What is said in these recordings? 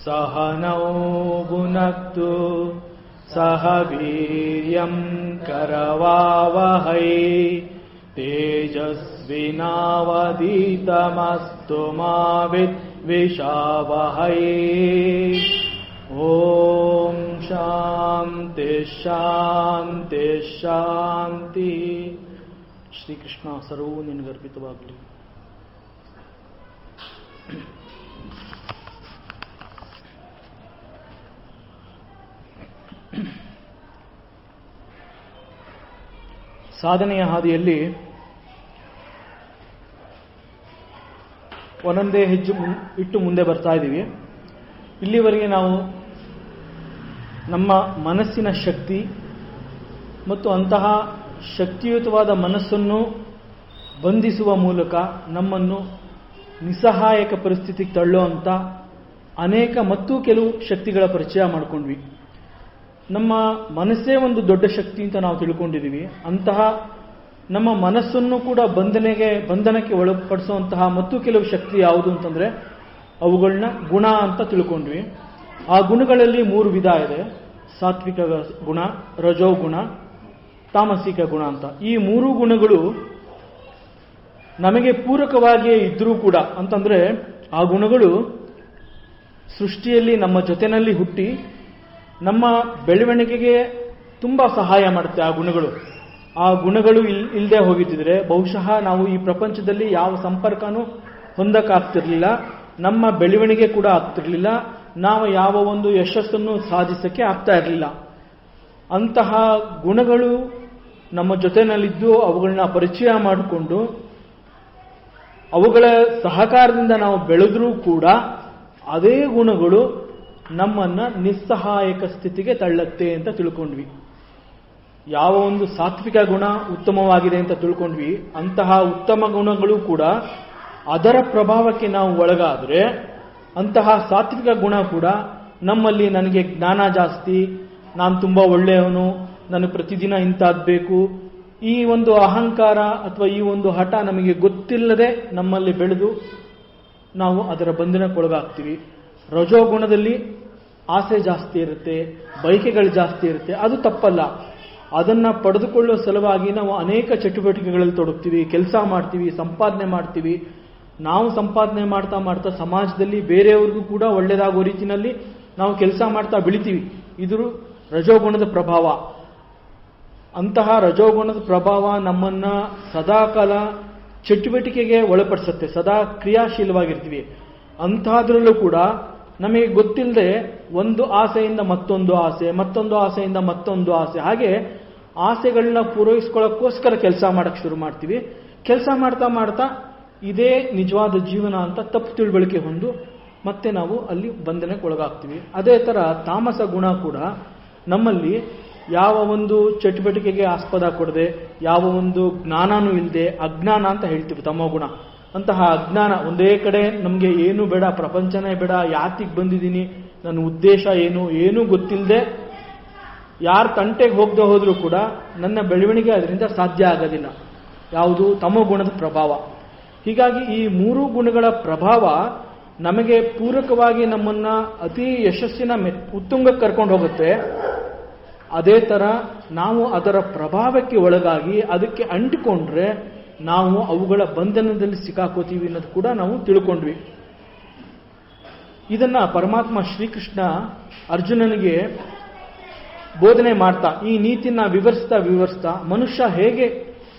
सहनौ भुनक्तु सह वीर्यं करवावहै तेजस्विनावधीतमस्तु मा विद्विषावहै। ओम शांति शांति शांति। श्री कृष्ण सर्वो निनगर्पितवागಲಿ। ಸಾಧನೆಯ ಹಾದಿಯಲ್ಲಿ ಒಂದೊಂದೇ ಹೆಜ್ಜೆ ಇಟ್ಟು ಮುಂದೆ ಬರ್ತಾ ಇದ್ದೀವಿ. ಇಲ್ಲಿವರೆಗೆ ನಾವು ನಮ್ಮ ಮನಸ್ಸಿನ ಶಕ್ತಿ ಮತ್ತು ಅಂತಹ ಶಕ್ತಿಯುತವಾದ ಮನಸ್ಸನ್ನು ಬಂಧಿಸುವ ಮೂಲಕ ನಮ್ಮನ್ನು ನಿಸ್ಸಹಾಯಕ ಪರಿಸ್ಥಿತಿಗೆ ತಳ್ಳುವಂಥ ಅನೇಕ ಮತ್ತು ಕೆಲವು ಶಕ್ತಿಗಳ ಪರಿಚಯ ಮಾಡಿಕೊಂಡ್ವಿ. ನಮ್ಮ ಮನಸ್ಸೇ ಒಂದು ದೊಡ್ಡ ಶಕ್ತಿ ಅಂತ ನಾವು ತಿಳ್ಕೊಂಡಿದ್ದೀವಿ. ಅಂತಹ ನಮ್ಮ ಮನಸ್ಸನ್ನು ಕೂಡ ಬಂಧನಕ್ಕೆ ಒಳಪಡಿಸುವಂತಹ ಮತ್ತು ಕೆಲವು ಶಕ್ತಿ ಯಾವುದು ಅಂತಂದ್ರೆ ಅವುಗಳನ್ನ ಗುಣ ಅಂತ ತಿಳ್ಕೊಂಡ್ವಿ. ಆ ಗುಣಗಳಲ್ಲಿ 3 ವಿಧ ಇದೆ: ಸಾತ್ವಿಕ ಗುಣ, ರಜೋಗುಣ, ತಾಮಸಿಕ ಗುಣ ಅಂತ. ಈ 3 ಗುಣಗಳು ನಮಗೆ ಪೂರಕವಾಗಿಯೇ ಇದ್ರೂ ಕೂಡ ಅಂತಂದ್ರೆ ಆ ಗುಣಗಳು ಸೃಷ್ಟಿಯಲ್ಲಿ ನಮ್ಮ ಜೊತೆನಲ್ಲಿ ಹುಟ್ಟಿ ನಮ್ಮ ಬೆಳವಣಿಗೆಗೆ ತುಂಬಾ ಸಹಾಯ ಮಾಡುತ್ತೆ. ಆ ಗುಣಗಳು ಇಲ್ಲದೆ ಹೋಗಿದ್ದರೆ ಬಹುಶಃ ನಾವು ಈ ಪ್ರಪಂಚದಲ್ಲಿ ಯಾವ ಸಂಪರ್ಕನೂ ಹೊಂದಕ್ಕಾಗ್ತಿರ್ಲಿಲ್ಲ, ನಮ್ಮ ಬೆಳವಣಿಗೆ ಕೂಡ ಆಗ್ತಿರ್ಲಿಲ್ಲ, ನಾವು ಯಾವ ಒಂದು ಯಶಸ್ಸನ್ನು ಸಾಧಿಸಕ್ಕೆ ಆಗ್ತಾ ಇರಲಿಲ್ಲ. ಅಂತಹ ಗುಣಗಳು ನಮ್ಮ ಜೊತೆನಲ್ಲಿದ್ದು ಅವುಗಳನ್ನ ಪರಿಚಯ ಮಾಡಿಕೊಂಡು ಅವುಗಳ ಸಹಕಾರದಿಂದ ನಾವು ಬೆಳೆದ್ರೂ ಕೂಡ ಅದೇ ಗುಣಗಳು ನಮ್ಮನ್ನ ನಿಸ್ಸಹಾಯಕ ಸ್ಥಿತಿಗೆ ತಳ್ಳತ್ತೆ ಅಂತ ತಿಳ್ಕೊಂಡ್ವಿ. ಯಾವ ಒಂದು ಸಾತ್ವಿಕ ಗುಣ ಉತ್ತಮವಾಗಿದೆ ಅಂತ ತಿಳ್ಕೊಂಡ್ವಿ, ಅಂತಹ ಉತ್ತಮ ಗುಣಗಳು ಕೂಡ ಅದರ ಪ್ರಭಾವಕ್ಕೆ ನಾವು ಒಳಗಾದ್ರೆ ಅಂತಹ ಸಾತ್ವಿಕ ಗುಣ ಕೂಡ ನಮ್ಮಲ್ಲಿ ನನಗೆ ಜ್ಞಾನ ಜಾಸ್ತಿ, ನಾನು ತುಂಬಾ ಒಳ್ಳೆಯವನು, ನನಗೆ ಪ್ರತಿದಿನ ಇಂತಾಗಬೇಕು, ಈ ಒಂದು ಅಹಂಕಾರ ಅಥವಾ ಈ ಒಂದು ಹಠ ನಮಗೆ ಗೊತ್ತಿಲ್ಲದೆ ನಮ್ಮಲ್ಲಿ ಬೆಳೆದು ನಾವು ಅದರ ಬಂಧನಕ್ಕೊಳಗಾಗ್ತೀವಿ. ರಜೋಗುಣದಲ್ಲಿ ಆಸೆ ಜಾಸ್ತಿ ಇರುತ್ತೆ, ಬಯಕೆಗಳು ಜಾಸ್ತಿ ಇರುತ್ತೆ. ಅದು ತಪ್ಪಲ್ಲ. ಅದನ್ನ ಪಡೆದುಕೊಳ್ಳುವ ಸಲುವಾಗಿ ನಾವು ಅನೇಕ ಚಟುವಟಿಕೆಗಳಲ್ಲಿ ತೊಡಗ್ತೀವಿ, ಕೆಲಸ ಮಾಡ್ತೀವಿ, ಸಂಪಾದನೆ ಮಾಡ್ತೀವಿ. ನಾವು ಸಂಪಾದನೆ ಮಾಡ್ತಾ ಮಾಡ್ತಾ ಸಮಾಜದಲ್ಲಿ ಬೇರೆಯವ್ರಿಗೂ ಕೂಡ ಒಳ್ಳೆಯದಾಗೋ ರೀತಿಯಲ್ಲಿ ನಾವು ಕೆಲಸ ಮಾಡ್ತಾ ಬೆಳಿತೀವಿ. ಇದು ರಜೋಗುಣದ ಪ್ರಭಾವ. ಅಂತಹ ರಜೋಗುಣದ ಪ್ರಭಾವ ನಮ್ಮನ್ನ ಸದಾಕಾಲ ಚಟುವಟಿಕೆಗೆ ಒಳಪಡಿಸುತ್ತೆ, ಸದಾ ಕ್ರಿಯಾಶೀಲವಾಗಿರ್ತೀವಿ. ಅಂತಹದ್ರಲ್ಲೂ ಕೂಡ ನಮಗೆ ಗೊತ್ತಿಲ್ಲದೆ ಒಂದು ಆಸೆಯಿಂದ ಮತ್ತೊಂದು ಆಸೆ, ಮತ್ತೊಂದು ಆಸೆಯಿಂದ ಮತ್ತೊಂದು ಆಸೆ, ಹಾಗೆ ಆಸೆಗಳನ್ನ ಪೂರೈಸ್ಕೊಳ್ಳೋಕ್ಕೋಸ್ಕರ ಕೆಲಸ ಮಾಡಕ್ಕೆ ಶುರು ಮಾಡ್ತೀವಿ. ಕೆಲಸ ಮಾಡ್ತಾ ಮಾಡ್ತಾ ಇದೇ ನಿಜವಾದ ಜೀವನ ಅಂತ ತಪ್ಪು ತಿಳುವಳಿಕೆ ಹೊಂದು ಮತ್ತೆ ನಾವು ಅಲ್ಲಿ ಬಂಧನಕ್ಕೆ ಒಳಗಾಗ್ತೀವಿ. ಅದೇ ತರ ತಾಮಸ ಗುಣ ಕೂಡ ನಮ್ಮಲ್ಲಿ ಯಾವ ಒಂದು ಚಟುವಟಿಕೆಗೆ ಆಸ್ಪದ ಕೊಡದೆ, ಯಾವ ಒಂದು ಜ್ಞಾನನೂ ಇಲ್ಲದೆ ಅಜ್ಞಾನ ಅಂತ ಹೇಳ್ತೀವಿ ತಮೋಗುಣ. ಅಂತಹ ಅಜ್ಞಾನ, ಒಂದೇ ಕಡೆ ನಮಗೆ ಏನು ಬೇಡ, ಪ್ರಪಂಚನೇ ಬೇಡ, ಯಾತಿಗೆ ಬಂದಿದ್ದೀನಿ, ನನ್ನ ಉದ್ದೇಶ ಏನೂ ಗೊತ್ತಿಲ್ಲದೆ ಯಾರ ತಂಟೆಗೆ ಹೋಗದೆ ಹೋದ್ರೂ ಕೂಡ ನನ್ನ ಬೆಳವಣಿಗೆ ಅದರಿಂದ ಸಾಧ್ಯ ಆಗೋದಿಲ್ಲ. ಯಾವುದು? ತಮೋಗುಣದ ಪ್ರಭಾವ. ಹೀಗಾಗಿ ಈ 3 ಗುಣಗಳ ಪ್ರಭಾವ ನಮಗೆ ಪೂರಕವಾಗಿ ನಮ್ಮನ್ನ ಅತಿ ಯಶಸ್ಸಿನ ಉತ್ತುಂಗಕ್ಕೆ ಕರ್ಕೊಂಡು ಹೋಗುತ್ತೆ. ಅದೇ ತರ ನಾವು ಅದರ ಪ್ರಭಾವಕ್ಕೆ ಒಳಗಾಗಿ ಅದಕ್ಕೆ ಅಂಟಿಕೊಂಡ್ರೆ ನಾವು ಅವುಗಳ ಬಂಧನದಲ್ಲಿ ಸಿಕ್ಕಾಕೋತೀವಿ ಅನ್ನೋದು ಕೂಡ ನಾವು ತಿಳ್ಕೊಂಡ್ವಿ. ಇದನ್ನ ಪರಮಾತ್ಮ ಶ್ರೀಕೃಷ್ಣ ಅರ್ಜುನನಿಗೆ ಬೋಧನೆ ಮಾಡ್ತಾ, ಈ ನೀತಿನ ವಿವರಿಸ್ತಾ ಮನುಷ್ಯ ಹೇಗೆ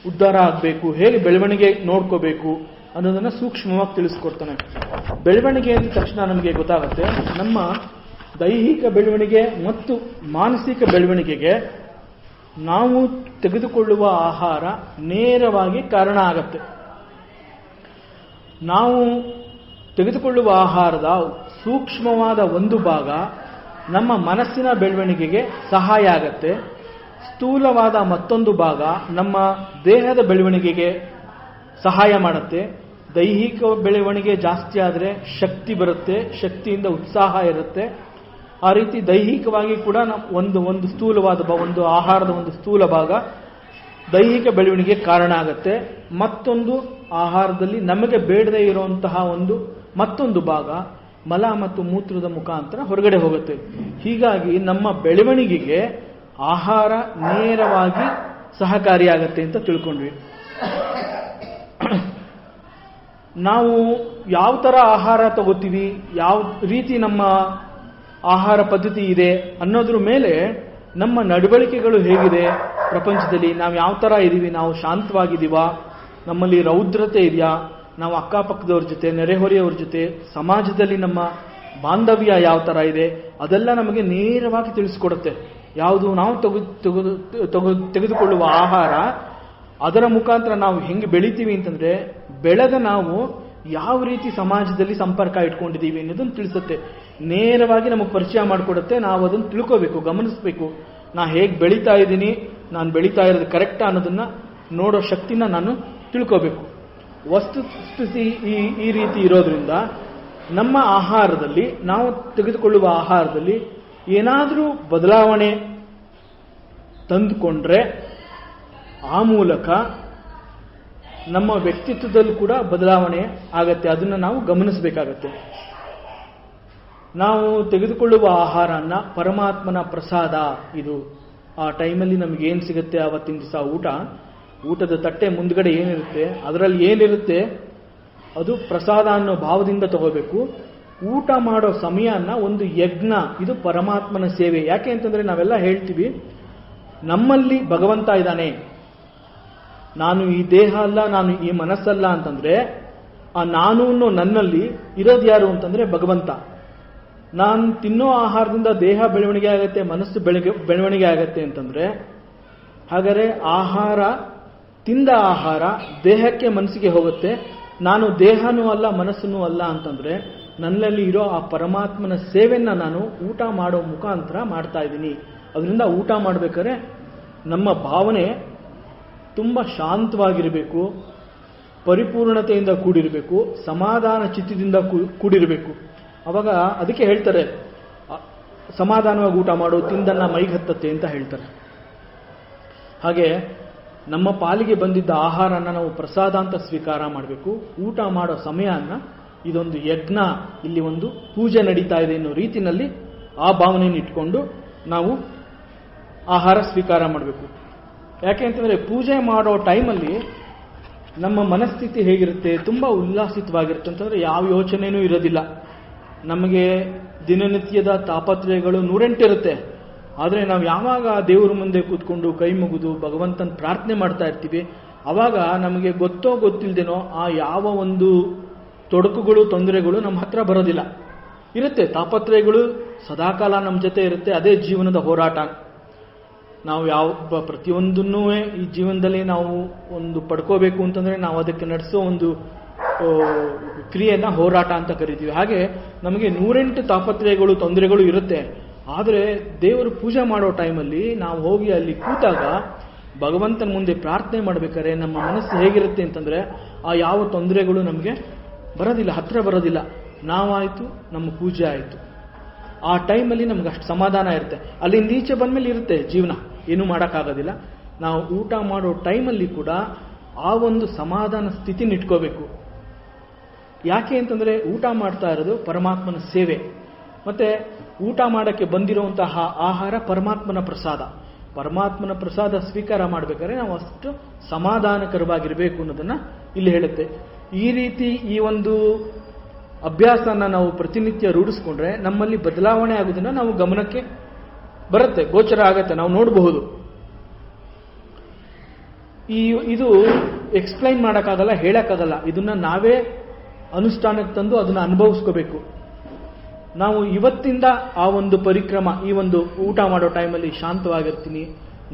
ಉದ್ಧಾರ ಆಗಬೇಕು, ಹೇಗೆ ಬೆಳವಣಿಗೆ ನೋಡ್ಕೋಬೇಕು ಅನ್ನೋದನ್ನ ಸೂಕ್ಷ್ಮವಾಗಿ ತಿಳಿಸ್ಕೊಡ್ತಾನೆ. ಬೆಳವಣಿಗೆ ಅಂದ ತಕ್ಷಣ ನಮಗೆ ಗೊತ್ತಾಗುತ್ತೆ, ನಮ್ಮ ದೈಹಿಕ ಬೆಳವಣಿಗೆ ಮತ್ತು ಮಾನಸಿಕ ಬೆಳವಣಿಗೆಗೆ ನಾವು ತೆಗೆದುಕೊಳ್ಳುವ ಆಹಾರ ನೇರವಾಗಿ ಕಾರಣ ಆಗತ್ತೆ. ನಾವು ತೆಗೆದುಕೊಳ್ಳುವ ಆಹಾರದ ಸೂಕ್ಷ್ಮವಾದ ಒಂದು ಭಾಗ ನಮ್ಮ ಮನಸ್ಸಿನ ಬೆಳವಣಿಗೆಗೆ ಸಹಾಯ ಆಗತ್ತೆ. ಸ್ಥೂಲವಾದ ಮತ್ತೊಂದು ಭಾಗ ನಮ್ಮ ದೇಹದ ಬೆಳವಣಿಗೆಗೆ ಸಹಾಯ ಮಾಡುತ್ತೆ. ದೈಹಿಕ ಬೆಳವಣಿಗೆ ಜಾಸ್ತಿ ಆದರೆ ಶಕ್ತಿ ಬರುತ್ತೆ, ಶಕ್ತಿಯಿಂದ ಉತ್ಸಾಹ ಇರುತ್ತೆ. ಆ ರೀತಿ ದೈಹಿಕವಾಗಿ ಕೂಡ ಒಂದು ಸ್ಥೂಲವಾದ ಒಂದು ಆಹಾರದ ಒಂದು ಸ್ಥೂಲ ಭಾಗ ದೈಹಿಕ ಬೆಳವಣಿಗೆ ಕಾರಣ ಆಗತ್ತೆ. ಮತ್ತೊಂದು ಆಹಾರದಲ್ಲಿ ನಮಗೆ ಬೇಡದೇ ಇರುವಂತಹ ಮತ್ತೊಂದು ಭಾಗ ಮಲ ಮತ್ತು ಮೂತ್ರದ ಮುಖಾಂತರ ಹೊರಗಡೆ ಹೋಗುತ್ತೆ. ಹೀಗಾಗಿ ನಮ್ಮ ಬೆಳವಣಿಗೆಗೆ ಆಹಾರ ನೇರವಾಗಿ ಸಹಕಾರಿಯಾಗತ್ತೆ ಅಂತ ತಿಳ್ಕೊಂಡ್ವಿ. ನಾವು ಯಾವ ಥರ ಆಹಾರ ತಗೋತೀವಿ, ಯಾವ ರೀತಿ ನಮ್ಮ ಆಹಾರ ಪದ್ಧತಿ ಇದೆ ಅನ್ನೋದ್ರ ಮೇಲೆ ನಮ್ಮ ನಡವಳಿಕೆಗಳು ಹೇಗಿದೆ ಪ್ರಪಂಚದಲ್ಲಿ, ನಾವು ಯಾವ ಥರ ಇದ್ದೀವಿ, ನಾವು ಶಾಂತವಾಗಿದ್ದೀವಾ, ನಮ್ಮಲ್ಲಿ ರೌದ್ರತೆ ಇದೆಯಾ, ನಾವು ಅಕ್ಕಪಕ್ಕದವ್ರ ಜೊತೆ, ನೆರೆಹೊರೆಯವ್ರ ಜೊತೆ, ಸಮಾಜದಲ್ಲಿ ನಮ್ಮ ಬಾಂಧವ್ಯ ಯಾವ ಥರ ಇದೆ, ಅದೆಲ್ಲ ನಮಗೆ ನೇರವಾಗಿ ತಿಳಿಸ್ಕೊಡುತ್ತೆ. ಯಾವುದು ನಾವು ತೆಗೆದುಕೊಳ್ಳುವ ಆಹಾರ, ಅದರ ಮುಖಾಂತರ ನಾವು ಹೆಂಗೆ ಬೆಳಿತೀವಿ ಅಂತಂದ್ರೆ, ಬೆಳೆದ ನಾವು ಯಾವ ರೀತಿ ಸಮಾಜದಲ್ಲಿ ಸಂಪರ್ಕ ಇಟ್ಕೊಂಡಿದ್ದೀವಿ ಅನ್ನೋದನ್ನು ತಿಳಿಸುತ್ತೆ. ನೇರವಾಗಿ ನಮಗೆ ಪರಿಚಯ ಮಾಡಿಕೊಡುತ್ತೆ. ನಾವು ಅದನ್ನು ತಿಳ್ಕೋಬೇಕು, ಗಮನಿಸಬೇಕು. ನಾ ಹೇಗೆ ಬೆಳೀತಾ ಇದ್ದೀನಿ, ನಾನು ಬೆಳೀತಾ ಇರೋದು ಕರೆಕ್ಟಾ ಅನ್ನೋದನ್ನ ನೋಡೋ ಶಕ್ತಿನ ನಾನು ತಿಳ್ಕೋಬೇಕು. ವಸ್ತುಸ್ಥಿತಿ ಈ ರೀತಿ ಇರೋದ್ರಿಂದ ನಮ್ಮ ಆಹಾರದಲ್ಲಿ, ನಾವು ತೆಗೆದುಕೊಳ್ಳುವ ಆಹಾರದಲ್ಲಿ ಏನಾದರೂ ಬದಲಾವಣೆ ತಂದುಕೊಂಡ್ರೆ ಆ ಮೂಲಕ ನಮ್ಮ ವ್ಯಕ್ತಿತ್ವದಲ್ಲೂ ಕೂಡ ಬದಲಾವಣೆ ಆಗತ್ತೆ. ಅದನ್ನು ನಾವು ಗಮನಿಸಬೇಕಾಗತ್ತೆ. ನಾವು ತೆಗೆದುಕೊಳ್ಳುವ ಆಹಾರನ ಪರಮಾತ್ಮನ ಪ್ರಸಾದ ಇದು. ಆ ಟೈಮಲ್ಲಿ ನಮಗೆ ಏನು ಸಿಗುತ್ತೆ ಆವತ್ತಿನ ದಿವಸ ಊಟದ ತಟ್ಟೆ ಮುಂದ್ಗಡೆ ಏನಿರುತ್ತೆ, ಅದರಲ್ಲಿ ಏನಿರುತ್ತೆ ಅದು ಪ್ರಸಾದ ಅನ್ನೋ ಭಾವದಿಂದ ತಗೋಬೇಕು. ಊಟ ಮಾಡೋ ಸಮಯನ ಒಂದು ಯಜ್ಞ, ಇದು ಪರಮಾತ್ಮನ ಸೇವೆ. ಯಾಕೆ ಅಂತಂದ್ರೆ ನಾವೆಲ್ಲ ಹೇಳ್ತೀವಿ, ನಮ್ಮಲ್ಲಿ ಭಗವಂತ ಇದ್ದಾನೆ, ನಾನು ಈ ದೇಹ ಅಲ್ಲ, ನಾನು ಈ ಮನಸ್ಸಲ್ಲ ಅಂತಂದ್ರೆ, ಆ ನಾನು ಅನ್ನೋ ನನ್ನಲ್ಲಿ ಇರೋದು ಯಾರು ಅಂತಂದ್ರೆ ಭಗವಂತ. ನಾನು ತಿನ್ನೋ ಆಹಾರದಿಂದ ದೇಹ ಬೆಳವಣಿಗೆ ಆಗತ್ತೆ, ಮನಸ್ಸು ಬೆಳವಣಿಗೆ ಆಗತ್ತೆ ಅಂತಂದ್ರೆ, ಹಾಗಾದರೆ ತಿಂದ ಆಹಾರ ದೇಹಕ್ಕೆ ಮನಸ್ಸಿಗೆ ಹೋಗುತ್ತೆ. ನಾನು ದೇಹನೂ ಅಲ್ಲ ಮನಸ್ಸನ್ನೂ ಅಲ್ಲ ಅಂತಂದ್ರೆ, ನನ್ನಲ್ಲಿ ಇರೋ ಆ ಪರಮಾತ್ಮನ ಸೇವೆಯನ್ನ ನಾನು ಊಟ ಮಾಡೋ ಮುಖಾಂತರ ಮಾಡ್ತಾ ಇದ್ದೀನಿ. ಅದರಿಂದ ಊಟ ಮಾಡ್ಬೇಕಾದ್ರೆ ನಮ್ಮ ಭಾವನೆ ತುಂಬ ಶಾಂತವಾಗಿರಬೇಕು, ಪರಿಪೂರ್ಣತೆಯಿಂದ ಕೂಡಿರಬೇಕು, ಸಮಾಧಾನ ಚಿತ್ತದಿಂದ ಕೂಡಿರಬೇಕು. ಅವಾಗ ಅದಕ್ಕೆ ಹೇಳ್ತಾರೆ, ಸಮಾಧಾನವಾಗಿ ಊಟ ಮಾಡು, ತಿಂದನ್ನ ಮೈಗೆ ಹತ್ತತ್ತೆ ಅಂತ ಹೇಳ್ತಾರೆ. ಹಾಗೆ ನಮ್ಮ ಪಾಲಿಗೆ ಬಂದಿದ್ದ ಆಹಾರನ ನಾವು ಪ್ರಸಾದ ಅಂತ ಸ್ವೀಕಾರ ಮಾಡಬೇಕು. ಊಟ ಮಾಡೋ ಸಮಯನ ಇದೊಂದು ಯಜ್ಞ, ಇಲ್ಲಿ ಒಂದು ಪೂಜೆ ನಡೀತಾ ಇದೆ ಅನ್ನೋ ರೀತಿಯಲ್ಲಿ ಆ ಭಾವನೆಯನ್ನು ಇಟ್ಕೊಂಡು ನಾವು ಆಹಾರ ಸ್ವೀಕಾರ ಮಾಡಬೇಕು. ಯಾಕೆ ಅಂತಂದರೆ, ಪೂಜೆ ಮಾಡೋ ಟೈಮಲ್ಲಿ ನಮ್ಮ ಮನಸ್ಥಿತಿ ಹೇಗಿರುತ್ತೆ, ತುಂಬ ಉಲ್ಲಾಸಿತವಾಗಿರುತ್ತೆ. ಅಂತಂದರೆ ಯಾವ ಯೋಚನೆಯೂ ಇರೋದಿಲ್ಲ. ನಮಗೆ ದಿನನಿತ್ಯದ ತಾಪತ್ರಯಗಳು 108 ಇರುತ್ತೆ. ಆದರೆ ನಾವು ಯಾವಾಗ ದೇವರ ಮುಂದೆ ಕೂತ್ಕೊಂಡು ಕೈ ಮುಗಿದು ಭಗವಂತನ ಪ್ರಾರ್ಥನೆ ಮಾಡ್ತಾ ಇರ್ತೀವಿ, ಅವಾಗ ನಮಗೆ ಗೊತ್ತೋ ಗೊತ್ತಿಲ್ಲದೇನೋ ಆ ಯಾವ ಒಂದು ತೊಡಕುಗಳು, ತೊಂದರೆಗಳು ನಮ್ಮ ಹತ್ರ ಬರೋದಿಲ್ಲ. ಇರುತ್ತೆ, ತಾಪತ್ರಯಗಳು ಸದಾಕಾಲ ನಮ್ಮ ಜೊತೆ ಇರುತ್ತೆ. ಅದೇ ಜೀವನದ ಹೋರಾಟ. ನಾವು ಪ್ರತಿಯೊಂದನ್ನೂ ಈ ಜೀವನದಲ್ಲಿ ನಾವು ಒಂದು ಪಡ್ಕೋಬೇಕು ಅಂತಂದ್ರೆ ನಾವು ಅದಕ್ಕೆ ನಡೆಸೋ ಒಂದು ಕ್ರಿಯೆಯನ್ನ ಹೋರಾಟ ಅಂತ ಕರಿತೀವಿ. ಹಾಗೆ ನಮಗೆ 108 ತಾಪತ್ರಯಗಳು, ತೊಂದರೆಗಳು ಇರುತ್ತೆ. ಆದರೆ ದೇವರು ಪೂಜೆ ಮಾಡೋ ಟೈಮಲ್ಲಿ ನಾವು ಹೋಗಿ ಅಲ್ಲಿ ಕೂತಾಗ ಭಗವಂತನ ಮುಂದೆ ಪ್ರಾರ್ಥನೆ ಮಾಡ್ಬೇಕಾದ್ರೆ ನಮ್ಮ ಮನಸ್ಸು ಹೇಗಿರುತ್ತೆ ಅಂತಂದ್ರೆ, ಆ ಯಾವ ತೊಂದರೆಗಳು ನಮಗೆ ಬರೋದಿಲ್ಲ, ಹತ್ರ ಬರೋದಿಲ್ಲ. ನಾವಾಯಿತು, ನಮ್ಮ ಪೂಜೆ ಆಯಿತು. ಆ ಟೈಮಲ್ಲಿ ನಮ್ಗೆ ಅಷ್ಟು ಸಮಾಧಾನ ಇರುತ್ತೆ. ಅಲ್ಲಿಂದ ಈಚೆ ಬಂದ್ಮೇಲೆ ಇರುತ್ತೆ ಜೀವನ, ಏನೂ ಮಾಡೋಕ್ಕಾಗೋದಿಲ್ಲ. ನಾವು ಊಟ ಮಾಡೋ ಟೈಮಲ್ಲಿ ಕೂಡ ಆ ಒಂದು ಸಮಾಧಾನ ಸ್ಥಿತಿನ ಇಟ್ಕೋಬೇಕು. ಯಾಕೆ ಅಂತಂದರೆ, ಊಟ ಮಾಡ್ತಾ ಇರೋದು ಪರಮಾತ್ಮನ ಸೇವೆ. ಮತ್ತೆ ಊಟ ಮಾಡೋಕ್ಕೆ ಬಂದಿರುವಂತಹ ಆಹಾರ ಪರಮಾತ್ಮನ ಪ್ರಸಾದ. ಪರಮಾತ್ಮನ ಪ್ರಸಾದ ಸ್ವೀಕಾರ ಮಾಡಬೇಕಾದ್ರೆ ನಾವು ಅಷ್ಟು ಸಮಾಧಾನಕರವಾಗಿರಬೇಕು ಅನ್ನೋದನ್ನ ಇಲ್ಲಿ ಹೇಳುತ್ತೆ. ಈ ರೀತಿ ಈ ಒಂದು ಅಭ್ಯಾಸನ ನಾವು ಪ್ರತಿನಿತ್ಯ ರೂಢಿಸ್ಕೊಂಡ್ರೆ ನಮ್ಮಲ್ಲಿ ಬದಲಾವಣೆ ಆಗೋದನ್ನ ನಾವು ಗಮನಕ್ಕೆ ಬರುತ್ತೆ, ಗೋಚರ ಆಗತ್ತೆ, ನಾವು ನೋಡಬಹುದು. ಇದು ಎಕ್ಸ್ಪ್ಲೈನ್ ಮಾಡೋಕ್ಕಾಗಲ್ಲ, ಹೇಳಕ್ಕಾಗಲ್ಲ. ಇದನ್ನ ನಾವೇ ಅನುಷ್ಠಾನಕ್ಕೆ ತಂದು ಅದನ್ನ ಅನುಭವಿಸ್ಕೋಬೇಕು. ನಾವು ಇವತ್ತಿಂದ ಆ ಒಂದು ಪರಿಕ್ರಮ, ಈ ಒಂದು ಊಟ ಮಾಡೋ ಟೈಮಲ್ಲಿ ಶಾಂತವಾಗಿರ್ತೀನಿ,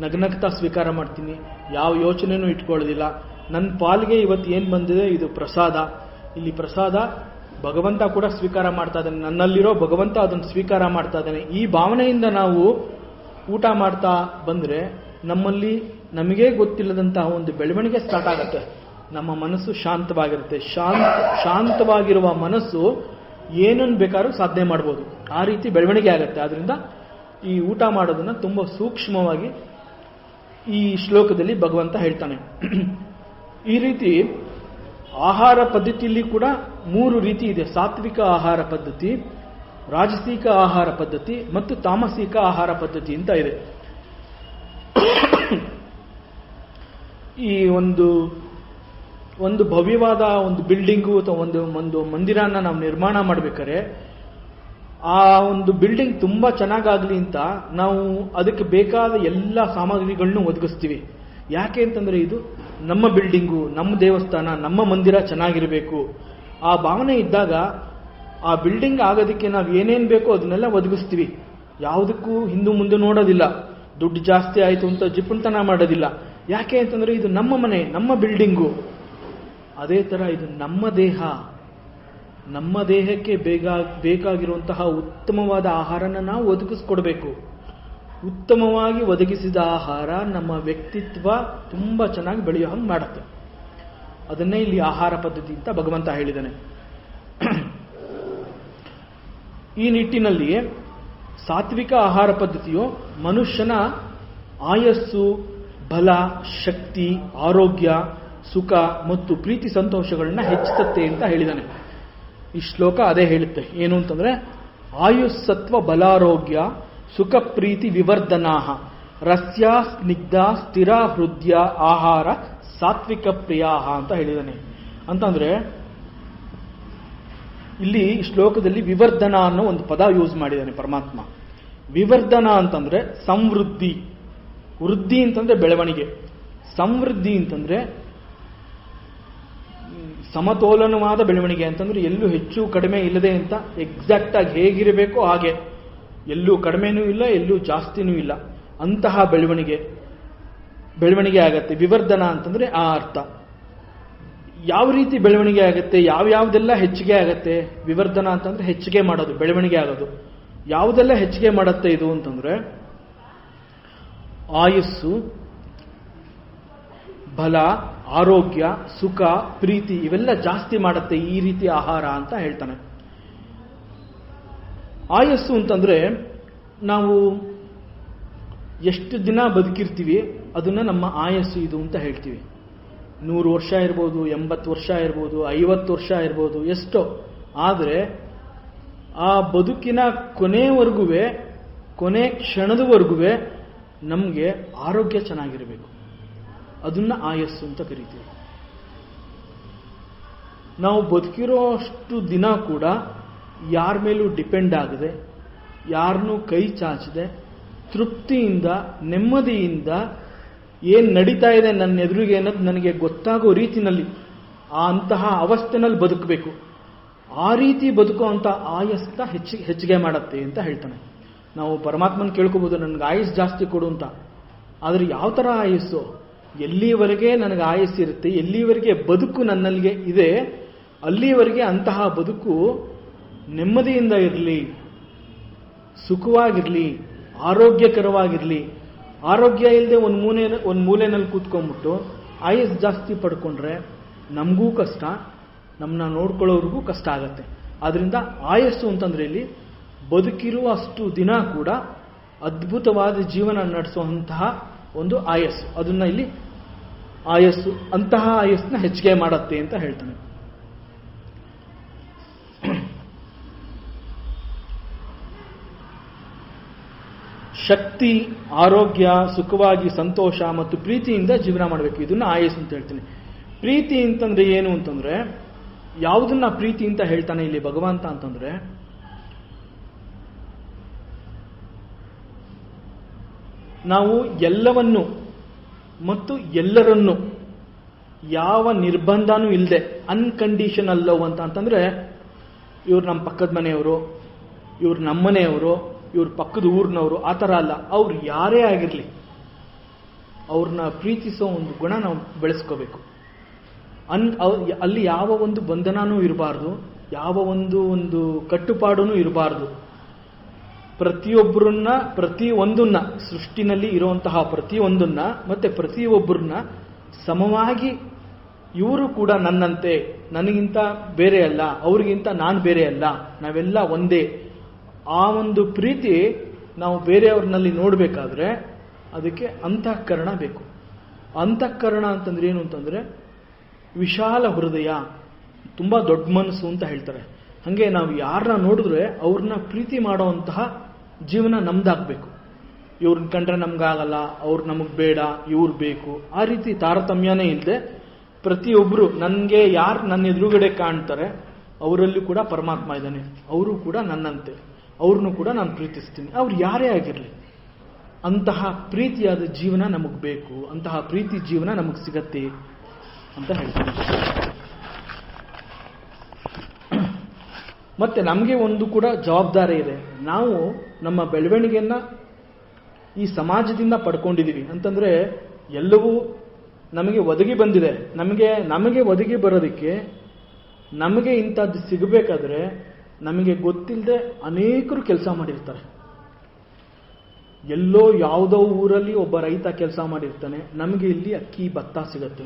ನಗ್ನಗ್ತಾ ಸ್ವೀಕಾರ ಮಾಡ್ತೀನಿ, ಯಾವ ಯೋಚನೆನೂ ಇಟ್ಕೊಳ್ಳೋದಿಲ್ಲ. ನನ್ನ ಪಾಲಿಗೆ ಇವತ್ತು ಏನು ಬಂದಿದೆ ಇದು ಪ್ರಸಾದ, ಇಲ್ಲಿ ಪ್ರಸಾದ ಭಗವಂತ ಕೂಡ ಸ್ವೀಕಾರ ಮಾಡ್ತಾ ಇದ್ದಾನೆ, ನನ್ನಲ್ಲಿರೋ ಭಗವಂತ ಅದನ್ನು ಸ್ವೀಕಾರ ಮಾಡ್ತಾ ಇದ್ದಾನೆ. ಈ ಭಾವನೆಯಿಂದ ನಾವು ಊಟ ಮಾಡ್ತಾ ಬಂದರೆ ನಮ್ಮಲ್ಲಿ ನಮಗೇ ಗೊತ್ತಿಲ್ಲದಂತಹ ಒಂದು ಬೆಳವಣಿಗೆ ಸ್ಟಾರ್ಟ್ ಆಗುತ್ತೆ. ನಮ್ಮ ಮನಸ್ಸು ಶಾಂತವಾಗಿರುತ್ತೆ. ಶಾಂತವಾಗಿರುವ ಮನಸ್ಸು ಏನನ್ನು ಬೇಕಾದ್ರೂ ಸಾಧನೆ ಮಾಡ್ಬೋದು. ಆ ರೀತಿ ಬೆಳವಣಿಗೆ ಆಗುತ್ತೆ. ಆದ್ರಿಂದ ಈ ಊಟ ಮಾಡೋದನ್ನ ತುಂಬ ಸೂಕ್ಷ್ಮವಾಗಿ ಈ ಶ್ಲೋಕದಲ್ಲಿ ಭಗವಂತ ಹೇಳ್ತಾನೆ. ಈ ರೀತಿ ಆಹಾರ ಪದ್ಧತಿಯಲ್ಲಿ ಕೂಡ 3 ರೀತಿ ಇದೆ. ಸಾತ್ವಿಕ ಆಹಾರ ಪದ್ಧತಿ, ರಾಜಸಿಕ ಆಹಾರ ಪದ್ಧತಿ ಮತ್ತು ತಾಮಸಿಕ ಆಹಾರ ಪದ್ಧತಿ ಅಂತ ಇದೆ. ಈ ಒಂದು ಭವ್ಯವಾದ ಒಂದು ಬಿಲ್ಡಿಂಗು ಅಥವಾ ಒಂದು ಮಂದಿರನ ನಾವು ನಿರ್ಮಾಣ ಮಾಡ್ಬೇಕಾದ್ರೆ ಆ ಒಂದು ಬಿಲ್ಡಿಂಗ್ ತುಂಬಾ ಚೆನ್ನಾಗಾಗ್ಲಿ ಅಂತ ನಾವು ಅದಕ್ಕೆ ಬೇಕಾದ ಎಲ್ಲ ಸಾಮಗ್ರಿಗಳನ್ನು ಒದಗಿಸ್ತೀವಿ. ಯಾಕೆ ಅಂತಂದ್ರೆ ಇದು ನಮ್ಮ ಬಿಲ್ಡಿಂಗು, ನಮ್ಮ ದೇವಸ್ಥಾನ, ನಮ್ಮ ಮಂದಿರ ಚೆನ್ನಾಗಿರಬೇಕು. ಆ ಭಾವನೆ ಇದ್ದಾಗ ಆ ಬಿಲ್ಡಿಂಗ್ ಆಗೋದಕ್ಕೆ ನಾವು ಏನೇನು ಬೇಕೋ ಅದನ್ನೆಲ್ಲ ಒದಗಿಸ್ತೀವಿ. ಯಾವುದಕ್ಕೂ ಹಿಂದೆ ಮುಂದೆ ನೋಡೋದಿಲ್ಲ. ದುಡ್ಡು ಜಾಸ್ತಿ ಆಯಿತು ಅಂತ ಜಿಪುಣತನ ಮಾಡೋದಿಲ್ಲ. ಯಾಕೆ ಅಂತಂದ್ರೆ ಇದು ನಮ್ಮ ಮನೆ, ನಮ್ಮ ಬಿಲ್ಡಿಂಗು. ಅದೇ ಥರ ಇದು ನಮ್ಮ ದೇಹ, ನಮ್ಮ ದೇಹಕ್ಕೆ ಬೇಕಾಗಿರುವಂತಹ ಉತ್ತಮವಾದ ಆಹಾರನ ನಾವು ಒದಗಿಸ್ಕೊಡ್ಬೇಕು. ಉತ್ತಮವಾಗಿ ಒದಗಿಸಿದ ಆಹಾರ ನಮ್ಮ ವ್ಯಕ್ತಿತ್ವ ತುಂಬ ಚೆನ್ನಾಗಿ ಬೆಳೆಯೋ ಹಂಗೆ ಮಾಡುತ್ತೆ. ಅದನ್ನೇ ಇಲ್ಲಿ ಆಹಾರ ಪದ್ಧತಿ ಅಂತ ಭಗವಂತ ಹೇಳಿದ್ದಾನೆ. ಈ ನಿಟ್ಟಿನಲ್ಲಿ ಸಾತ್ವಿಕ ಆಹಾರ ಪದ್ಧತಿಯು ಮನುಷ್ಯನ ಆಯಸ್ಸು, ಬಲ, ಶಕ್ತಿ, ಆರೋಗ್ಯ, ಸುಖ ಮತ್ತು ಪ್ರೀತಿ ಸಂತೋಷಗಳನ್ನ ಹೆಚ್ಚುತ್ತೆ ಅಂತ ಹೇಳಿದ್ದಾನೆ. ಈ ಶ್ಲೋಕ ಅದೇ ಹೇಳುತ್ತೆ. ಏನು ಅಂತಂದ್ರೆ ಆಯುಸ್ಸತ್ವ ಬಲಾರೋಗ್ಯ ಸುಖ ಪ್ರೀತಿ ವಿವರ್ಧನಾಹ ರಸ್ಯ ಸ್ನಿಗ್ಧ ಸ್ಥಿರ ಹೃದಯ ಆಹಾರ ಸಾತ್ವಿಕ ಪ್ರಿಯಾಹ ಅಂತ ಹೇಳಿದ್ದಾನೆ. ಅಂತಂದ್ರೆ ಇಲ್ಲಿ ಶ್ಲೋಕದಲ್ಲಿ ವಿವರ್ಧನ ಅನ್ನೋ ಒಂದು ಪದ ಯೂಸ್ ಮಾಡಿದ್ದಾನೆ ಪರಮಾತ್ಮ. ವಿವರ್ಧನ ಅಂತಂದ್ರೆ ಸಮೃದ್ಧಿ, ವೃದ್ಧಿ ಅಂತಂದ್ರೆ ಬೆಳವಣಿಗೆ, ಸಮೃದ್ಧಿ ಅಂತಂದ್ರೆ ಸಮತೋಲನವಾದ ಬೆಳವಣಿಗೆ. ಅಂತಂದ್ರೆ ಎಲ್ಲೂ ಹೆಚ್ಚು ಕಡಿಮೆ ಇಲ್ಲದೆ ಅಂತ ಎಕ್ಸಾಕ್ಟ್ ಆಗಿ ಹೇಗಿರಬೇಕೋ ಹಾಗೆ, ಎಲ್ಲೂ ಕಡಿಮೆನೂ ಇಲ್ಲ, ಎಲ್ಲೂ ಜಾಸ್ತಿನೂ ಇಲ್ಲ, ಅಂತಹ ಬೆಳವಣಿಗೆ ಆಗತ್ತೆ. ವಿವರ್ಧನ ಅಂತಂದ್ರೆ ಆ ಅರ್ಥ. ಯಾವ ರೀತಿ ಬೆಳವಣಿಗೆ ಆಗತ್ತೆ, ಯಾವ್ಯಾವ್ದೆಲ್ಲ ಹೆಚ್ಚಿಗೆ ಆಗತ್ತೆ. ವಿವರ್ಧನ ಅಂತಂದ್ರೆ ಹೆಚ್ಚಿಗೆ ಮಾಡೋದು, ಬೆಳವಣಿಗೆ ಆಗೋದು. ಯಾವುದೆಲ್ಲ ಹೆಚ್ಚಿಗೆ ಮಾಡತ್ತೆ ಇದು ಅಂತಂದ್ರೆ ಆಯುಸ್ಸು, ಬಲ, ಆರೋಗ್ಯ, ಸುಖ, ಪ್ರೀತಿ ಇವೆಲ್ಲ ಜಾಸ್ತಿ ಮಾಡುತ್ತೆ ಈ ರೀತಿ ಆಹಾರ ಅಂತ ಹೇಳ್ತಾನೆ. ಆಯಸ್ಸು ಅಂತಂದ್ರೆ ನಾವು ಎಷ್ಟು ದಿನ ಬದುಕಿರ್ತೀವಿ ಅದನ್ನ ನಮ್ಮ ಆಯಸ್ಸು ಇದು ಅಂತ ಹೇಳ್ತೀವಿ. 100 ವರ್ಷ ಇರ್ಬೋದು, 80 ವರ್ಷ ಇರ್ಬೋದು, 50 ವರ್ಷ ಇರ್ಬೋದು, ಎಷ್ಟೋ. ಆದರೆ ಆ ಬದುಕಿನ ಕೊನೆವರೆಗೂ, ಕೊನೆ ಕ್ಷಣದವರೆಗೂ ನಮಗೆ ಆರೋಗ್ಯ ಚೆನ್ನಾಗಿರಬೇಕು. ಅದನ್ನ ಆಯಸ್ಸು ಅಂತ ಕರಿತೀವಿ. ನಾವು ಬದುಕಿರೋಷ್ಟು ದಿನ ಕೂಡ ಯಾರ ಮೇಲೂ ಡಿಪೆಂಡ್ ಆಗದೆ, ಯಾರನ್ನೂ ಕೈ ಚಾಚದೆ, ತೃಪ್ತಿಯಿಂದ, ನೆಮ್ಮದಿಯಿಂದ ಏನು ನಡೀತಾ ಇದೆ ನನ್ನ ಎದುರಿಗೆ ಅನ್ನೋದು ನನಗೆ ಗೊತ್ತಾಗೋ ರೀತಿನಲ್ಲಿ ಅಂತಹ ಅವಸ್ಥೆನಲ್ಲಿ ಬದುಕಬೇಕು. ಆ ರೀತಿ ಬದುಕುವಂಥ ಆಯಸ್ಸನ್ನ ಹೆಚ್ಚಿಗೆ ಮಾಡತ್ತೆ ಅಂತ ಹೇಳ್ತಾನೆ. ನಾವು ಪರಮಾತ್ಮನ ಕೇಳ್ಕೋಬಹುದು, ನನಗೆ ಆಯಸ್ಸು ಜಾಸ್ತಿ ಕೊಡು ಅಂತ. ಆದರೆ ಯಾವ ಥರ ಆಯಸ್ಸು, ಎಲ್ಲಿವರೆಗೆ ನನಗೆ ಆಯಸ್ಸಿರುತ್ತೆ, ಎಲ್ಲಿವರೆಗೆ ಬದುಕು ನನ್ನಲ್ಲಿಗೆ ಇದೆ, ಅಲ್ಲಿವರೆಗೆ ಅಂತಹ ಬದುಕು ನೆಮ್ಮದಿಯಿಂದ ಇರಲಿ, ಸುಖವಾಗಿರಲಿ, ಆರೋಗ್ಯಕರವಾಗಿರಲಿ. ಆರೋಗ್ಯ ಇಲ್ಲದೆ ಒಂದು ಮೂಲೆಯಲ್ಲಿ ಕೂತ್ಕೊಂಡ್ಬಿಟ್ಟು ಆಯಸ್ಸು ಜಾಸ್ತಿ ಪಡ್ಕೊಂಡ್ರೆ ನಮಗೂ ಕಷ್ಟ, ನಮ್ಮನ್ನ ನೋಡ್ಕೊಳ್ಳೋರಿಗೂ ಕಷ್ಟ ಆಗತ್ತೆ. ಆದ್ರಿಂದ ಆಯಸ್ಸು ಅಂತಂದ್ರೆ ಇಲ್ಲಿ ಬದುಕಿರುವಷ್ಟು ದಿನ ಕೂಡ ಅದ್ಭುತವಾದ ಜೀವನ ನಡೆಸುವಂತಹ ಒಂದು ಆಯಸ್ಸು. ಅದನ್ನ ಇಲ್ಲಿ ಆಯಸ್ಸು, ಅಂತಹ ಆಯಸ್ಸನ್ನ ಹೆಚ್ಚಿಗೆ ಮಾಡತ್ತೆ ಅಂತ ಹೇಳ್ತಾನೆ. ಶಕ್ತಿ, ಆರೋಗ್ಯ, ಸುಖವಾಗಿ, ಸಂತೋಷ ಮತ್ತು ಪ್ರೀತಿಯಿಂದ ಜೀವನ ಮಾಡಬೇಕು. ಇದನ್ನ ಆಯಸ್ಸು ಅಂತ ಹೇಳ್ತೀನಿ. ಪ್ರೀತಿ ಅಂತಂದ್ರೆ ಏನು ಅಂತಂದ್ರೆ, ಯಾವುದನ್ನ ಪ್ರೀತಿ ಅಂತ ಹೇಳ್ತಾನೆ ಇಲ್ಲಿ ಭಗವಂತ ಅಂತಂದ್ರೆ, ನಾವು ಎಲ್ಲವನ್ನು ಮತ್ತು ಎಲ್ಲರನ್ನು ಯಾವ ನಿರ್ಬಂಧನೂ ಇಲ್ಲದೆ ಅನ್ಕಂಡೀಷನಲ್ ಲವ್ ಅಂತಂದ್ರೆ, ಇವ್ರು ನಮ್ಮ ಪಕ್ಕದ ಮನೆಯವರು, ಇವ್ರು ನಮ್ಮ ಮನೆಯವರು, ಇವ್ರ ಪಕ್ಕದ ಊರಿನವರು, ಆ ಥರ ಅಲ್ಲ. ಅವ್ರು ಯಾರೇ ಆಗಿರಲಿ ಅವ್ರನ್ನ ಪ್ರೀತಿಸೋ ಒಂದು ಗುಣ ನಾವು ಬೆಳೆಸ್ಕೋಬೇಕು. ಅಲ್ಲಿ ಯಾವ ಒಂದು ಬಂಧನನೂ ಇರಬಾರ್ದು, ಯಾವ ಒಂದು ಕಟ್ಟುಪಾಡೂ ಇರಬಾರ್ದು. ಪ್ರತಿಯೊಬ್ಬರನ್ನ, ಪ್ರತಿಯೊಂದನ್ನ, ಸೃಷ್ಟಿನಲ್ಲಿ ಇರುವಂತಹ ಪ್ರತಿಯೊಂದನ್ನ ಮತ್ತೆ ಪ್ರತಿಯೊಬ್ಬರನ್ನ ಸಮವಾಗಿ ಇವರು ಕೂಡ ನನ್ನಂತೆ, ನನಗಿಂತ ಬೇರೆ ಅಲ್ಲ, ಅವ್ರಿಗಿಂತ ನಾನು ಬೇರೆ ಅಲ್ಲ, ನಾವೆಲ್ಲ ಒಂದೇ. ಆ ಒಂದು ಪ್ರೀತಿ ನಾವು ಬೇರೆಯವ್ರನ್ನಲ್ಲಿ ನೋಡಬೇಕಾದ್ರೆ ಅದಕ್ಕೆ ಅಂತಃಕರಣ ಬೇಕು. ಅಂತಃಕರಣ ಅಂತಂದ್ರೆ ಏನು ಅಂತಂದ್ರೆ ವಿಶಾಲ ಹೃದಯ, ತುಂಬ ದೊಡ್ಡ ಮನಸ್ಸು ಅಂತ ಹೇಳ್ತಾರೆ. ಹಾಗೆ ನಾವು ಯಾರನ್ನ ನೋಡಿದ್ರೆ ಅವ್ರನ್ನ ಪ್ರೀತಿ ಮಾಡೋವಂತಹ ಜೀವನ ನಮ್ದಾಗಬೇಕು. ಇವ್ರನ್ನ ಕಂಡ್ರೆ ನಮ್ಗಾಗಲ್ಲ, ಅವ್ರು ನಮಗೆ ಬೇಡ, ಇವ್ರು ಬೇಕು, ಆ ರೀತಿ ತಾರತಮ್ಯನೇ ಇಲ್ಲದೆ ಪ್ರತಿಯೊಬ್ಬರು ನನಗೆ ಯಾರು ನನ್ನ ಎದುರುಗಡೆ ಕಾಣ್ತಾರೆ ಅವರಲ್ಲಿ ಕೂಡ ಪರಮಾತ್ಮ ಇದ್ದಾನೆ, ಅವರು ಕೂಡ ನನ್ನಂತೆ, ಅವ್ರನ್ನೂ ಕೂಡ ನಾನು ಪ್ರೀತಿಸ್ತೀನಿ, ಅವ್ರು ಯಾರೇ ಆಗಿರಲಿ. ಅಂತಹ ಪ್ರೀತಿಯಾದ ಜೀವನ ನಮಗೆ ಬೇಕು, ಅಂತಹ ಪ್ರೀತಿ ಜೀವನ ನಮಗೆ ಸಿಗತ್ತೆ ಅಂತ ಹೇಳ್ತಾರೆ. ಮತ್ತೆ ನಮಗೆ ಒಂದು ಕೂಡ ಜವಾಬ್ದಾರಿ ಇದೆ. ನಾವು ನಮ್ಮ ಬೆಳವಣಿಗೆಯನ್ನ ಈ ಸಮಾಜದಿಂದ ಪಡ್ಕೊಂಡಿದ್ದೀವಿ ಅಂತಂದ್ರೆ ಎಲ್ಲವೂ ನಮಗೆ ಒದಗಿ ಬಂದಿದೆ. ನಮಗೆ ಒದಗಿ ಬರೋದಕ್ಕೆ ನಮಗೆ ಇಂಥದ್ದು ಸಿಗಬೇಕಾದ್ರೆ ನಮಗೆ ಗೊತ್ತಿಲ್ಲದೆ ಅನೇಕರು ಕೆಲಸ ಮಾಡಿರ್ತಾರೆ. ಎಲ್ಲೋ ಯಾವುದೋ ಊರಲ್ಲಿ ಒಬ್ಬ ರೈತ ಕೆಲಸ ಮಾಡಿರ್ತಾನೆ, ನಮಗೆ ಇಲ್ಲಿ ಅಕ್ಕಿ ಭತ್ತ ಸಿಗತ್ತೆ.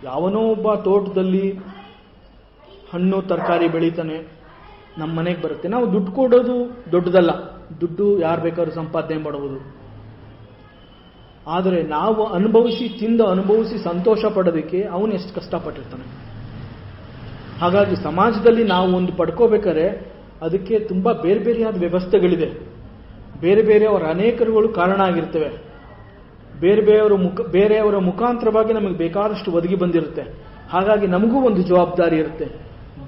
ಯಾವನೋ ಒಬ್ಬ ತೋಟದಲ್ಲಿ ಹಣ್ಣು ತರಕಾರಿ ಬೆಳೀತಾನೆ, ನಮ್ಮ ಮನೆಗೆ ಬರುತ್ತೆ. ನಾವು ದುಡ್ಡು ಕೊಡೋದು ದೊಡ್ಡದಲ್ಲ, ದುಡ್ಡು ಯಾರು ಬೇಕಾದ್ರೂ ಸಂಪಾದನೆ ಮಾಡಬಹುದು. ಆದರೆ ನಾವು ಅನುಭವಿಸಿ ಸಂತೋಷ ಪಡೋದಕ್ಕೆ ಅವನು ಎಷ್ಟು ಕಷ್ಟಪಟ್ಟಿರ್ತಾನೆ. ಹಾಗಾಗಿ ಸಮಾಜದಲ್ಲಿ ನಾವು ಒಂದು ಪಡ್ಕೋಬೇಕಾದ್ರೆ ಅದಕ್ಕೆ ತುಂಬಾ ಬೇರೆ ಬೇರೆಯಾದ ವ್ಯವಸ್ಥೆಗಳಿದೆ. ಬೇರೆ ಬೇರೆಯವರ ಅನೇಕರುಗಳು ಕಾರಣ ಆಗಿರ್ತವೆ. ಬೇರೆಯವರ ಮುಖಾಂತರವಾಗಿ ನಮಗೆ ಬೇಕಾದಷ್ಟು ಒದಗಿ ಬಂದಿರುತ್ತೆ. ಹಾಗಾಗಿ ನಮಗೂ ಒಂದು ಜವಾಬ್ದಾರಿ ಇರುತ್ತೆ.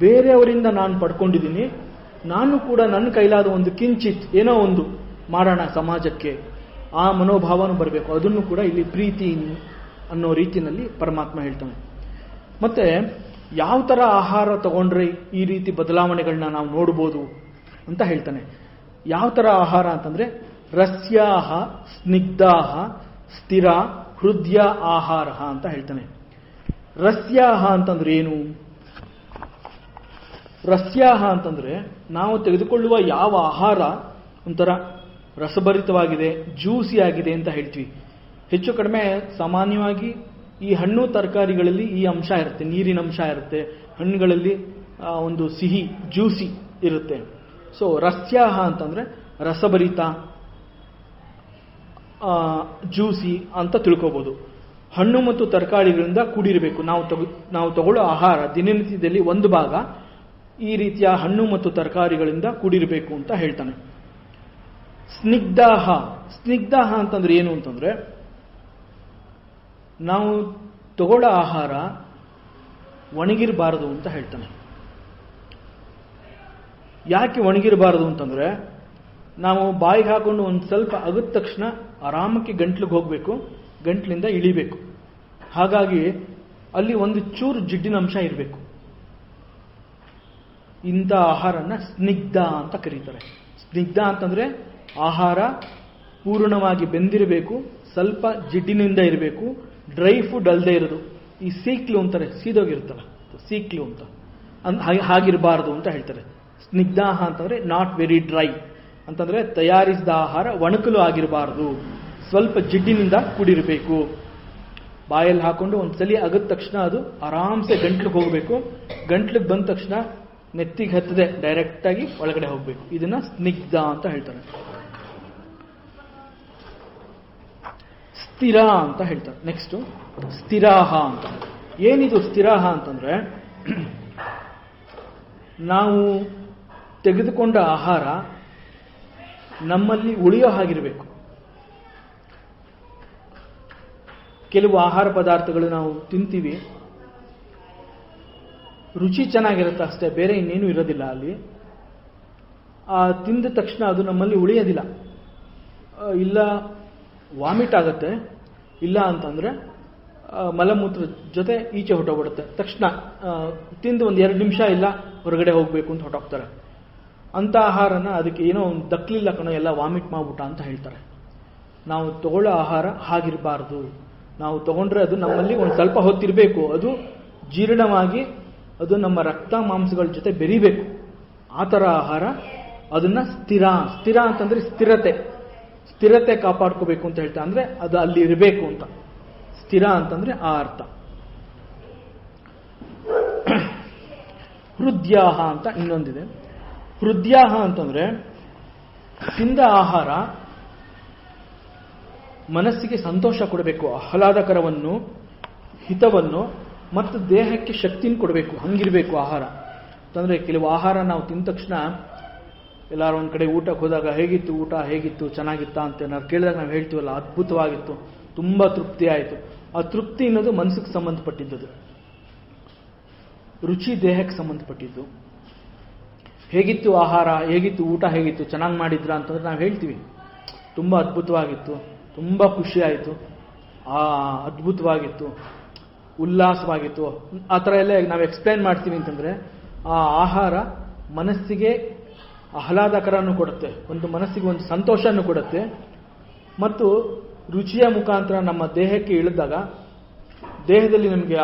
ಬೇರೆಯವರಿಂದ ನಾನು ಪಡ್ಕೊಂಡಿದ್ದೀನಿ, ನಾನು ಕೂಡ ನನ್ನ ಕೈಲಾದ ಒಂದು ಕಿಂಚಿತ್ ಏನೋ ಒಂದು ಮಾಡೋಣ ಸಮಾಜಕ್ಕೆ, ಆ ಮನೋಭಾವನೂ ಬರಬೇಕು. ಅದನ್ನು ಕೂಡ ಇಲ್ಲಿ ಪ್ರೀತಿ ಅನ್ನೋ ರೀತಿಯಲ್ಲಿ ಪರಮಾತ್ಮ ಹೇಳ್ತಾನೆ. ಮತ್ತೆ ಯಾವ ತರ ಆಹಾರ ತಗೊಂಡ್ರೆ ಈ ರೀತಿ ಬದಲಾವಣೆಗಳನ್ನ ನಾವು ನೋಡ್ಬೋದು ಅಂತ ಹೇಳ್ತಾನೆ. ಯಾವ ತರ ಆಹಾರ ಅಂತಂದ್ರೆ ರಸ್ಯಾಹ ಸ್ನಿಗ್ಧಾಹ ಸ್ಥಿರ ಹೃದಯ ಆಹಾರ ಅಂತ ಹೇಳ್ತಾನೆ. ರಸ್ಯಾಹ ಅಂತಂದ್ರೆ ಏನು? ರಸ್ಯಾಹ ಅಂತಂದ್ರೆ ನಾವು ತೆಗೆದುಕೊಳ್ಳುವ ಯಾವ ಆಹಾರ ಒಂಥರ ರಸಭರಿತವಾಗಿದೆ, ಜ್ಯೂಸಿ ಆಗಿದೆ ಅಂತ ಹೇಳ್ತೀವಿ. ಹೆಚ್ಚು ಕಡಿಮೆ ಸಾಮಾನ್ಯವಾಗಿ ಈ ಹಣ್ಣು ತರಕಾರಿಗಳಲ್ಲಿ ಈ ಅಂಶ ಇರುತ್ತೆ, ನೀರಿನ ಅಂಶ ಇರುತ್ತೆ. ಹಣ್ಣುಗಳಲ್ಲಿ ಒಂದು ಸಿಹಿ ಜ್ಯೂಸಿ ಇರುತ್ತೆ. ಸೊ ರಸ್ಯಾಹ ಅಂತಂದ್ರೆ ರಸಭರಿತ, ಜ್ಯೂಸಿ ಅಂತ ತಿಳ್ಕೋಬಹುದು. ಹಣ್ಣು ಮತ್ತು ತರಕಾರಿಗಳಿಂದ ಕೂಡಿರಬೇಕು. ನಾವು ತಗೊಳ್ಳೋ ಆಹಾರ ದಿನನಿತ್ಯದಲ್ಲಿ ಒಂದು ಭಾಗ ಈ ರೀತಿಯ ಹಣ್ಣು ಮತ್ತು ತರಕಾರಿಗಳಿಂದ ಕೂಡಿರಬೇಕು ಅಂತ ಹೇಳ್ತಾನೆ. ಸ್ನಿಗ್ಧಾಹ ಅಂತಂದ್ರೆ ಏನು ಅಂತಂದ್ರೆ ನಾವು ತಗೊಳ್ಳೋ ಆಹಾರ ಒಣಗಿರಬಾರದು ಅಂತ ಹೇಳ್ತಾನೆ. ಯಾಕೆ ಒಣಗಿರಬಾರದು ಅಂತಂದ್ರೆ ನಾವು ಬಾಯಿಗೆ ಹಾಕೊಂಡು ಒಂದು ಸ್ವಲ್ಪ ಅಗದ ತಕ್ಷಣ ಆರಾಮಕ್ಕೆ ಗಂಟ್ಲಿಗೆ ಹೋಗಬೇಕು, ಗಂಟ್ಲಿಂದ ಇಳಿಬೇಕು. ಹಾಗಾಗಿ ಅಲ್ಲಿ ಒಂದು ಚೂರು ಜಿಡ್ಡಿನ ಅಂಶ ಇರಬೇಕು. ಇಂಥ ಆಹಾರನ ಸ್ನಿಗ್ಧ ಅಂತ ಕರೀತಾರೆ. ಸ್ನಿಗ್ಧ ಅಂತಂದ್ರೆ ಆಹಾರ ಪೂರ್ಣವಾಗಿ ಬೆಂದಿರಬೇಕು, ಸ್ವಲ್ಪ ಜಿಡ್ಡಿನಿಂದ ಇರಬೇಕು, ಡ್ರೈ ಫುಡ್ ಅಲ್ಲದೆ ಇರೋದು. ಈ ಸೀಕ್ಲು ಅಂತಾರೆ, ಸೀದೋಗಿರುತ್ತಲ್ಲ ಸೀಕ್ಲು ಅಂತ, ಹಾಗಿರಬಾರದು ಅಂತ ಹೇಳ್ತಾರೆ. ಸ್ನಿಗ್ಧಾಹ ಅಂತಂದ್ರೆ ನಾಟ್ ವೆರಿ ಡ್ರೈ ಅಂತಂದ್ರೆ ತಯಾರಿಸಿದ ಆಹಾರ ಒಣಕಲು ಆಗಿರಬಾರದು, ಸ್ವಲ್ಪ ಜಿಡ್ಡಿನಿಂದ ಕೂಡಿರಬೇಕು. ಬಾಯಲ್ಲಿ ಹಾಕೊಂಡು ಒಂದ್ಸಲಿ ಅಗದ ತಕ್ಷಣ ಅದು ಆರಾಮ್ಸೆ ಗಂಟ್ಲಿಗೆ ಹೋಗಬೇಕು. ಗಂಟ್ಲಿಗೆ ಬಂದ ತಕ್ಷಣ ನೆತ್ತಿಗೆ ಹತ್ತದೆ ಡೈರೆಕ್ಟ್ ಆಗಿ ಒಳಗಡೆ ಹೋಗ್ಬೇಕು. ಇದನ್ನ ಸ್ನಿಗ್ಧ ಅಂತ ಹೇಳ್ತಾರೆ. ಸ್ಥಿರ ಅಂತ ಹೇಳ್ತಾರೆ. ನೆಕ್ಸ್ಟ್ ಸ್ಥಿರಾಹ ಅಂತ. ಏನಿದು ಸ್ಥಿರಾಹ ಅಂತಂದ್ರೆ ನಾವು ತೆಗೆದುಕೊಂಡ ಆಹಾರ ನಮ್ಮಲ್ಲಿ ಉಳಿಯೋ ಹಾಗಿರಬೇಕು. ಕೆಲವು ಆಹಾರ ಪದಾರ್ಥಗಳು ನಾವು ತಿಂತೀವಿ, ರುಚಿ ಚೆನ್ನಾಗಿರುತ್ತೆ ಅಷ್ಟೇ, ಬೇರೆ ಇನ್ನೇನು ಇರೋದಿಲ್ಲ ಅಲ್ಲಿ. ತಿಂದ ತಕ್ಷಣ ಅದು ನಮ್ಮಲ್ಲಿ ಉಳಿಯೋದಿಲ್ಲ. ಇಲ್ಲ ವಾಮಿಟ್ ಆಗುತ್ತೆ, ಇಲ್ಲ ಅಂತಂದ್ರೆ ಮಲಮೂತ್ರ ಜೊತೆ ಈಚೆ ಹೊಟ್ಟೋಗ್ಬಿಡುತ್ತೆ. ತಕ್ಷಣ ತಿಂದು ಒಂದು 2 ನಿಮಿಷ ಇಲ್ಲ ಹೊರಗಡೆ ಹೋಗ್ಬೇಕು ಅಂತ ಹೊಟ್ಟೋಗ್ತಾರೆ. ಅಂತ ಆಹಾರನ ಅದಕ್ಕೆ ಏನೋ ಒಂದು ದಕ್ಕಲಿಲ್ಲ ಕಣೋ, ಎಲ್ಲ ವಾಮಿಟ್ ಮಾಡ್ಬಿಟ್ಟ ಅಂತ ಹೇಳ್ತಾರೆ. ನಾವು ತಗೊಳ್ಳೋ ಆಹಾರ ಹಾಗಿರಬಾರ್ದು. ನಾವು ತಗೊಂಡ್ರೆ ಅದು ನಮ್ಮಲ್ಲಿ ಒಂದು ಸ್ವಲ್ಪ ಹೊತ್ತಿರಬೇಕು, ಅದು ಜೀರ್ಣವಾಗಿ ಅದು ನಮ್ಮ ರಕ್ತ ಮಾಂಸಗಳ ಜೊತೆ ಬೆರಿಬೇಕು. ಆ ಥರ ಆಹಾರ, ಅದನ್ನ ಸ್ಥಿರ ಅಂತಂದ್ರೆ ಸ್ಥಿರತೆ ಕಾಪಾಡ್ಕೋಬೇಕು ಅಂತ ಹೇಳ್ತಾ, ಅಂದ್ರೆ ಅದು ಅಲ್ಲಿ ಇರಬೇಕು ಅಂತ. ಸ್ಥಿರ ಅಂತಂದ್ರೆ ಆ ಅರ್ಥ. ಹೃದ್ಯಾಹ ಅಂತ ಇನ್ನೊಂದಿದೆ. ಹೃದ್ಯಾಹ ಅಂತಂದ್ರೆ ತಿಂದ ಆಹಾರ ಮನಸ್ಸಿಗೆ ಸಂತೋಷ ಕೊಡಬೇಕು, ಆಹ್ಲಾದಕರವನ್ನು, ಹಿತವನ್ನು ಮತ್ತು ದೇಹಕ್ಕೆ ಶಕ್ತಿನ ಕೊಡಬೇಕು. ಹಂಗಿರಬೇಕು ಆಹಾರ ಅಂತಂದ್ರೆ, ಕೆಲವು ಆಹಾರ ನಾವು ತಿಂದ ತಕ್ಷಣ ಎಲ್ಲಾರು ಒಂದ್ ಕಡೆ ಊಟಕ್ಕೆ ಹೋದಾಗ ಹೇಗಿತ್ತು ಊಟ, ಹೇಗಿತ್ತು, ಚೆನ್ನಾಗಿತ್ತಾ ಅಂತ ನಾವು ಕೇಳಿದಾಗ ನಾವು ಹೇಳ್ತೀವಲ್ಲ, ಅದ್ಭುತವಾಗಿತ್ತು, ತುಂಬಾ ತೃಪ್ತಿ ಆಯಿತು. ಆ ತೃಪ್ತಿ ಅನ್ನೋದು ಮನಸ್ಸಿಗೆ ಸಂಬಂಧಪಟ್ಟಿದ್ದದು, ರುಚಿ ದೇಹಕ್ಕೆ ಸಂಬಂಧಪಟ್ಟಿದ್ದು. ಹೇಗಿತ್ತು ಆಹಾರ, ಹೇಗಿತ್ತು ಊಟ, ಹೇಗಿತ್ತು, ಚೆನ್ನಾಗಿ ಮಾಡಿದ್ರ ಅಂತಂದ್ರೆ ನಾವು ಹೇಳ್ತೀವಿ ತುಂಬಾ ಅದ್ಭುತವಾಗಿತ್ತು, ತುಂಬಾ ಖುಷಿ ಆಯಿತು, ಅದ್ಭುತವಾಗಿತ್ತು, ಉಲ್ಲಾಸವಾಗಿತ್ತು, ಆ ಥರ ಎಲ್ಲ ನಾವು ಎಕ್ಸ್ಪ್ಲೈನ್ ಮಾಡ್ತೀವಿ ಅಂತಂದ್ರೆ ಆ ಆಹಾರ ಮನಸ್ಸಿಗೆ ಆಹ್ಲಾದಕರನ್ನು ಕೊಡುತ್ತೆ, ಒಂದು ಮನಸ್ಸಿಗೆ ಒಂದು ಸಂತೋಷವನ್ನು ಕೊಡುತ್ತೆ. ಮತ್ತು ರುಚಿಯ ಮುಖಾಂತರ ನಮ್ಮ ದೇಹಕ್ಕೆ ಇಳಿದಾಗ ದೇಹದಲ್ಲಿ ನಮಗೆ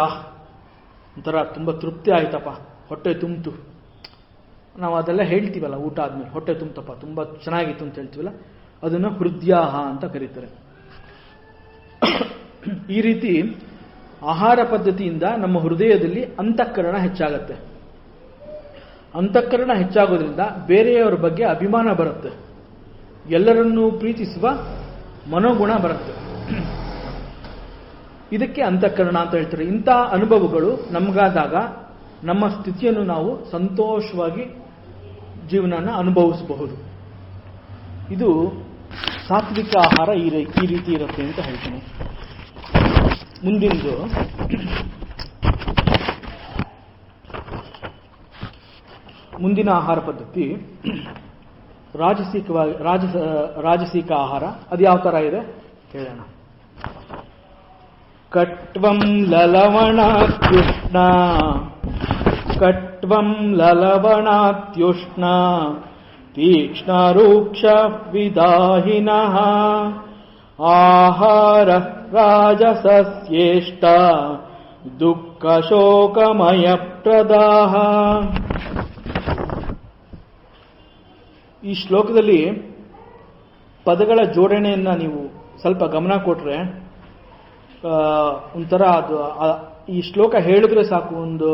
ಒಂಥರ ತುಂಬ ತೃಪ್ತಿ ಆಯ್ತಪ್ಪ, ಹೊಟ್ಟೆ ತುಂಬಿತು, ನಾವು ಅದೆಲ್ಲ ಹೇಳ್ತೀವಲ್ಲ ಊಟ ಆದ್ಮೇಲೆ, ಹೊಟ್ಟೆ ತುಂಬ್ತಪ್ಪ, ತುಂಬ ಚೆನ್ನಾಗಿತ್ತು ಅಂತ ಹೇಳ್ತೀವಲ್ಲ, ಅದನ್ನು ಹೃದ್ಯಾಹ ಅಂತ ಕರೀತಾರೆ. ಈ ರೀತಿ ಆಹಾರ ಪದ್ಧತಿಯಿಂದ ನಮ್ಮ ಹೃದಯದಲ್ಲಿ ಅಂತಃಕರಣ ಹೆಚ್ಚಾಗತ್ತೆ. ಅಂತಃಕರಣ ಹೆಚ್ಚಾಗೋದ್ರಿಂದ ಬೇರೆಯವರ ಬಗ್ಗೆ ಅಭಿಮಾನ ಬರುತ್ತೆ, ಎಲ್ಲರನ್ನೂ ಪ್ರೀತಿಸುವ ಮನೋಗುಣ ಬರುತ್ತೆ. ಇದಕ್ಕೆ ಅಂತಃಕರಣ ಅಂತ ಹೇಳ್ತಾರೆ. ಇಂಥ ಅನುಭವಗಳು ನಮಗಾದಾಗ ನಮ್ಮ ಸ್ಥಿತಿಯನ್ನು ನಾವು ಸಂತೋಷವಾಗಿ ಜೀವನನ ಅನುಭವಿಸಬಹುದು. ಇದು ಸಾತ್ವಿಕ ಆಹಾರ ಈ ರೀತಿ ಇರುತ್ತೆ ಅಂತ ಹೇಳ್ತೀನಿ. ಮುಂದಿನ ಆಹಾರ ಪದ್ಧತಿ ರಾಜಸಿಕ ಆಹಾರ. ಅದು ಯಾವ ತರ ಇದೆ ಕೇಳೋಣ. ಕಟ್ವಂ ಲಲವಣಾತ್ಯುಷ್ಣ ತೀಕ್ಷ್ಣ ರೂಕ್ಷ ವಿದಾಹಿನಃ ಆಹಾರ ರಾಜಸಸ್ಯೇಷ್ಟ ದುಃಖ ಶೋಕಮಯ ಪ್ರದಾಹ. ಈ ಶ್ಲೋಕದಲ್ಲಿ ಪದಗಳ ಜೋಡಣೆಯನ್ನ ನೀವು ಸ್ವಲ್ಪ ಗಮನ ಕೊಟ್ರೆ ಒಂಥರ ಅದು ಈ ಶ್ಲೋಕ ಹೇಳಿದ್ರೆ ಸಾಕು, ಒಂದು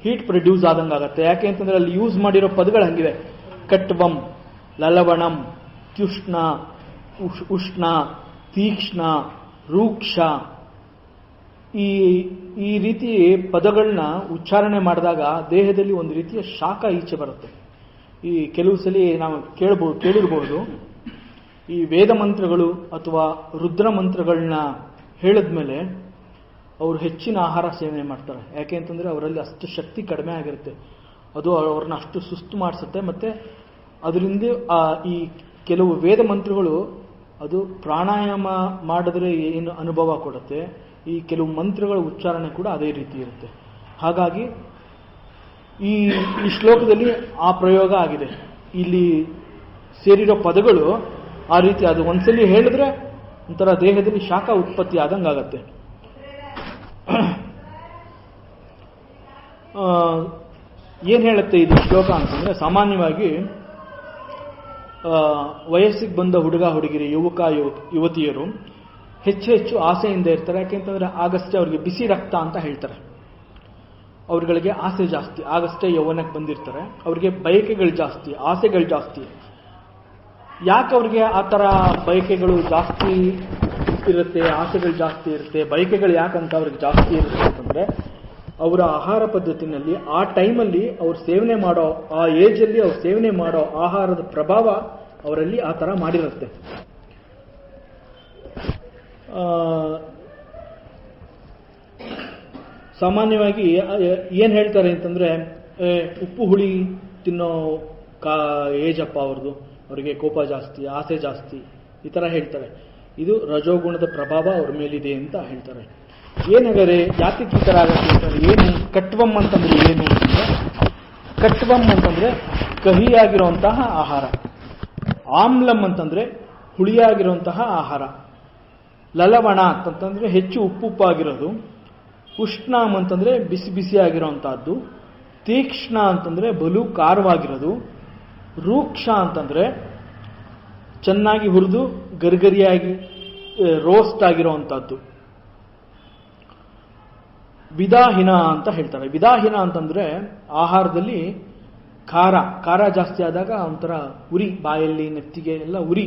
ಹೀಟ್ ಪ್ರೊಡ್ಯೂಸ್ ಆದಂಗಾಗತ್ತೆ. ಯಾಕೆ ಅಂತಂದ್ರೆ ಅಲ್ಲಿ ಯೂಸ್ ಮಾಡಿರೋ ಪದಗಳು ಹಂಗಿವೆ. ಕಟ್ವಂ, ಲಲವಣಂ, ತ್ಯುಷ್ಣ, ಉಷ್ಣ, ತೀಕ್ಷ್ಣ, ರೂಕ್ಷ. ಈ ರೀತಿ ಪದಗಳನ್ನ ಉಚ್ಚಾರಣೆ ಮಾಡಿದಾಗ ದೇಹದಲ್ಲಿ ಒಂದು ರೀತಿಯ ಶಾಖ ಈಚೆ ಬರುತ್ತೆ. ಈ ಕೆಲವು ಸಲ ನಾವು ಕೇಳಿರ್ಬೋದು, ಈ ವೇದ ಮಂತ್ರಗಳು ಅಥವಾ ರುದ್ರ ಮಂತ್ರಗಳನ್ನ ಹೇಳಿದ್ಮೇಲೆ ಅವರು ಹೆಚ್ಚಿನ ಆಹಾರ ಸೇವನೆ ಮಾಡ್ತಾರೆ. ಯಾಕೆ ಅಂತಂದ್ರೆ ಅವರಲ್ಲಿ ಅಷ್ಟು ಶಕ್ತಿ ಕಡಿಮೆ ಆಗಿರುತ್ತೆ, ಅದು ಅವ್ರನ್ನ ಅಷ್ಟು ಸುಸ್ತು ಮಾಡಿಸುತ್ತೆ. ಮತ್ತೆ ಅದರಿಂದ ಈ ಕೆಲವು ವೇದ ಮಂತ್ರಗಳು ಅದು ಪ್ರಾಣಾಯಾಮ ಮಾಡಿದ್ರೆ ಏನು ಅನುಭವ ಕೊಡುತ್ತೆ, ಈ ಕೆಲವು ಮಂತ್ರಗಳ ಉಚ್ಚಾರಣೆ ಕೂಡ ಅದೇ ರೀತಿ ಇರುತ್ತೆ. ಹಾಗಾಗಿ ಈ ಶ್ಲೋಕದಲ್ಲಿ ಆ ಪ್ರಯೋಗ ಆಗಿದೆ. ಇಲ್ಲಿ ಸೇರಿರೋ ಪದಗಳು ಆ ರೀತಿ, ಅದು ಒಂದ್ಸಲಿ ಹೇಳಿದ್ರೆ ಒಂಥರ ದೇಹದಲ್ಲಿ ಶಾಖ ಉತ್ಪತ್ತಿ ಆದಂಗಾಗತ್ತೆ. ಏನ್ ಹೇಳುತ್ತೆ ಇದು ಶ್ಲೋಕ ಅಂತಂದ್ರೆ, ಸಾಮಾನ್ಯವಾಗಿ ವಯಸ್ಸಿಗೆ ಬಂದ ಹುಡುಗ ಹುಡುಗಿರಿ, ಯುವತಿಯರು ಹೆಚ್ಚು ಆಸೆಯಿಂದ ಇರ್ತಾರೆ. ಯಾಕೆಂತಂದ್ರೆ ಆಗಷ್ಟೇ ಅವ್ರಿಗೆ ಬಿಸಿ ರಕ್ತ ಅಂತ ಹೇಳ್ತಾರೆ. ಅವ್ರಗಳಿಗೆ ಆಸೆ ಜಾಸ್ತಿ, ಆಗಷ್ಟೇ ಯೌವನಕ್ಕೆ ಬಂದಿರ್ತಾರೆ, ಅವ್ರಿಗೆ ಬಯಕೆಗಳು ಜಾಸ್ತಿ, ಆಸೆಗಳು ಜಾಸ್ತಿ. ಯಾಕೆ ಅವ್ರಿಗೆ ಆ ಥರ ಬಯಕೆಗಳು ಜಾಸ್ತಿ ಇರುತ್ತೆ, ಆಸೆಗಳು ಜಾಸ್ತಿ ಇರುತ್ತೆ, ಬಯಕೆಗಳು ಯಾಕಂತ ಅವ್ರಿಗೆ ಜಾಸ್ತಿ ಇರುತ್ತೆ ಅಂತಂದ್ರೆ, ಅವರ ಆಹಾರ ಪದ್ಧತಿನಲ್ಲಿ ಆ ಟೈಮಲ್ಲಿ ಅವ್ರು ಸೇವನೆ ಮಾಡೋ, ಆ ಏಜಲ್ಲಿ ಅವ್ರು ಸೇವನೆ ಮಾಡೋ ಆಹಾರದ ಪ್ರಭಾವ ಅವರಲ್ಲಿ ಆ ಥರ ಮಾಡಿರುತ್ತೆ. ಸಾಮಾನ್ಯವಾಗಿ ಏನ್ ಹೇಳ್ತಾರೆ ಅಂತಂದ್ರೆ, ಉಪ್ಪು ಹುಳಿ ತಿನ್ನೋ ಏಜಪ್ಪ ಅವ್ರದ್ದು, ಅವರಿಗೆ ಕೋಪ ಜಾಸ್ತಿ, ಆಸೆ ಜಾಸ್ತಿ, ಈ ತರ ಹೇಳ್ತಾರೆ. ಇದು ರಜೋಗುಣದ ಪ್ರಭಾವ ಅವ್ರ ಮೇಲಿದೆ ಅಂತ ಹೇಳ್ತಾರೆ. ಏನಾಗರೆ ಯಾತಕ್ಕೆ ಈ ತರ ಆಗುತ್ತೆ ಅಂತಂದ್ರೆ, ಏನು ಕಟ್ವಂ ಅಂತಂದ್ರೆ ಏನು ಅಂತಂದ್ರೆ, ಕಟ್ವಂ ಅಂತಂದ್ರೆ ಕಹಿಯಾಗಿರುವಂತಹ ಆಹಾರ, ಆಮ್ಲಂ ಅಂತಂದ್ರೆ ಹುಳಿಯಾಗಿರುವಂತಹ ಆಹಾರ, ಲಲವಣ ಅಂತಂದ್ರೆ ಹೆಚ್ಚು ಉಪ್ಪುಪ್ಪಾಗಿರೋದು, ಉಷ್ಣಾಮ್ ಅಂತಂದ್ರೆ ಬಿಸಿ ಬಿಸಿ ಆಗಿರೋಂಥದ್ದು, ತೀಕ್ಷ್ಣ ಅಂತಂದ್ರೆ ಬಲು ಖಾರವಾಗಿರೋದು, ರೂಕ್ಷ ಅಂತಂದ್ರೆ ಚೆನ್ನಾಗಿ ಹುರಿದು ಗರಿಗರಿಯಾಗಿ ರೋಸ್ಟ್ ಆಗಿರೋವಂಥದ್ದು, ವಿದಾಹಿನ ಅಂತ ಹೇಳ್ತಾರೆ. ವಿದಾಹಿನ ಅಂತಂದ್ರೆ ಆಹಾರದಲ್ಲಿ ಖಾರ ಜಾಸ್ತಿ ಆದಾಗ ಒಂಥರ ಉರಿ, ಬಾಯಲ್ಲಿ ನೆತ್ತಿಗೆ ಎಲ್ಲ ಉರಿ,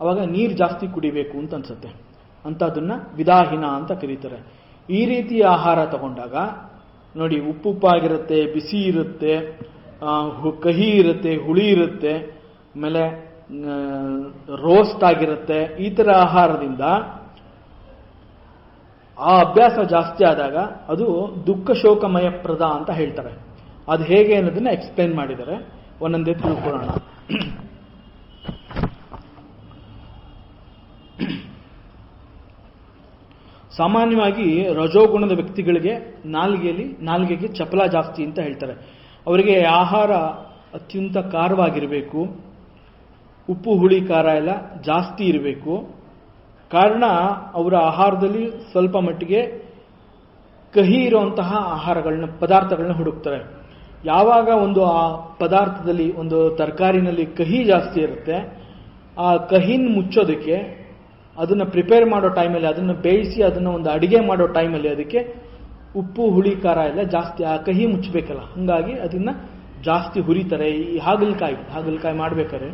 ಅವಾಗ ನೀರು ಜಾಸ್ತಿ ಕುಡಿಬೇಕು ಅಂತ ಅನ್ಸುತ್ತೆ, ಅಂತದನ್ನ ವಿದಾಹಿನ ಅಂತ ಕರೀತಾರೆ. ಈ ರೀತಿ ಆಹಾರ ತಗೊಂಡಾಗ ನೋಡಿ, ಉಪ್ಪುಪ್ಪಾಗಿರುತ್ತೆ, ಬಿಸಿ ಇರುತ್ತೆ, ಕಹಿ ಇರುತ್ತೆ, ಹುಳಿ ಇರುತ್ತೆ, ಆಮೇಲೆ ರೋಸ್ಟ್ ಆಗಿರುತ್ತೆ. ಈ ತರ ಆಹಾರದಿಂದ ಆ ಅಭ್ಯಾಸ ಜಾಸ್ತಿ ಆದಾಗ ಅದು ದುಃಖ ಶೋಕಮಯ ಪ್ರದ ಅಂತ ಹೇಳ್ತಾರೆ. ಅದು ಹೇಗೆ ಅನ್ನೋದನ್ನ ಎಕ್ಸ್ಪ್ಲೈನ್ ಮಾಡಿದ್ದಾರೆ, ಒಂದೊಂದೇ ತಿಳ್ಕೊಳ್ಳೋಣ. ಸಾಮಾನ್ಯವಾಗಿ ರಜೋಗುಣದ ವ್ಯಕ್ತಿಗಳಿಗೆ ನಾಲಿಗೆಗೆ ಚಪಲ ಜಾಸ್ತಿ ಅಂತ ಹೇಳ್ತಾರೆ. ಅವರಿಗೆ ಆಹಾರ ಅತ್ಯಂತ ಖಾರವಾಗಿರಬೇಕು, ಉಪ್ಪು ಹುಳಿ ಖಾರ ಎಲ್ಲ ಜಾಸ್ತಿ ಇರಬೇಕು. ಕಾರಣ ಅವರ ಆಹಾರದಲ್ಲಿ ಸ್ವಲ್ಪ ಮಟ್ಟಿಗೆ ಕಹಿ ಇರುವಂತಹ ಪದಾರ್ಥಗಳನ್ನ ಹುಡುಕ್ತಾರೆ. ಯಾವಾಗ ಒಂದು ಆ ಪದಾರ್ಥದಲ್ಲಿ, ಒಂದು ತರಕಾರಿನಲ್ಲಿ ಕಹಿ ಜಾಸ್ತಿ ಇರುತ್ತೆ, ಆ ಕಹಿನ ಮುಚ್ಚೋದಕ್ಕೆ ಅದನ್ನು ಪ್ರಿಪೇರ್ ಮಾಡೋ ಟೈಮಲ್ಲಿ, ಅದನ್ನು ಬೇಯಿಸಿ ಅದನ್ನು ಒಂದು ಅಡಿಗೆ ಮಾಡೋ ಟೈಮಲ್ಲಿ ಅದಕ್ಕೆ ಉಪ್ಪು ಹುಳಿ ಖಾರ ಎಲ್ಲ ಜಾಸ್ತಿ, ಆ ಕಹಿ ಮುಚ್ಚಬೇಕಲ್ಲ, ಹಂಗಾಗಿ ಅದನ್ನ ಜಾಸ್ತಿ ಹುರಿತಾರೆ. ಈ ಹಾಗಲಕಾಯಿ ಮಾಡ್ಬೇಕಾದ್ರೆ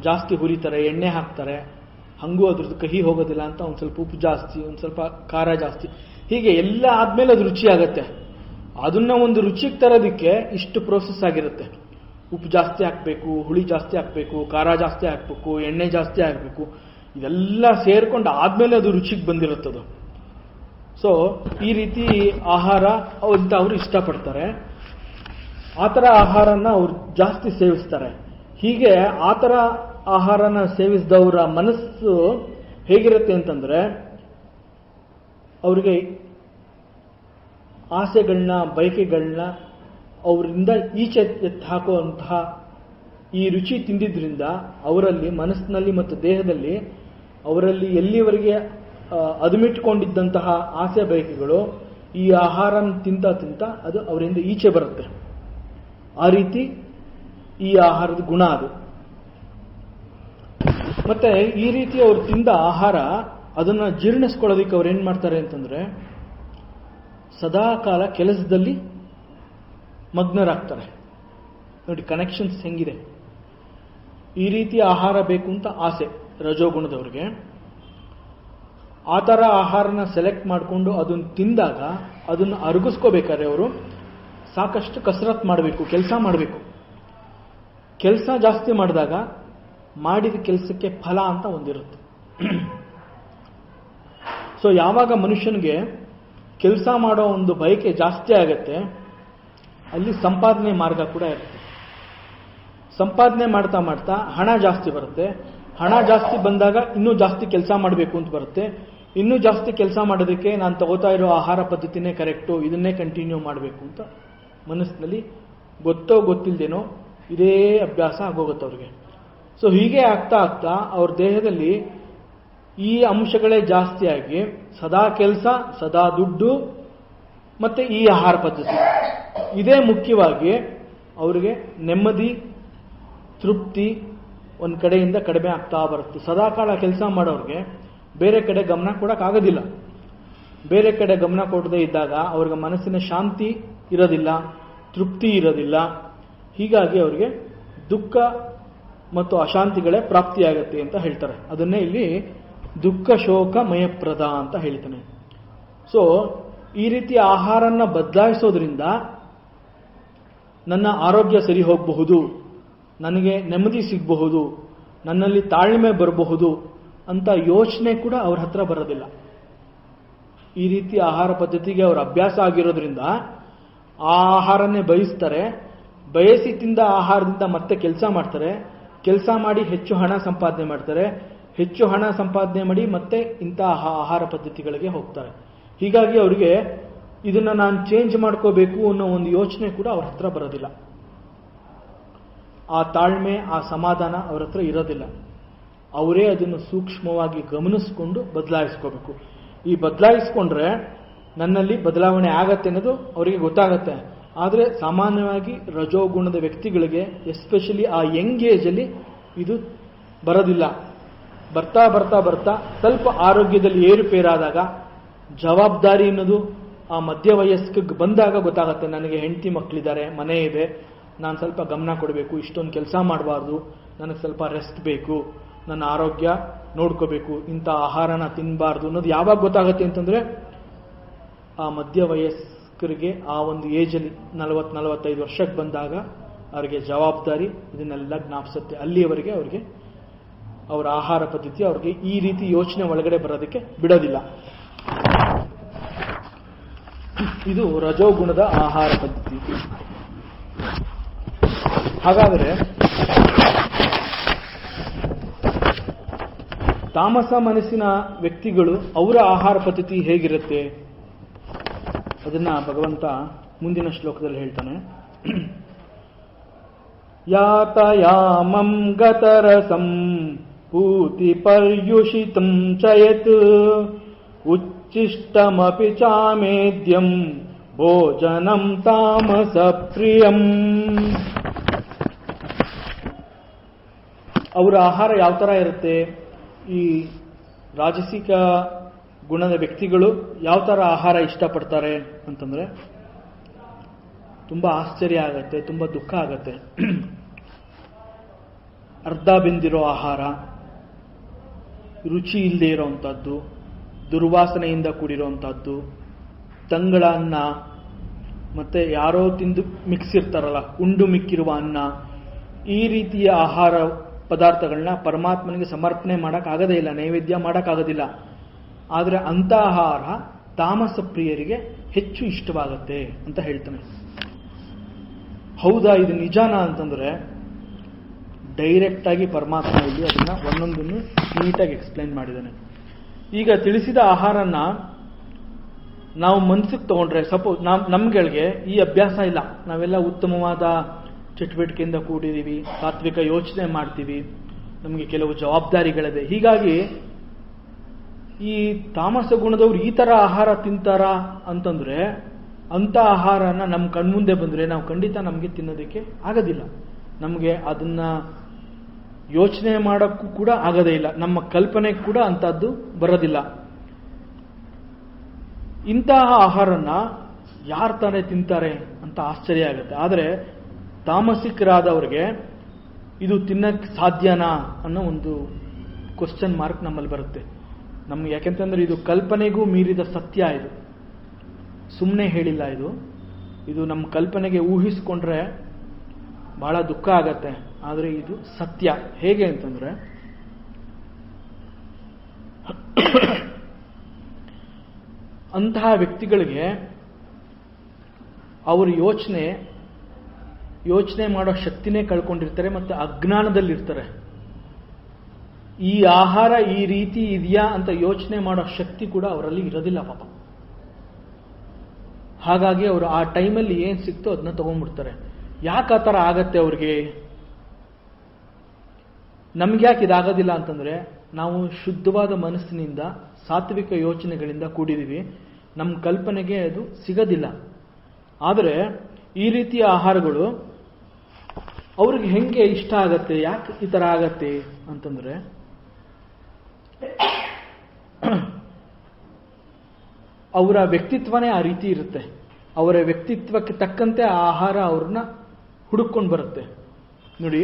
ಜಾಸ್ತಿ ಹುರಿತಾರೆ, ಎಣ್ಣೆ ಹಾಕ್ತಾರೆ, ಹಂಗೂ ಅದ್ರದ್ದು ಕಹಿ ಹೋಗೋದಿಲ್ಲ ಅಂತ ಒಂದು ಸ್ವಲ್ಪ ಉಪ್ಪು ಜಾಸ್ತಿ, ಒಂದು ಸ್ವಲ್ಪ ಖಾರ ಜಾಸ್ತಿ, ಹೀಗೆ ಎಲ್ಲ ಆದ್ಮೇಲೆ ಅದು ರುಚಿ ಆಗತ್ತೆ. ಅದನ್ನ ಒಂದು ರುಚಿಗೆ ತರೋದಕ್ಕೆ ಇಷ್ಟು ಪ್ರೋಸೆಸ್ ಆಗಿರುತ್ತೆ. ಉಪ್ಪು ಜಾಸ್ತಿ ಹಾಕಬೇಕು, ಹುಳಿ ಜಾಸ್ತಿ ಹಾಕಬೇಕು, ಖಾರ ಜಾಸ್ತಿ ಹಾಕಬೇಕು, ಎಣ್ಣೆ ಜಾಸ್ತಿ ಹಾಕಬೇಕು, ಇದೆಲ್ಲ ಸೇರ್ಕೊಂಡು ಆದ್ಮೇಲೆ ಅದು ರುಚಿಗೆ ಬಂದಿರುತ್ತದು. ಸೊ ಈ ರೀತಿ ಆಹಾರ ಅವರು ಇಷ್ಟಪಡ್ತಾರೆ, ಆ ಥರ ಆಹಾರನ ಅವ್ರು ಜಾಸ್ತಿ ಸೇವಿಸ್ತಾರೆ. ಹೀಗೆ ಆ ಥರ ಆಹಾರನ ಸೇವಿಸಿದವರ ಮನಸ್ಸು ಹೇಗಿರುತ್ತೆ ಅಂತಂದ್ರೆ, ಅವ್ರಿಗೆ ಆಸೆಗಳನ್ನ, ಬಯಕೆಗಳನ್ನ ಅವರಿಂದ ಈಚೆ ಹಾಕುವಂತಹ ಈ ರುಚಿ ತಿಂದಿದ್ರಿಂದ ಅವರಲ್ಲಿ, ಮನಸ್ಸಿನಲ್ಲಿ ಮತ್ತು ದೇಹದಲ್ಲಿ ಅವರಲ್ಲಿ ಎಲ್ಲಿವರೆಗೆ ಅದುಮಿಟ್ಕೊಂಡಿದ್ದಂತಹ ಆಸೆ ಬಯಕೆಗಳು ಈ ಆಹಾರನ ತಿಂತ ಅದು ಅವರಿಂದ ಈಚೆ ಬರುತ್ತೆ. ಆ ರೀತಿ ಈ ಆಹಾರದ ಗುಣ ಅದು. ಮತ್ತೆ ಈ ರೀತಿ ಅವ್ರು ತಿಂದ ಆಹಾರ ಅದನ್ನ ಜೀರ್ಣಿಸ್ಕೊಳ್ಳೋದಕ್ಕೆ ಅವ್ರು ಏನ್ ಮಾಡ್ತಾರೆ ಅಂತಂದ್ರೆ, ಸದಾಕಾಲ ಕೆಲಸದಲ್ಲಿ ಮಗ್ನರಾಗ್ತಾರೆ. ನೋಡಿ ಕನೆಕ್ಷನ್ಸ್ ಹೆಂಗಿದೆ. ಈ ರೀತಿ ಆಹಾರ ಬೇಕು ಅಂತ ಆಸೆ ರಜೋಗುಣದವ್ರಿಗೆ. ಆ ಥರ ಆಹಾರನ ಸೆಲೆಕ್ಟ್ ಮಾಡಿಕೊಂಡು ಅದನ್ನು ತಿಂದಾಗ ಅದನ್ನು ಅರಗಿಸ್ಕೋಬೇಕಾದ್ರೆ ಅವರು ಸಾಕಷ್ಟು ಕಸರತ್ ಮಾಡಬೇಕು, ಕೆಲಸ ಮಾಡಬೇಕು. ಕೆಲಸ ಜಾಸ್ತಿ ಮಾಡಿದಾಗ ಮಾಡಿದ ಕೆಲಸಕ್ಕೆ ಫಲ ಅಂತ ಒಂದಿರುತ್ತೆ. ಸೊ ಯಾವಾಗ ಮನುಷ್ಯನಿಗೆ ಕೆಲಸ ಮಾಡೋ ಒಂದು ಬಯಕೆ ಜಾಸ್ತಿ ಆಗತ್ತೆ, ಅಲ್ಲಿ ಸಂಪಾದನೆ ಮಾರ್ಗ ಕೂಡ ಇರುತ್ತೆ. ಸಂಪಾದನೆ ಮಾಡ್ತಾ ಮಾಡ್ತಾ ಹಣ ಜಾಸ್ತಿ ಬರುತ್ತೆ. ಹಣ ಜಾಸ್ತಿ ಬಂದಾಗ ಇನ್ನೂ ಜಾಸ್ತಿ ಕೆಲಸ ಮಾಡಬೇಕು ಅಂತ ಬರುತ್ತೆ. ಇನ್ನೂ ಜಾಸ್ತಿ ಕೆಲಸ ಮಾಡೋದಕ್ಕೆ ನಾನು ತಗೋತಾ ಇರೋ ಆಹಾರ ಪದ್ಧತಿನೇ ಕರೆಕ್ಟು, ಇದನ್ನೇ ಕಂಟಿನ್ಯೂ ಮಾಡಬೇಕು ಅಂತ ಮನಸ್ಸಿನಲ್ಲಿ ಗೊತ್ತೋ ಗೊತ್ತಿಲ್ಲದೇನೋ ಇದೇ ಅಭ್ಯಾಸ ಆಗೋಗುತ್ತೆ ಅವ್ರಿಗೆ. ಸೊ ಹೀಗೆ ಆಗ್ತಾ ಆಗ್ತಾ ಅವ್ರ ದೇಹದಲ್ಲಿ ಈ ಅಂಶಗಳೇ ಜಾಸ್ತಿಯಾಗಿ ಸದಾ ಕೆಲಸ, ಸದಾ ದುಡ್ಡು, ಮತ್ತೆ ಈ ಆಹಾರ ಪದ್ಧತಿ ಇದೇ ಮುಖ್ಯವಾಗಿ ಅವರಿಗೆ ನೆಮ್ಮದಿ, ತೃಪ್ತಿ ಒಂದು ಕಡೆಯಿಂದ ಕಡಿಮೆ ಆಗ್ತಾ ಬರುತ್ತೆ. ಸದಾಕಾಲ ಕೆಲಸ ಮಾಡೋರಿಗೆ ಬೇರೆ ಕಡೆ ಗಮನ ಕೊಡೋಕ್ಕಾಗೋದಿಲ್ಲ. ಬೇರೆ ಕಡೆ ಗಮನ ಕೊಡದೇ ಇದ್ದಾಗ ಅವ್ರಿಗೆ ಮನಸ್ಸಿನ ಶಾಂತಿ ಇರೋದಿಲ್ಲ, ತೃಪ್ತಿ ಇರೋದಿಲ್ಲ. ಹೀಗಾಗಿ ಅವರಿಗೆ ದುಃಖ ಮತ್ತು ಅಶಾಂತಿಗಳೇ ಪ್ರಾಪ್ತಿಯಾಗತ್ತೆ ಅಂತ ಹೇಳ್ತಾರೆ. ಅದನ್ನೇ ಇಲ್ಲಿ ದುಃಖ ಶೋಕ ಮಯಪ್ರದ ಅಂತ ಹೇಳ್ತಾನೆ. ಸೊ ಈ ರೀತಿ ಆಹಾರನ ಬದಲಾಯಿಸೋದ್ರಿಂದ ನನ್ನ ಆರೋಗ್ಯ ಸರಿ ಹೋಗಬಹುದು, ನನಗೆ ನೆಮ್ಮದಿ ಸಿಗಬಹುದು, ನನ್ನಲ್ಲಿ ತಾಳ್ಮೆ ಬರಬಹುದು ಅಂತ ಯೋಚನೆ ಕೂಡ ಅವ್ರ ಹತ್ರ ಬರೋದಿಲ್ಲ. ಈ ರೀತಿ ಆಹಾರ ಪದ್ಧತಿಗೆ ಅವ್ರ ಅಭ್ಯಾಸ ಆಗಿರೋದ್ರಿಂದ ಆ ಆಹಾರನೇ ಬಯಸ್ತಾರೆ. ಬಯಸಿ ತಿಂದ ಆಹಾರದಿಂದ ಮತ್ತೆ ಕೆಲಸ ಮಾಡ್ತಾರೆ. ಕೆಲಸ ಮಾಡಿ ಹೆಚ್ಚು ಹಣ ಸಂಪಾದನೆ ಮಾಡ್ತಾರೆ. ಹೆಚ್ಚು ಹಣ ಸಂಪಾದನೆ ಮಾಡಿ ಮತ್ತೆ ಇಂತಹ ಆಹಾರ ಪದ್ಧತಿಗಳಿಗೆ ಹೋಗ್ತಾರೆ. ಹೀಗಾಗಿ ಅವರಿಗೆ ಇದನ್ನ ನಾನು ಚೇಂಜ್ ಮಾಡ್ಕೋಬೇಕು ಅನ್ನೋ ಒಂದು ಯೋಚನೆ ಕೂಡ ಅವ್ರ ಹತ್ರ ಬರೋದಿಲ್ಲ. ಆ ತಾಳ್ಮೆ, ಆ ಸಮಾಧಾನ ಅವ್ರ ಹತ್ರ ಇರೋದಿಲ್ಲ. ಅವರೇ ಅದನ್ನು ಸೂಕ್ಷ್ಮವಾಗಿ ಗಮನಿಸ್ಕೊಂಡು ಬದಲಾಯಿಸ್ಕೋಬೇಕು. ಈ ಬದಲಾಯಿಸ್ಕೊಂಡ್ರೆ ನನ್ನಲ್ಲಿ ಬದಲಾವಣೆ ಆಗತ್ತೆ ಅನ್ನೋದು ಅವರಿಗೆ ಗೊತ್ತಾಗತ್ತೆ. ಆದರೆ ಸಾಮಾನ್ಯವಾಗಿ ರಜೋಗುಣದ ವ್ಯಕ್ತಿಗಳಿಗೆ ಎಸ್ಪೆಷಲಿ ಆ ಯಂಗ್ ಏಜಲ್ಲಿ ಇದು ಬರೋದಿಲ್ಲ. ಬರ್ತಾ ಬರ್ತಾ ಬರ್ತಾ ಸ್ವಲ್ಪ ಆರೋಗ್ಯದಲ್ಲಿ ಏರುಪೇರಾದಾಗ, ಜವಾಬ್ದಾರಿ ಅನ್ನೋದು ಆ ಮಧ್ಯ ವಯಸ್ಸಿಗೆ ಬಂದಾಗ ಗೊತ್ತಾಗತ್ತೆ, ನನಗೆ ಹೆಂಡತಿ ಮಕ್ಕಳಿದ್ದಾರೆ, ಮನೆ ಇದೆ, ನಾನು ಸ್ವಲ್ಪ ಗಮನ ಕೊಡಬೇಕು, ಇಷ್ಟೊಂದು ಕೆಲಸ ಮಾಡಬಾರ್ದು, ನನಗೆ ಸ್ವಲ್ಪ ರೆಸ್ಟ್ ಬೇಕು, ನನ್ನ ಆರೋಗ್ಯ ನೋಡ್ಕೋಬೇಕು, ಇಂಥ ಆಹಾರನ ತಿನ್ನಬಾರ್ದು ಅನ್ನೋದು ಯಾವಾಗ ಗೊತ್ತಾಗುತ್ತೆ ಅಂತಂದರೆ ಆ ಮಧ್ಯ ವಯಸ್ಕರಿಗೆ ಆ ಒಂದು ಏಜಲ್ಲಿ 40-45 ವರ್ಷಕ್ಕೆ ಬಂದಾಗ ಅವರಿಗೆ ಜವಾಬ್ದಾರಿ ಇದನ್ನೆಲ್ಲ ಜ್ಞಾಪಿಸುತ್ತೆ. ಅಲ್ಲಿಯವರೆಗೆ ಅವರಿಗೆ ಅವರ ಆಹಾರ ಪದ್ಧತಿ ಅವ್ರಿಗೆ ಈ ರೀತಿ ಯೋಚನೆ ಒಳಗಡೆ ಬರೋದಕ್ಕೆ ಬಿಡೋದಿಲ್ಲ. ಇದು ರಜೋಗುಣದ ಆಹಾರ ಪದ್ಧತಿ. ಹಾಗಾದರೆ ತಾಮಸ ಮನಸ್ಸಿನ ವ್ಯಕ್ತಿಗಳು ಅವರ ಆಹಾರ ಪದ್ಧತಿ ಹೇಗಿರುತ್ತೆ ಅದನ್ನ ಭಗವಂತ ಮುಂದಿನ ಶ್ಲೋಕದಲ್ಲಿ ಹೇಳ್ತಾನೆ. ಯಾತಯಾಮಂ ಗತರಸಂ ಪೂತಿ ಪರ್ಯುಷಿತಂ ಚಯತ್ ಉಚ್ಚಿಷ್ಟಮಪಿ ಚಾಮೇದ್ಯಂ ಭೋಜನಂ ತಾಮಸ ಪ್ರಿಯಂ. ಅವರ ಆಹಾರ ಯಾವ ತರ ಇರುತ್ತೆ? ಈ ರಾಜಸಿಕ ಗುಣದ ವ್ಯಕ್ತಿಗಳು ಯಾವ ತರ ಆಹಾರ ಇಷ್ಟಪಡ್ತಾರೆ ಅಂತಂದ್ರೆ ತುಂಬಾ ಆಶ್ಚರ್ಯ ಆಗತ್ತೆ, ತುಂಬಾ ದುಃಖ ಆಗತ್ತೆ. ಅರ್ಧ ಬೆಂದಿರೋ ಆಹಾರ, ರುಚಿ ಇಲ್ಲದೆ ಇರೋವಂಥದ್ದು, ದುರ್ವಾಸನೆಯಿಂದ ಕೂಡಿರೋವಂಥದ್ದು, ತಂಗಳ ಅನ್ನ, ಮತ್ತೆ ಯಾರೋ ತಿಂದು ಮಿಕ್ಸ್ ಇರ್ತಾರಲ್ಲ, ಉಂಡು ಮಿಕ್ಕಿರುವ ಅನ್ನ, ಈ ರೀತಿಯ ಆಹಾರ ಪದಾರ್ಥಗಳನ್ನ ಪರಮಾತ್ಮನಿಗೆ ಸಮರ್ಪಣೆ ಮಾಡೋಕ್ಕಾಗದೇ ಇಲ್ಲ, ನೈವೇದ್ಯ ಮಾಡೋಕ್ಕಾಗೋದಿಲ್ಲ. ಆದರೆ ಅಂಥ ಆಹಾರ ತಾಮಸ ಪ್ರಿಯರಿಗೆ ಹೆಚ್ಚು ಇಷ್ಟವಾಗತ್ತೆ ಅಂತ ಹೇಳ್ತಾನೆ. ಹೌದಾ, ಇದು ನಿಜಾನಾ ಅಂತಂದ್ರೆ ಡೈರೆಕ್ಟ್ ಆಗಿ ಪರಮಾತ್ಮ ಇಲ್ಲಿ ಅದನ್ನ ಒಂದೊಂದನ್ನು ನೀಟಾಗಿ ಎಕ್ಸ್ಪ್ಲೈನ್ ಮಾಡಿದ್ದಾನೆ. ಈಗ ತಿಳಿಸಿದ ಆಹಾರನ ನಾವು ಮನಸ್ಸಿಗೆ ತಗೊಂಡ್ರೆ, ಸಪೋಸ್ ನಮ್ಗಳಿಗೆ ಈ ಅಭ್ಯಾಸ ಇಲ್ಲ, ನಾವೆಲ್ಲ ಉತ್ತಮವಾದ ಚಟುವಟಿಕೆಯಿಂದ ಕೂಡಿದ್ದೀವಿ, ಸಾತ್ವಿಕ ಯೋಚನೆ ಮಾಡ್ತೀವಿ, ನಮಗೆ ಕೆಲವು ಜವಾಬ್ದಾರಿಗಳಿದೆ. ಹೀಗಾಗಿ ಈ ತಾಮಸ ಗುಣದವ್ರು ಈ ತರ ಆಹಾರ ತಿಂತಾರ ಅಂತಂದ್ರೆ, ಅಂತ ಆಹಾರನ ನಮ್ಮ ಕಣ್ಮುಂದೆ ಬಂದ್ರೆ ನಾವು ಖಂಡಿತ ನಮಗೆ ತಿನ್ನೋದಕ್ಕೆ ಆಗೋದಿಲ್ಲ, ನಮಗೆ ಅದನ್ನ ಯೋಚನೆ ಮಾಡೋಕ್ಕೂ ಕೂಡ ಆಗೋದೇ ಇಲ್ಲ, ನಮ್ಮ ಕಲ್ಪನೆ ಕೂಡ ಅಂತದ್ದು ಬರೋದಿಲ್ಲ. ಇಂತಹ ಆಹಾರನ ಯಾರು ತಾನೇ ತಿಂತಾರೆ ಅಂತ ಆಶ್ಚರ್ಯ ಆಗುತ್ತೆ. ಆದರೆ ತಾಮಸಿಕರಾದವ್ರಿಗೆ ಇದು ತಿನ್ನಕ್ಕೆ ಸಾಧ್ಯನಾ ಅನ್ನೋ ಒಂದು ಕ್ವಶನ್ ಮಾರ್ಕ್ ನಮ್ಮಲ್ಲಿ ಬರುತ್ತೆ. ನಮ್ಗೆ ಯಾಕೆಂತಂದ್ರೆ ಇದು ಕಲ್ಪನೆಗೂ ಮೀರಿದ ಸತ್ಯ. ಇದು ಸುಮ್ಮನೆ ಹೇಳಿಲ್ಲ, ಇದು ನಮ್ಮ ಕಲ್ಪನೆಗೆ ಊಹಿಸ್ಕೊಂಡ್ರೆ ಬಹಳ ದುಃಖ ಆಗತ್ತೆ. ಆದರೆ ಇದು ಸತ್ಯ. ಹೇಗೆ ಅಂತಂದ್ರೆ, ಅಂತಹ ವ್ಯಕ್ತಿಗಳಿಗೆ ಅವ್ರ ಯೋಚನೆ ಮಾಡೋ ಶಕ್ತಿನೇ ಕಳ್ಕೊಂಡಿರ್ತಾರೆ, ಮತ್ತೆ ಅಜ್ಞಾನದಲ್ಲಿರ್ತಾರೆ. ಈ ಆಹಾರ ಈ ರೀತಿ ಇದೆಯಾ ಅಂತ ಯೋಚನೆ ಮಾಡೋ ಶಕ್ತಿ ಕೂಡ ಅವರಲ್ಲಿ ಇರೋದಿಲ್ಲ ಪಾಪ. ಹಾಗಾಗಿ ಅವರು ಆ ಟೈಮಲ್ಲಿ ಏನ್ ಸಿಕ್ತೋ ಅದನ್ನ ತಗೊಂಡ್ಬಿಡ್ತಾರೆ. ಯಾಕೆ ಆ ಥರ ಆಗತ್ತೆ ಅವ್ರಿಗೆ? ನಮ್ಗೆ ಯಾಕೆ ಇದಾಗೋದಿಲ್ಲ ಅಂತಂದ್ರೆ, ನಾವು ಶುದ್ಧವಾದ ಮನಸ್ಸಿನಿಂದ ಸಾತ್ವಿಕ ಯೋಚನೆಗಳಿಂದ ಕೂಡಿದೀವಿ, ನಮ್ಮ ಕಲ್ಪನೆಗೆ ಅದು ಸಿಗೋದಿಲ್ಲ. ಆದರೆ ಈ ರೀತಿಯ ಆಹಾರಗಳು ಅವ್ರಿಗೆ ಹೆಂಗೆ ಇಷ್ಟ ಆಗತ್ತೆ? ಯಾಕೆ ಈ ಥರ ಆಗತ್ತೆ ಅಂತಂದ್ರೆ, ಅವರ ವ್ಯಕ್ತಿತ್ವನೇ ಆ ರೀತಿ ಇರುತ್ತೆ. ಅವರ ವ್ಯಕ್ತಿತ್ವಕ್ಕೆ ತಕ್ಕಂತೆ ಆ ಆಹಾರ ಅವ್ರನ್ನ ಹುಡುಕೊಂಡು ಬರುತ್ತೆ. ನೋಡಿ,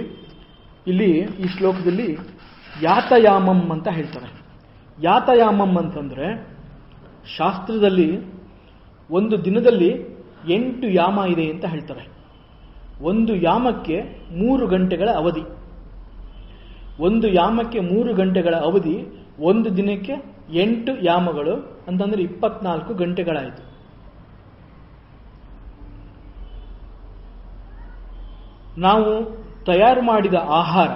ಇಲ್ಲಿ ಈ ಶ್ಲೋಕದಲ್ಲಿ ಯಾತಯಾಮಂ ಅಂತ ಹೇಳ್ತಾರೆ. ಯಾತಯಾಮಂ ಅಂತಂದ್ರೆ, ಶಾಸ್ತ್ರದಲ್ಲಿ ಒಂದು ದಿನದಲ್ಲಿ 8 ಯಾಮ ಇದೆ ಅಂತ ಹೇಳ್ತಾರೆ. ಒಂದು ಯಾಮಕ್ಕೆ 3 ಗಂಟೆಗಳ ಅವಧಿ. ಒಂದು ಯಾಮಕ್ಕೆ 3 ಗಂಟೆಗಳ ಅವಧಿ, ಒಂದು ದಿನಕ್ಕೆ 8 ಯಾಮಗಳು ಅಂತಂದ್ರೆ 24 ಗಂಟೆಗಳಾಯಿತು. ನಾವು ತಯಾರು ಮಾಡಿದ ಆಹಾರ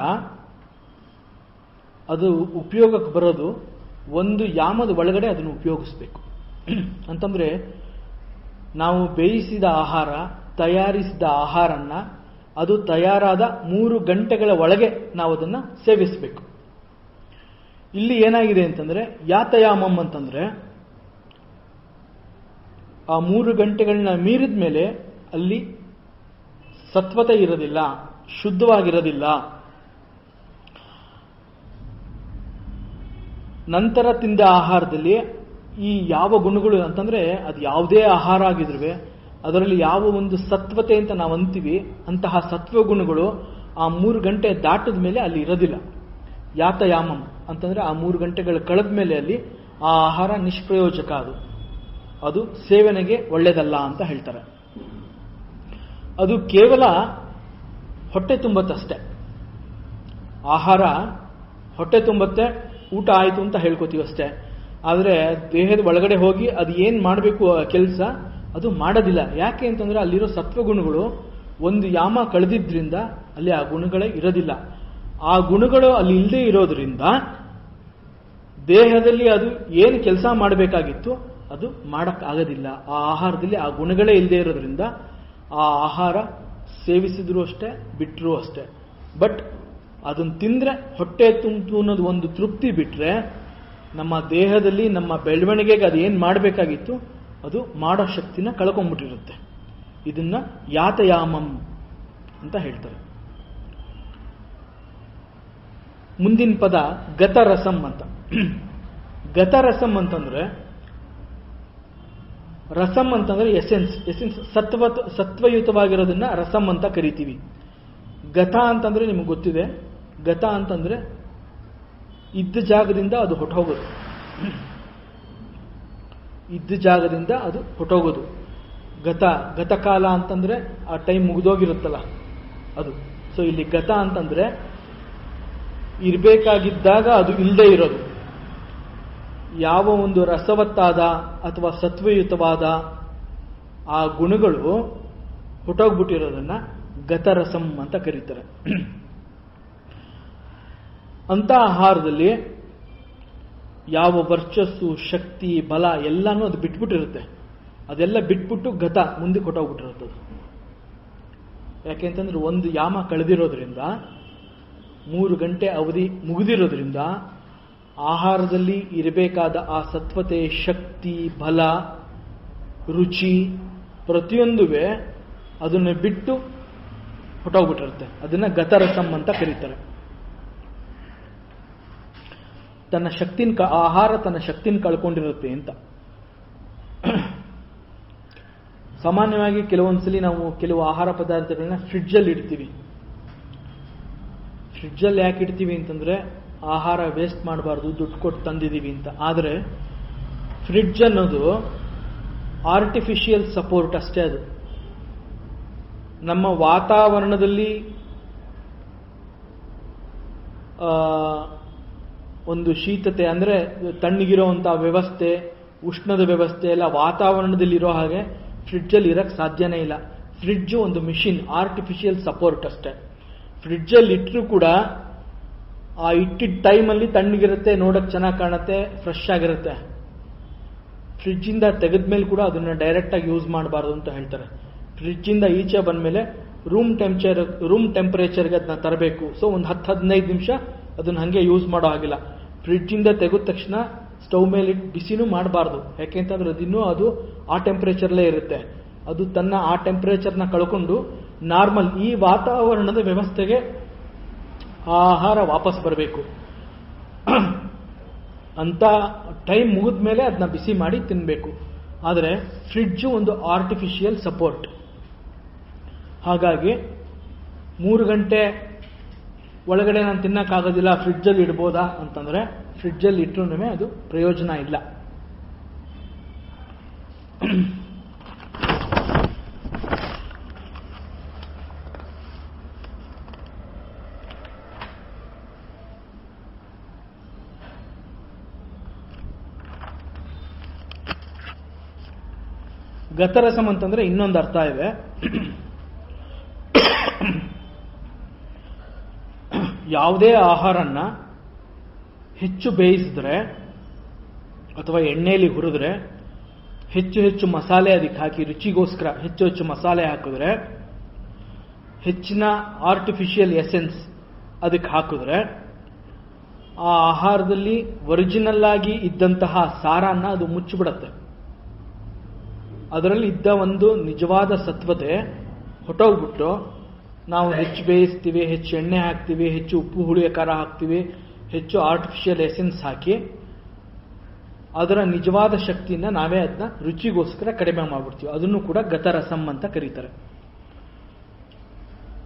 ಅದು ಉಪಯೋಗಕ್ಕೆ ಬರೋದು ಒಂದು ಯಾಮದ ಒಳಗಡೆ ಅದನ್ನು ಉಪಯೋಗಿಸ್ಬೇಕು. ಅಂತಂದ್ರೆ ನಾವು ಬೇಯಿಸಿದ ಆಹಾರ, ತಯಾರಿಸಿದ ಆಹಾರನ್ನ ಅದು ತಯಾರಾದ 3 ಗಂಟೆಗಳ ಒಳಗೆ ನಾವು ಅದನ್ನು ಸೇವಿಸಬೇಕು. ಇಲ್ಲಿ ಏನಾಗಿದೆ ಅಂತಂದ್ರೆ, ಯಾತಯಾಮಂ ಅಂತಂದ್ರೆ ಆ 3 ಗಂಟೆಗಳನ್ನ ಮೀರಿದ ಮೇಲೆ ಅಲ್ಲಿ ಸತ್ವತೆ ಇರೋದಿಲ್ಲ, ಶುದ್ಧವಾಗಿರೋದಿಲ್ಲ. ನಂತರ ತಿಂದ ಆಹಾರದಲ್ಲಿ ಈ ಯಾವ ಗುಣಗಳು ಅಂತಂದ್ರೆ ಅದು ಯಾವುದೇ ಆಹಾರ ಆಗಿದ್ರೂ ಅದರಲ್ಲಿ ಯಾವ ಒಂದು ಸತ್ವತೆ ಅಂತ ನಾವು ಅಂತೀವಿ ಅಂತಹ ಸತ್ವ ಗುಣಗಳು ಆ 3 ಗಂಟೆ ದಾಟದ ಮೇಲೆ ಅಲ್ಲಿ ಇರೋದಿಲ್ಲ. ಯಾತಯಾಮಂ ಅಂತಂದ್ರೆ ಆ 3 ಗಂಟೆಗಳು ಕಳೆದ ಮೇಲೆ ಅಲ್ಲಿ ಆ ಆಹಾರ ನಿಷ್ಪ್ರಯೋಜಕ, ಅದು ಸೇವನೆಗೆ ಒಳ್ಳೆಯದಲ್ಲ ಅಂತ ಹೇಳ್ತಾರೆ. ಅದು ಕೇವಲ ಹೊಟ್ಟೆ ತುಂಬತ್ತಷ್ಟೇ. ಆಹಾರ ಹೊಟ್ಟೆ ತುಂಬತ್ತೆ, ಊಟ ಆಯಿತು ಅಂತ ಹೇಳ್ಕೊತೀವಿ ಅಷ್ಟೇ. ಆದರೆ ದೇಹದ ಒಳಗಡೆ ಹೋಗಿ ಅದು ಏನು ಮಾಡಬೇಕು ಕೆಲಸ ಅದು ಮಾಡೋದಿಲ್ಲ. ಯಾಕೆ ಅಂತಂದ್ರೆ ಅಲ್ಲಿರೋ ಸತ್ವಗುಣಗಳು ಒಂದು ಯಾಮ ಕಳೆದಿದ್ರಿಂದ ಅಲ್ಲಿ ಆ ಗುಣಗಳೇ ಇರೋದಿಲ್ಲ. ಆ ಗುಣಗಳು ಅಲ್ಲಿ ಇಲ್ಲದೆ ಇರೋದ್ರಿಂದ ದೇಹದಲ್ಲಿ ಅದು ಏನು ಕೆಲಸ ಮಾಡಬೇಕಾಗಿತ್ತು ಅದು ಮಾಡೋಕ್ಕಾಗೋದಿಲ್ಲ. ಆ ಆಹಾರದಲ್ಲಿ ಆ ಗುಣಗಳೇ ಇಲ್ಲದೆ ಇರೋದ್ರಿಂದ ಆ ಆಹಾರ ಸೇವಿಸಿದ್ರು ಅಷ್ಟೇ, ಬಿಟ್ಟರೂ ಅಷ್ಟೇ. ಬಟ್ ಅದನ್ನು ತಿಂದರೆ ಹೊಟ್ಟೆ ತುಂಬಿತು ಅನ್ನೋದು ಒಂದು ತೃಪ್ತಿ ಬಿಟ್ಟರೆ ನಮ್ಮ ದೇಹದಲ್ಲಿ ನಮ್ಮ ಬೆಳವಣಿಗೆಗೆ ಅದು ಏನು ಮಾಡಬೇಕಾಗಿತ್ತು ಅದು ಮಾಡೋ ಶಕ್ತಿನ ಕಳ್ಕೊಂಡ್ಬಿಟ್ಟಿರುತ್ತೆ. ಇದನ್ನ ಯಾತಯಾಮಂ ಅಂತ ಹೇಳ್ತಾರೆ. ಮುಂದಿನ ಪದ ಗತರಸಂ ಅಂತ. ಗತರಸಂ ಅಂತಂದ್ರೆ ರಸಂ ಅಂತಂದ್ರೆ ಎಸೆನ್ಸ್ ಸತ್ವಯುತವಾಗಿರೋದನ್ನ ರಸಂ ಅಂತ ಕರಿತೀವಿ. ಗತ ಅಂತಂದ್ರೆ ನಿಮಗೆ ಗೊತ್ತಿದೆ, ಗತ ಅಂತಂದ್ರೆ ಇದ್ದ ಜಾಗದಿಂದ ಅದು ಹೊಟ್ಟೋಗೋದು, ಇದ್ದ ಜಾಗದಿಂದ ಅದು ಹೊಟ್ಟೋಗೋದು. ಗತಕಾಲ ಅಂತಂದ್ರೆ ಆ ಟೈಮ್ ಮುಗಿದೋಗಿರುತ್ತಲ್ಲ ಅದು. ಸೊ ಇಲ್ಲಿ ಗತ ಅಂತಂದ್ರೆ ಇರಬೇಕಾಗಿದ್ದಾಗ ಅದು ಇಲ್ಲದೆ ಇರೋದು. ಯಾವ ಒಂದು ರಸವತ್ತಾದ ಅಥವಾ ಸತ್ವಯುತವಾದ ಆ ಗುಣಗಳು ಹೊಟ್ಟೋಗ್ಬಿಟ್ಟಿರೋದನ್ನ ಗತರಸಂ ಅಂತ ಕರೀತಾರೆ. ಅಂತ ಆಹಾರದಲ್ಲಿ ಯಾವ ವರ್ಚಸ್ಸು, ಶಕ್ತಿ, ಬಲ ಎಲ್ಲಾನು ಅದು ಬಿಟ್ಬಿಟ್ಟಿರುತ್ತೆ. ಅದೆಲ್ಲ ಬಿಟ್ಬಿಟ್ಟು ಗತ ಮುಂದೆ ಕೊಟ್ಟೋಗ್ಬಿಟ್ಟಿರುತ್ತೆ. ಯಾಕೆಂತಂದ್ರೆ ಒಂದು ಯಾಮ ಕಳೆದಿರೋದ್ರಿಂದ 3 ಗಂಟೆ ಅವಧಿ ಮುಗಿದಿರೋದ್ರಿಂದ ಆಹಾರದಲ್ಲಿ ಇರಬೇಕಾದ ಆ ಸತ್ವತೆ, ಶಕ್ತಿ, ಬಲ, ರುಚಿ ಪ್ರತಿಯೊಂದುವೇ ಅದನ್ನು ಬಿಟ್ಟು ಹೊಟ್ಟೋಗ್ಬಿಟ್ಟಿರುತ್ತೆ. ಅದನ್ನ ಗತರಸಂ ಅಂತ ಕರೀತಾರೆ. ತನ್ನ ಶಕ್ತಿನ ಆಹಾರ ತನ್ನ ಶಕ್ತಿನ ಕಳ್ಕೊಂಡಿರುತ್ತೆ ಅಂತ. ಸಾಮಾನ್ಯವಾಗಿ ಕೆಲವೊಂದ್ಸಲಿ ನಾವು ಕೆಲವು ಆಹಾರ ಪದಾರ್ಥಗಳನ್ನ ಫ್ರಿಡ್ಜಲ್ಲಿ ಇಡ್ತೀವಿ. ಫ್ರಿಡ್ಜಲ್ಲಿ ಯಾಕೆ ಇಡ್ತೀವಿ ಅಂತಂದ್ರೆ ಆಹಾರ ವೇಸ್ಟ್ ಮಾಡಬಾರ್ದು, ದುಡ್ಡು ಕೊಟ್ಟು ತಂದಿದ್ದೀವಿ ಅಂತ. ಆದರೆ ಫ್ರಿಡ್ಜ್ ಅನ್ನೋದು ಆರ್ಟಿಫಿಷಿಯಲ್ ಸಪೋರ್ಟ್ ಅಷ್ಟೇ. ಅದು ನಮ್ಮ ವಾತಾವರಣದಲ್ಲಿ ಒಂದು ಶೀತತೆ ಅಂದ್ರೆ ತಣ್ಣಗಿರೋವಂಥ ವ್ಯವಸ್ಥೆ, ಉಷ್ಣದ ವ್ಯವಸ್ಥೆ ಎಲ್ಲ ವಾತಾವರಣದಲ್ಲಿರೋ ಹಾಗೆ ಫ್ರಿಡ್ಜಲ್ಲಿ ಇರಕ್ಕೆ ಸಾಧ್ಯನೇ ಇಲ್ಲ. ಫ್ರಿಡ್ಜ್ ಒಂದು ಮಿಷಿನ್, ಆರ್ಟಿಫಿಷಿಯಲ್ ಸಪೋರ್ಟ್ ಅಷ್ಟೇ. ಫ್ರಿಡ್ಜಲ್ಲಿ ಇಟ್ಟರೂ ಕೂಡ ಆ ಇಟ್ಟಿದ್ದ ಟೈಮಲ್ಲಿ ತಣ್ಣಗಿರುತ್ತೆ, ನೋಡಕ್ಕೆ ಚೆನ್ನಾಗಿ ಕಾಣುತ್ತೆ, ಫ್ರೆಶ್ ಆಗಿರುತ್ತೆ. ಫ್ರಿಡ್ಜಿಂದ ತೆಗೆದ್ಮೇಲೆ ಕೂಡ ಅದನ್ನ ಡೈರೆಕ್ಟಾಗಿ ಯೂಸ್ ಮಾಡಬಾರ್ದು ಅಂತ ಹೇಳ್ತಾರೆ. ಫ್ರಿಡ್ಜಿಂದ ಈಚೆ ಬಂದಮೇಲೆ ರೂಮ್ ಟೆಂಪರೇಚರ್ಗೆ ಅದನ್ನ ತರಬೇಕು. ಸೊ ಒಂದು 10-15 ನಿಮಿಷ ಅದನ್ನ ಹಾಗೆ ಯೂಸ್ ಮಾಡೋ ಹಾಗಿಲ್ಲ. ಫ್ರಿಡ್ಜಿಂದ ತೆಗೆದ ತಕ್ಷಣ ಸ್ಟವ್ ಮೇಲೆ ಇಟ್ಟು ಬಿಸಿನೂ ಮಾಡಬಾರ್ದು. ಯಾಕೆಂತಂದ್ರೆ ಅದು ಆ ಟೆಂಪರೇಚರ್ಲೇ ಇರುತ್ತೆ. ಅದು ತನ್ನ ಆ ಟೆಂಪರೇಚರ್ನ ಕಳ್ಕೊಂಡು ನಾರ್ಮಲ್ ಈ ವಾತಾವರಣದ ವ್ಯವಸ್ಥೆಗೆ ಆಹಾರ ವಾಪಸ್ ಬರಬೇಕು ಅಂತ ಟೈಮ್ ಮುಗಿದ ಮೇಲೆ ಅದನ್ನ ಬಿಸಿ ಮಾಡಿ ತಿನ್ನಬೇಕು. ಆದರೆ ಫ್ರಿಡ್ಜು ಒಂದು ಆರ್ಟಿಫಿಷಿಯಲ್ ಸಪೋರ್ಟ್. ಹಾಗಾಗಿ 3 ಗಂಟೆ ಒಳಗಡೆ ನಾನು ತಿನ್ನಕ್ಕಾಗೋದಿಲ್ಲ, ಫ್ರಿಡ್ಜಲ್ಲಿ ಇಡ್ಬೋದಾ ಅಂತಂದ್ರೆ ಫ್ರಿಡ್ಜಲ್ಲಿ ಇಟ್ಟರೂ ಅದು ಪ್ರಯೋಜನ ಇಲ್ಲ. ಗತರಸಂ ಅಂತಂದ್ರೆ ಇನ್ನೊಂದು ಅರ್ಥ ಇದೆ. ಯಾವುದೇ ಆಹಾರನ್ನ ಹೆಚ್ಚು ಬೇಯಿಸಿದ್ರೆ ಅಥವಾ ಎಣ್ಣೆಯಲ್ಲಿ ಹುರಿದ್ರೆ, ಹೆಚ್ಚು ಹೆಚ್ಚು ಮಸಾಲೆ ಅದಕ್ಕೆ ಹಾಕಿ ರುಚಿಗೋಸ್ಕರ ಹೆಚ್ಚು ಹೆಚ್ಚು ಮಸಾಲೆ ಹಾಕಿದ್ರೆ, ಹೆಚ್ಚಿನ ಆರ್ಟಿಫಿಷಿಯಲ್ ಎಸೆನ್ಸ್ ಅದಕ್ಕೆ ಹಾಕಿದ್ರೆ ಆ ಆಹಾರದಲ್ಲಿ ಒರಿಜಿನಲ್ ಆಗಿ ಇದ್ದಂತಹ ಸಾರನ್ನ ಅದು ಮುಚ್ಚಿಬಿಡತ್ತೆ. ಅದರಲ್ಲಿ ಇದ್ದ ಒಂದು ನಿಜವಾದ ಸತ್ವತೆ ಹೊಟ್ಟೋಗ್ಬಿಟ್ಟು ನಾವು ಹೆಚ್ಚು ಬೇಯಿಸ್ತೀವಿ, ಹೆಚ್ಚು ಎಣ್ಣೆ ಹಾಕ್ತೀವಿ, ಹೆಚ್ಚು ಉಪ್ಪು ಹುಳಿಯ ಖಾರ ಹಾಕ್ತೀವಿ, ಹೆಚ್ಚು ಆರ್ಟಿಫಿಷಿಯಲ್ ಎಸೆನ್ಸ್ ಹಾಕಿ ಅದರ ನಿಜವಾದ ಶಕ್ತಿಯಿಂದ ನಾವೇ ಅದನ್ನ ರುಚಿಗೋಸ್ಕರ ಕಡಿಮೆ ಮಾಡ್ಬಿಡ್ತೀವಿ. ಅದನ್ನು ಕೂಡ ಗತರಸಂ ಅಂತ ಕರೀತಾರೆ.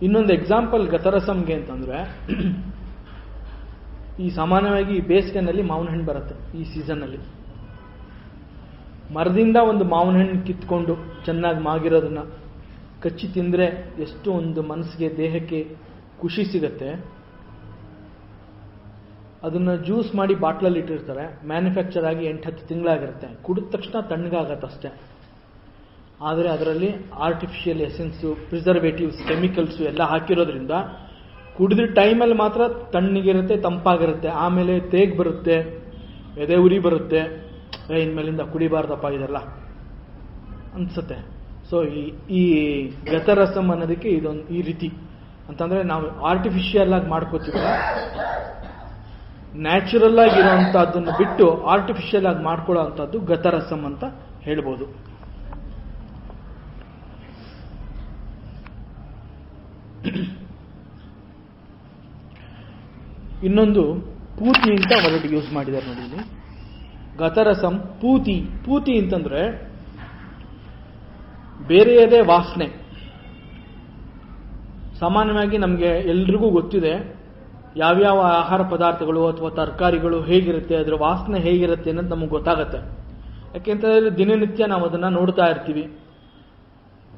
ಇನ್ನೊಂದು ಎಕ್ಸಾಂಪಲ್ ಗತರಸಂಗೆ ಅಂತಂದ್ರೆ, ಈ ಸಾಮಾನ್ಯವಾಗಿ ಬೇಸಿಗೆನಲ್ಲಿ ಮಾವಿನ ಹಣ್ಣು ಬರುತ್ತೆ. ಈ ಸೀಸನ್ನಲ್ಲಿ ಮರದಿಂದ ಒಂದು ಮಾವಿನ ಹಣ್ಣು ಕಿತ್ಕೊಂಡು ಚೆನ್ನಾಗಿ ಮಾಗಿರೋದನ್ನ ಕಚ್ಚಿ ತಿಂದರೆ ಎಷ್ಟು ಒಂದು ಮನಸ್ಸಿಗೆ ದೇಹಕ್ಕೆ ಖುಷಿ ಸಿಗತ್ತೆ. ಅದನ್ನ ಜ್ಯೂಸ್ ಮಾಡಿ ಬಾಟ್ಲಲ್ಲಿ ಇಟ್ಟಿರ್ತಾರೆ. ಮ್ಯಾನುಫ್ಯಾಕ್ಚರ್ ಆಗಿ 8-10 ತಿಂಗಳಾಗಿರುತ್ತೆ. ಕುಡಿದ ತಕ್ಷಣ ತಣ್ಣಗಾಗತ್ತಷ್ಟೇ. ಆದರೆ ಅದರಲ್ಲಿ ಆರ್ಟಿಫಿಷಿಯಲ್ ಎಸೆನ್ಸು, ಪ್ರಿಸರ್ವೇಟಿವ್ಸ್, ಕೆಮಿಕಲ್ಸು ಎಲ್ಲ ಹಾಕಿರೋದ್ರಿಂದ ಕುಡಿದ ಟೈಮಲ್ಲಿ ಮಾತ್ರ ತಣ್ಣಗಿರುತ್ತೆ, ತಂಪಾಗಿರುತ್ತೆ. ಆಮೇಲೆ ತೇಗ್ ಬರುತ್ತೆ, ಎದೆ ಉರಿ ಬರುತ್ತೆ, ಇನ್ಮೇಲಿಂದ ಕುಡಿಬಾರ್ದಪ್ಪ ಇದೆಲ್ಲ ಅನ್ಸುತ್ತೆ. ಸೊ ಈ ಗತರಸಂ ಅನ್ನೋದಕ್ಕೆ ಇದೊಂದು ಈ ರೀತಿ ಅಂತಂದ್ರೆ, ನಾವು ಆರ್ಟಿಫಿಷಿಯಲ್ ಆಗಿ ಮಾಡ್ಕೋತೀವಿ, ನ್ಯಾಚುರಲ್ ಆಗಿರೋಂಥದ್ದನ್ನು ಬಿಟ್ಟು ಆರ್ಟಿಫಿಷಿಯಲ್ ಆಗಿ ಮಾಡ್ಕೊಳ್ಳೋ ಅಂಥದ್ದು ಗತರಸಂ ಅಂತ ಹೇಳ್ಬೋದು. ಇನ್ನೊಂದು ಪೂತಿ ಅಂತ ವರ್ಡ್ ಯೂಸ್ ಮಾಡಿದ್ದಾರೆ ನೋಡಿ ಇಲ್ಲಿ. ಗತರಸಂ ಪೂತಿ. ಪೂತಿ ಅಂತಂದ್ರೆ ಬೇರೆಯದೇ ವಾಸನೆ. ಸಾಮಾನ್ಯವಾಗಿ ನಮಗೆ ಎಲ್ರಿಗೂ ಗೊತ್ತಿದೆ ಯಾವ್ಯಾವ ಆಹಾರ ಪದಾರ್ಥಗಳು ಅಥವಾ ತರಕಾರಿಗಳು ಹೇಗಿರುತ್ತೆ, ಅದರ ವಾಸನೆ ಹೇಗಿರುತ್ತೆ ಅನ್ನೋದು ನಮಗೆ ಗೊತ್ತಾಗತ್ತೆ. ಯಾಕೆಂತಂದ್ರೆ ದಿನನಿತ್ಯ ನಾವು ಅದನ್ನ ನೋಡ್ತಾ ಇರ್ತೀವಿ.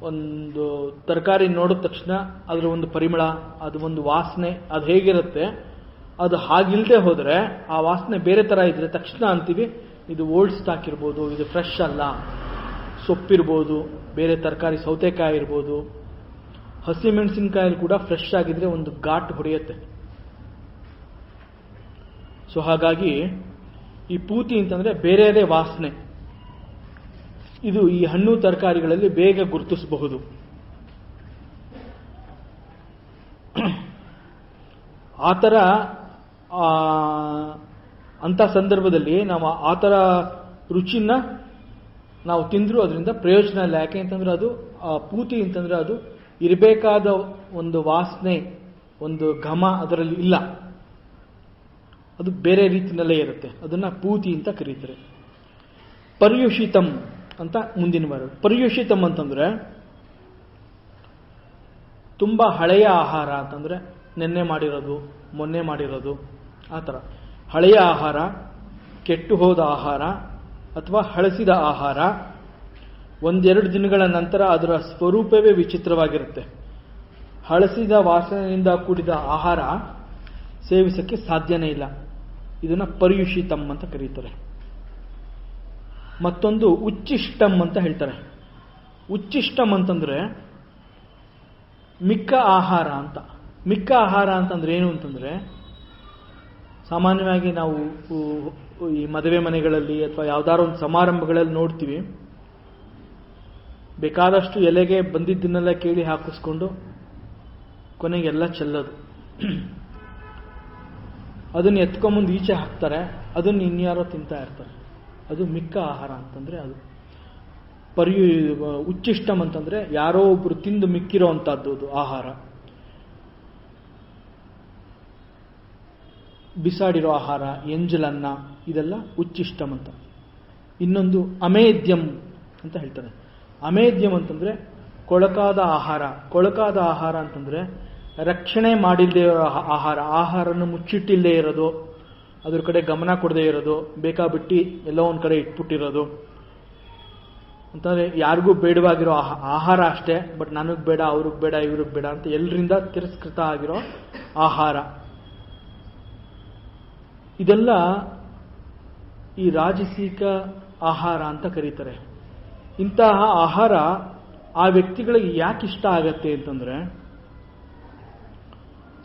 ಒಂದು ತರಕಾರಿ ನೋಡಿದ ತಕ್ಷಣ ಅದರ ಒಂದು ಪರಿಮಳ, ಅದು ಒಂದು ವಾಸನೆ, ಅದು ಹೇಗಿರುತ್ತೆ, ಅದು ಹಾಗಿಲ್ದೆ ಹೋದ್ರೆ ಆ ವಾಸನೆ ಬೇರೆ ತರ ಇದ್ರೆ ತಕ್ಷಣ ಅಂತೀವಿ ಇದು ಓಲ್ಡ್ ಸ್ಟಾಕ್ ಇರ್ಬೋದು, ಇದು ಫ್ರೆಶ್ ಅಲ್ಲ. ಸೊಪ್ಪಿರ್ಬೋದು, ಬೇರೆ ತರಕಾರಿ, ಸೌತೆಕಾಯಿ ಇರ್ಬೋದು, ಹಸಿಮೆಣಸಿನಕಾಯಲ್ಲಿ ಕೂಡ ಫ್ರೆಶ್ ಆಗಿದ್ರೆ ಒಂದು ಘಾಟ್ ಹೊಡೆಯುತ್ತೆ. ಸೊ ಹಾಗಾಗಿ ಈ ಪೂತಿ ಅಂತಂದ್ರೆ ಬೇರೆಯದೇ ವಾಸನೆ. ಇದು ಈ ಹಣ್ಣು ತರಕಾರಿಗಳಲ್ಲಿ ಬೇಗ ಗುರುತಿಸಬಹುದು. ಆ ಥರ ಅಂಥ ಸಂದರ್ಭದಲ್ಲಿ ನಾವು ಆ ಥರ ರುಚಿನ ನಾವು ತಿಂದರೂ ಅದರಿಂದ ಪ್ರಯೋಜನ ಇಲ್ಲ. ಯಾಕೆ ಅಂತಂದ್ರೆ ಅದು ಪೂತಿ ಅಂತಂದ್ರೆ ಅದು ಇರಬೇಕಾದ ಒಂದು ವಾಸನೆ, ಒಂದು ಘಮ ಅದರಲ್ಲಿ ಇಲ್ಲ. ಅದು ಬೇರೆ ರೀತಿಯಲ್ಲೇ ಇರುತ್ತೆ. ಅದನ್ನ ಪೂತಿ ಅಂತ ಕರೀತಾರೆ. ಪರ್ಯುಷಿತಂ ಅಂತ ಮುಂದಿನ ವಾರ. ಪರ್ಯುಷಿತಂ ಅಂತಂದ್ರೆ ತುಂಬಾ ಹಳೆಯ ಆಹಾರ ಅಂತಂದ್ರೆ ನೆನ್ನೆ ಮಾಡಿರೋದು, ಮೊನ್ನೆ ಮಾಡಿರೋದು, ಆ ಥರ ಹಳೆಯ ಆಹಾರ, ಕೆಟ್ಟು ಹೋದ ಆಹಾರ ಅಥವಾ ಹಳಸಿದ ಆಹಾರ 1-2 ದಿನಗಳ ನಂತರ ಅದರ ಸ್ವರೂಪವೇ ವಿಚಿತ್ರವಾಗಿರುತ್ತೆ. ಹಳಸಿದ ವಾಸನೆಯಿಂದ ಕೂಡಿದ ಆಹಾರ ಸೇವಿಸಕ್ಕೆ ಸಾಧ್ಯನೇ ಇಲ್ಲ. ಇದನ್ನ ಪರ್ಯುಷಿತಂ ಅಂತ ಕರೀತಾರೆ. ಮತ್ತೊಂದು ಉಚ್ಚಿಷ್ಟಂ ಅಂತ ಹೇಳ್ತಾರೆ. ಉಚ್ಚಿಷ್ಟಂ ಅಂತಂದ್ರೆ ಮಿಕ್ಕ ಆಹಾರ ಅಂತ. ಮಿಕ್ಕ ಆಹಾರ ಅಂತಂದ್ರೆ ಏನು ಅಂತಂದ್ರೆ, ಸಾಮಾನ್ಯವಾಗಿ ನಾವು ಈ ಮದುವೆ ಮನೆಗಳಲ್ಲಿ ಅಥವಾ ಯಾವ್ದಾದ್ರು ಒಂದು ಸಮಾರಂಭಗಳಲ್ಲಿ ನೋಡ್ತೀವಿ, ಬೇಕಾದಷ್ಟು ಎಲೆಗೆ ಬಂದಿದ್ದನ್ನೆಲ್ಲ ಕೇಳಿ ಹಾಕಿಸ್ಕೊಂಡು ಕೊನೆಗೆಲ್ಲ ಚೆಲ್ಲೋದು. ಅದನ್ನು ಎತ್ಕೊಂಬಂದು ಈಚೆ ಹಾಕ್ತಾರೆ, ಅದನ್ನು ಇನ್ಯಾರೋ ತಿಂತಾ ಇರ್ತಾರೆ. ಅದು ಮಿಕ್ಕ ಆಹಾರ ಅಂತಂದ್ರೆ ಅದು. ಉಚ್ಚಿಷ್ಟಂ ಅಂತಂದ್ರೆ ಯಾರೋ ಒಬ್ರು ತಿಂದು ಮಿಕ್ಕಿರೋ ಅಂತದ್ದು ಅದು ಆಹಾರ. ಬಿಸಾಡಿರೋ ಆಹಾರ, ಎಂಜಲನ್ನ, ಇದೆಲ್ಲ ಉಚ್ಚಿಷ್ಟಂ ಅಂತ. ಇನ್ನೊಂದು ಅಮೇದ್ಯಂ ಅಂತ ಹೇಳ್ತಾರೆ. ಅಮೇದ್ಯಂ ಅಂತಂದ್ರೆ ಕೊಳಕಾದ ಆಹಾರ. ಕೊಳಕಾದ ಆಹಾರ ಅಂತಂದ್ರೆ ರಕ್ಷಣೆ ಮಾಡಿಲ್ಲದೆ ಇರೋ ಆಹಾರ. ಆಹಾರನ ಮುಚ್ಚಿಟ್ಟಿಲ್ಲದೆ ಇರೋದು, ಅದ್ರ ಕಡೆ ಗಮನ ಕೊಡದೆ ಇರೋದು, ಬೇಕಾಬಿಟ್ಟು ಎಲ್ಲೋ ಒಂದು ಕಡೆ ಇಟ್ಬಿಟ್ಟಿರೋದು ಅಂತಂದ್ರೆ ಯಾರಿಗೂ ಬೇಡವಾಗಿರೋ ಆಹಾರ ಅಷ್ಟೇ. ಬಟ್ ನನಗೆ ಬೇಡ, ಅವ್ರಿಗೆ ಬೇಡ, ಇವ್ರಿಗೆ ಬೇಡ ಅಂತ ಎಲ್ಲರಿಂದ ತಿರಸ್ಕೃತ ಆಗಿರೋ ಆಹಾರ. ಇದೆಲ್ಲ ಈ ರಾಜಸಿಕ ಆಹಾರ ಅಂತ ಕರೀತಾರೆ. ಇಂತಹ ಆಹಾರ ಆ ವ್ಯಕ್ತಿಗಳಿಗೆ ಯಾಕೆ ಇಷ್ಟ ಆಗತ್ತೆ ಅಂತಂದ್ರೆ,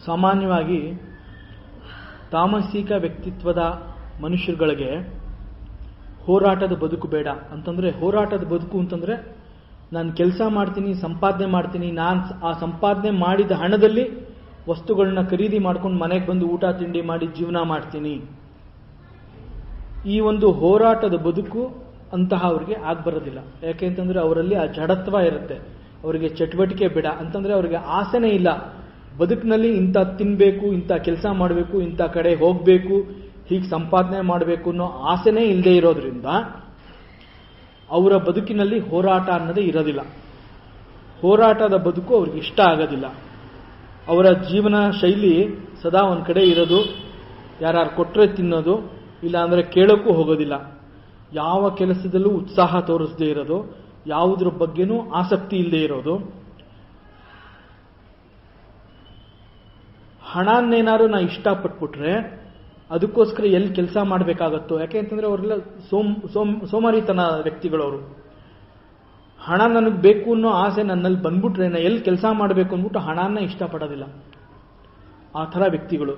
ಸಾಮಾನ್ಯವಾಗಿ ತಾಮಸಿಕ ವ್ಯಕ್ತಿತ್ವದ ಮನುಷ್ಯರುಗಳಿಗೆ ಹೋರಾಟದ ಬದುಕು ಬೇಡ ಅಂತಂದ್ರೆ, ಹೋರಾಟದ ಬದುಕು ಅಂತಂದ್ರೆ ನಾನು ಕೆಲಸ ಮಾಡ್ತೀನಿ, ಸಂಪಾದನೆ ಮಾಡ್ತೀನಿ, ನಾನು ಆ ಸಂಪಾದನೆ ಮಾಡಿದ ಹಣದಲ್ಲಿ ವಸ್ತುಗಳನ್ನ ಖರೀದಿ ಮಾಡ್ಕೊಂಡು ಮನೆಗೆ ಬಂದು ಊಟ ತಿಂಡಿ ಮಾಡಿ ಜೀವನ ಮಾಡ್ತೀನಿ. ಈ ಒಂದು ಹೋರಾಟದ ಬದುಕು ಅಂತಹ ಅವ್ರಿಗೆ ಆಗ್ಬರೋದಿಲ್ಲ. ಯಾಕೆಂತಂದ್ರೆ ಅವರಲ್ಲಿ ಆ ಜಡತ್ವ ಇರುತ್ತೆ, ಅವರಿಗೆ ಚಟುವಟಿಕೆ ಬೇಡ ಅಂತಂದ್ರೆ ಅವರಿಗೆ ಆಸೆನೇ ಇಲ್ಲ. ಬದುಕಿನಲ್ಲಿ ಇಂಥ ತಿನ್ಬೇಕು, ಇಂಥ ಕೆಲಸ ಮಾಡಬೇಕು, ಇಂಥ ಕಡೆ ಹೋಗಬೇಕು, ಹೀಗೆ ಸಂಪಾದನೆ ಮಾಡಬೇಕು ಅನ್ನೋ ಆಸೆನೇ ಇಲ್ಲದೆ ಇರೋದ್ರಿಂದ ಅವರ ಬದುಕಿನಲ್ಲಿ ಹೋರಾಟ ಅನ್ನೋದೇ ಇರೋದಿಲ್ಲ. ಹೋರಾಟದ ಬದುಕು ಅವ್ರಿಗೆ ಇಷ್ಟ ಆಗೋದಿಲ್ಲ. ಅವರ ಜೀವನ ಶೈಲಿ ಸದಾ ಒಂದು ಕಡೆ ಇರೋದು, ಯಾರು ಕೊಟ್ಟರೆ ತಿನ್ನೋದು, ಇಲ್ಲ ಅಂದರೆ ಕೇಳೋಕ್ಕೂ ಹೋಗೋದಿಲ್ಲ. ಯಾವ ಕೆಲಸದಲ್ಲೂ ಉತ್ಸಾಹ ತೋರಿಸದೇ ಇರೋದು, ಯಾವುದ್ರ ಬಗ್ಗೆನೂ ಆಸಕ್ತಿ ಇಲ್ಲದೆ ಇರೋದು. ಹಣನ್ನೇನಾದ್ರು ನಾ ಇಷ್ಟಪಟ್ಬಿಟ್ರೆ ಅದಕ್ಕೋಸ್ಕರ ಎಲ್ಲಿ ಕೆಲಸ ಮಾಡಬೇಕಾಗತ್ತೋ, ಯಾಕೆ ಅಂತಂದ್ರೆ ಅವರೆಲ್ಲ ಸೋಮಾರಿತನ ವ್ಯಕ್ತಿಗಳವರು. ಹಣ ನನಗೆ ಬೇಕು ಅನ್ನೋ ಆಸೆ ನನ್ನಲ್ಲಿ ಬಂದ್ಬಿಟ್ರೆ ನಾ ಎಲ್ಲಿ ಕೆಲಸ ಮಾಡಬೇಕು ಅಂದ್ಬಿಟ್ಟು ಹಣನ ಇಷ್ಟಪಡೋದಿಲ್ಲ. ಆ ಥರ ವ್ಯಕ್ತಿಗಳು.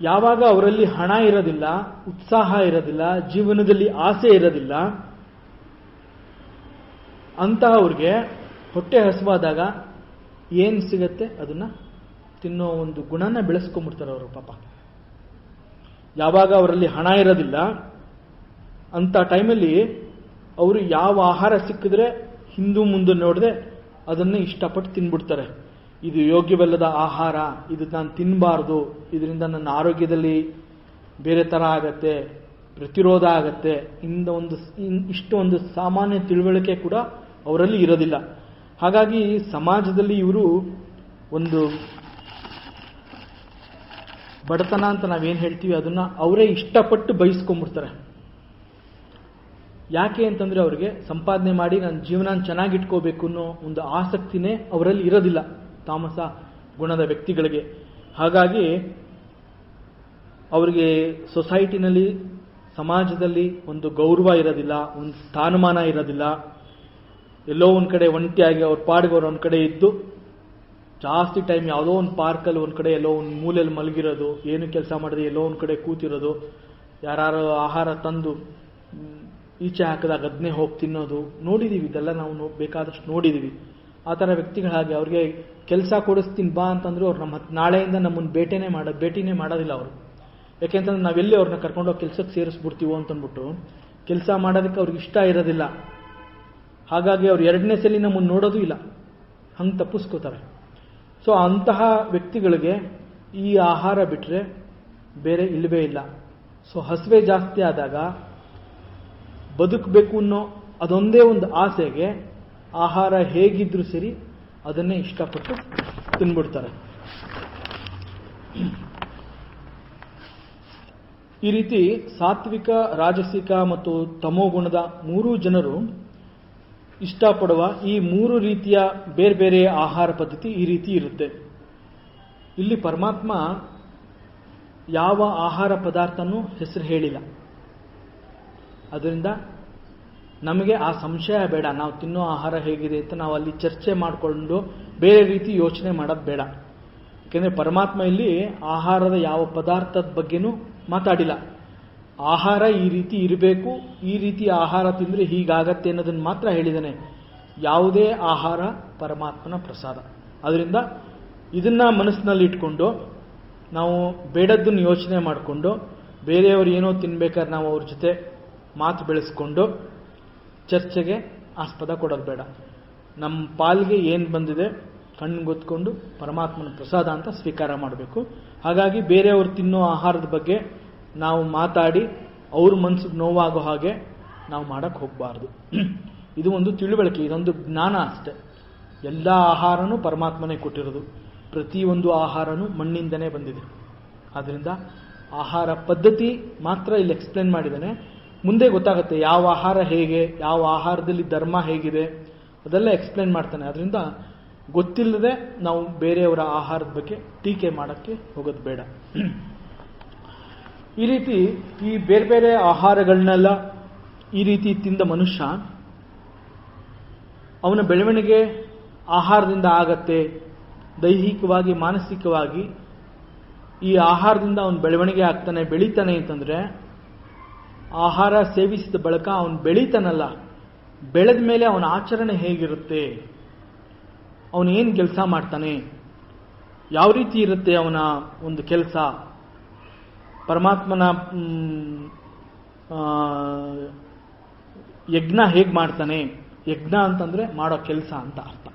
ಯಾವಾಗ ಅವರಲ್ಲಿ ಹಣ ಇರೋದಿಲ್ಲ, ಉತ್ಸಾಹ ಇರೋದಿಲ್ಲ, ಜೀವನದಲ್ಲಿ ಆಸೆ ಇರೋದಿಲ್ಲ, ಅಂತಹವ್ರಿಗೆ ಹೊಟ್ಟೆ ಹಸುವಾದಾಗ ಏನು ಸಿಗತ್ತೆ ಅದನ್ನ ತಿನ್ನೋ ಒಂದು ಗುಣನ ಬೆಳೆಸ್ಕೊಂಡ್ಬಿಡ್ತಾರೆ ಅವರು ಪಾಪ. ಯಾವಾಗ ಅವರಲ್ಲಿ ಹಣ ಇರೋದಿಲ್ಲ ಅಂತ ಟೈಮಲ್ಲಿ ಅವರು ಯಾವ ಆಹಾರ ಸಿಕ್ಕಿದ್ರೆ ಹಿಂದೂ ಮುಂದೆ ನೋಡದೆ ಅದನ್ನೇ ಇಷ್ಟಪಟ್ಟು ತಿನ್ಬಿಡ್ತಾರೆ. ಇದು ಯೋಗ್ಯವಲ್ಲದ ಆಹಾರ, ಇದು ನಾನು ತಿನ್ನಬಾರ್ದು, ಇದರಿಂದ ನನ್ನ ಆರೋಗ್ಯದಲ್ಲಿ ಬೇರೆ ಥರ ಆಗತ್ತೆ, ಪ್ರತಿರೋಧ ಆಗತ್ತೆ, ಇಷ್ಟು ಒಂದು ಸಾಮಾನ್ಯ ತಿಳುವಳಿಕೆ ಕೂಡ ಅವರಲ್ಲಿ ಇರೋದಿಲ್ಲ. ಹಾಗಾಗಿ ಸಮಾಜದಲ್ಲಿ ಇವರು ಒಂದು ಬಡತನ ಅಂತ ನಾವೇನು ಹೇಳ್ತೀವಿ ಅದನ್ನ ಅವರೇ ಇಷ್ಟಪಟ್ಟು ಬಯಸ್ಕೊಂಡ್ಬಿಡ್ತಾರೆ. ಯಾಕೆ ಅಂತಂದ್ರೆ ಅವರಿಗೆ ಸಂಪಾದನೆ ಮಾಡಿ ನನ್ನ ಜೀವನ ಚೆನ್ನಾಗಿಟ್ಕೋಬೇಕು ಅನ್ನೋ ಒಂದು ಆಸಕ್ತಿನೇ ಅವರಲ್ಲಿ ಇರೋದಿಲ್ಲ, ತಾಮಸ ಗುಣದ ವ್ಯಕ್ತಿಗಳಿಗೆ. ಹಾಗಾಗಿ ಅವರಿಗೆ ಸೊಸೈಟಿನಲ್ಲಿ, ಸಮಾಜದಲ್ಲಿ ಒಂದು ಗೌರವ ಇರೋದಿಲ್ಲ, ಒಂದು ಸ್ಥಾನಮಾನ ಇರೋದಿಲ್ಲ. ಎಲ್ಲೋ ಒಂದು ಕಡೆ ಒಂಟಿಯಾಗಿ ಅವ್ರ ಪಾಡಿಗೆ ಅವ್ರು ಒಂದು ಕಡೆ ಇದ್ದು ಜಾಸ್ತಿ ಟೈಮ್ ಯಾವುದೋ ಒಂದು ಪಾರ್ಕಲ್ಲಿ ಒಂದು ಕಡೆ ಎಲ್ಲೋ ಒಂದು ಮೂಲೆಯಲ್ಲಿ ಮಲಗಿರೋದು, ಏನು ಕೆಲಸ ಮಾಡಿದ್ರೆ ಎಲ್ಲೋ ಒಂದು ಕಡೆ ಕೂತಿರೋದು, ಯಾರು ಆಹಾರ ತಂದು ಈಚೆ ಹಾಕಿದಾಗ ಅದನ್ನೇ ಹೋಗಿ ತಿನ್ನೋದು ನೋಡಿದ್ದೀವಿ. ಇದೆಲ್ಲ ನಾವು ಬೇಕಾದಷ್ಟು ನೋಡಿದ್ದೀವಿ. ಆ ಥರ ವ್ಯಕ್ತಿಗಳಾಗಿ ಅವ್ರಿಗೆ ಕೆಲಸ ಕೊಡಿಸ್ತೀನಿ ಬಾ ಅಂತಂದ್ರೆ ಅವ್ರು ನಾಳೆಯಿಂದ ನಮ್ಮನ್ನು ಭೇಟಿನೇ ಮಾಡೋದಿಲ್ಲ ಅವರು. ಯಾಕೆಂತಂದ್ರೆ ನಾವೆಲ್ಲಿ ಅವ್ರನ್ನ ಕರ್ಕೊಂಡೋಗಿ ಕೆಲಸಕ್ಕೆ ಸೇರಿಸ್ಬಿಡ್ತೀವೋ ಅಂತಂದ್ಬಿಟ್ಟು ಕೆಲಸ ಮಾಡೋದಕ್ಕೆ ಅವ್ರಿಗೆ ಇಷ್ಟ ಇರೋದಿಲ್ಲ. ಹಾಗಾಗಿ ಅವ್ರು ಎರಡನೇ ಸಲ ನಮ್ಮನ್ನು ನೋಡೋದು ಇಲ್ಲ, ಹಂಗೆ ತಪ್ಪಿಸ್ಕೋತಾರೆ. ಸೊ ಅಂತಹ ವ್ಯಕ್ತಿಗಳಿಗೆ ಈ ಆಹಾರ ಬಿಟ್ಟರೆ ಬೇರೆ ಇಲ್ಲವೇ ಇಲ್ಲ. ಸೊ ಹಸಿವೆ ಜಾಸ್ತಿ ಆದಾಗ ಬದುಕಬೇಕು ಅನ್ನೋ ಅದೊಂದೇ ಒಂದು ಆಸೆಗೆ ಆಹಾರ ಹೇಗಿದ್ರೂ ಸರಿ ಅದನ್ನೇ ಇಷ್ಟಪಟ್ಟು ತಿನ್ಬಿಡ್ತಾರೆ. ಈ ರೀತಿ ಸಾತ್ವಿಕ, ರಾಜಸಿಕ ಮತ್ತು ತಮೋಗುಣದ ಮೂರೂ ಜನರು ಇಷ್ಟಪಡುವ ಈ ಮೂರು ರೀತಿಯ ಬೇರೆ ಬೇರೆ ಆಹಾರ ಪದ್ಧತಿ ಈ ರೀತಿ ಇರುತ್ತೆ. ಇಲ್ಲಿ ಪರಮಾತ್ಮ ಯಾವ ಆಹಾರ ಪದಾರ್ಥನೂ ಹೆಸರು ಹೇಳಿಲ್ಲ. ಅದರಿಂದ ನಮಗೆ ಆ ಸಂಶಯ ಬೇಡ, ನಾವು ತಿನ್ನೋ ಆಹಾರ ಹೇಗಿದೆ ಅಂತ ನಾವು ಅಲ್ಲಿ ಚರ್ಚೆ ಮಾಡಿಕೊಂಡು ಬೇರೆ ರೀತಿ ಯೋಚನೆ ಮಾಡೋದು ಬೇಡ. ಯಾಕೆಂದರೆ ಪರಮಾತ್ಮ ಇಲ್ಲಿ ಆಹಾರದ ಯಾವ ಪದಾರ್ಥದ ಬಗ್ಗೆನೂ ಮಾತಾಡಿಲ್ಲ. ಆಹಾರ ಈ ರೀತಿ ಇರಬೇಕು, ಈ ರೀತಿ ಆಹಾರ ತಿಂದರೆ ಹೀಗಾಗತ್ತೆ ಅನ್ನೋದನ್ನು ಮಾತ್ರ ಹೇಳಿದ್ದಾನೆ. ಯಾವುದೇ ಆಹಾರ ಪರಮಾತ್ಮನ ಪ್ರಸಾದ. ಅದರಿಂದ ಇದನ್ನ ಮನಸ್ಸಿನಲ್ಲಿ ಇಟ್ಕೊಂಡು ನಾವು ಬೇಡದ್ದನ್ನು ಯೋಚನೆ ಮಾಡಿಕೊಂಡು ಬೇರೆಯವರು ಏನೋ ತಿನ್ಬೇಕಾದ್ರೆ ನಾವು ಅವ್ರ ಜೊತೆ ಮಾತು ಬೆಳೆಸ್ಕೊಂಡು ಚರ್ಚೆಗೆ ಆಸ್ಪದ ಕೊಡೋದು ಬೇಡ. ನಮ್ಮ ಪಾಲ್ಗೆ ಏನು ಬಂದಿದೆ ಕಣ್ಗೊತ್ಕೊಂಡು ಪರಮಾತ್ಮನ ಪ್ರಸಾದ ಅಂತ ಸ್ವೀಕಾರ ಮಾಡಬೇಕು. ಹಾಗಾಗಿ ಬೇರೆಯವರು ತಿನ್ನೋ ಆಹಾರದ ಬಗ್ಗೆ ನಾವು ಮಾತಾಡಿ ಅವ್ರ ಮನಸ್ಸಿಗೆ ನೋವಾಗೋ ಹಾಗೆ ನಾವು ಮಾಡಕ್ಕೆ ಹೋಗಬಾರ್ದು. ಇದು ಒಂದು ತಿಳುವಳಿಕೆ, ಇದೊಂದು ಜ್ಞಾನ ಅಷ್ಟೆ. ಎಲ್ಲ ಆಹಾರನೂ ಪರಮಾತ್ಮನೇ ಕೊಟ್ಟಿರೋದು. ಪ್ರತಿಯೊಂದು ಆಹಾರನೂ ಮಣ್ಣಿಂದನೇ ಬಂದಿದೆ. ಆದ್ದರಿಂದ ಆಹಾರ ಪದ್ಧತಿ ಮಾತ್ರ ಇಲ್ಲಿ ಎಕ್ಸ್ಪ್ಲೇನ್ ಮಾಡಿದ್ದಾನೆ. ಮುಂದೆ ಗೊತ್ತಾಗುತ್ತೆ ಯಾವ ಆಹಾರ ಹೇಗೆ, ಯಾವ ಆಹಾರದಲ್ಲಿ ಧರ್ಮ ಹೇಗಿದೆ ಅದೆಲ್ಲ ಎಕ್ಸ್ಪ್ಲೇನ್ ಮಾಡ್ತಾನೆ. ಅದರಿಂದ ಗೊತ್ತಿಲ್ಲದೆ ನಾವು ಬೇರೆಯವರ ಆಹಾರದ ಬಗ್ಗೆ ಟೀಕೆ ಮಾಡೋಕ್ಕೆ ಹೋಗೋದು ಬೇಡ. ಈ ರೀತಿ ಈ ಬೇರೆ ಬೇರೆ ಆಹಾರಗಳನ್ನೆಲ್ಲ ಈ ರೀತಿ ತಿಂದ ಮನುಷ್ಯ ಅವನ ಬೆಳವಣಿಗೆ ಆಹಾರದಿಂದ ಆಗತ್ತೆ. ದೈಹಿಕವಾಗಿ, ಮಾನಸಿಕವಾಗಿ ಈ ಆಹಾರದಿಂದ ಅವನ ಬೆಳವಣಿಗೆ ಆಗ್ತಾನೆ, ಬೆಳೀತಾನೆ ಅಂತಂದ್ರೆ ಆಹಾರ ಸೇವಿಸಿದ ಬಳಿಕ ಅವನು ಬೆಳೀತಾನಲ್ಲ, ಬೆಳೆದ ಮೇಲೆ ಅವನ ಆಚರಣೆ ಹೇಗಿರುತ್ತೆ, ಅವನು ಏನು ಕೆಲಸ ಮಾಡ್ತಾನೆ, ಯಾವ ರೀತಿ ಇರುತ್ತೆ ಅವನ ಒಂದು ಕೆಲಸ, ಪರಮಾತ್ಮನ ಯಜ್ಞ ಹೇಗೆ ಮಾಡ್ತಾನೆ, ಯಜ್ಞ ಅಂತಂದ್ರೆ ಮಾಡೋ ಕೆಲಸ ಅಂತ ಅರ್ಥ.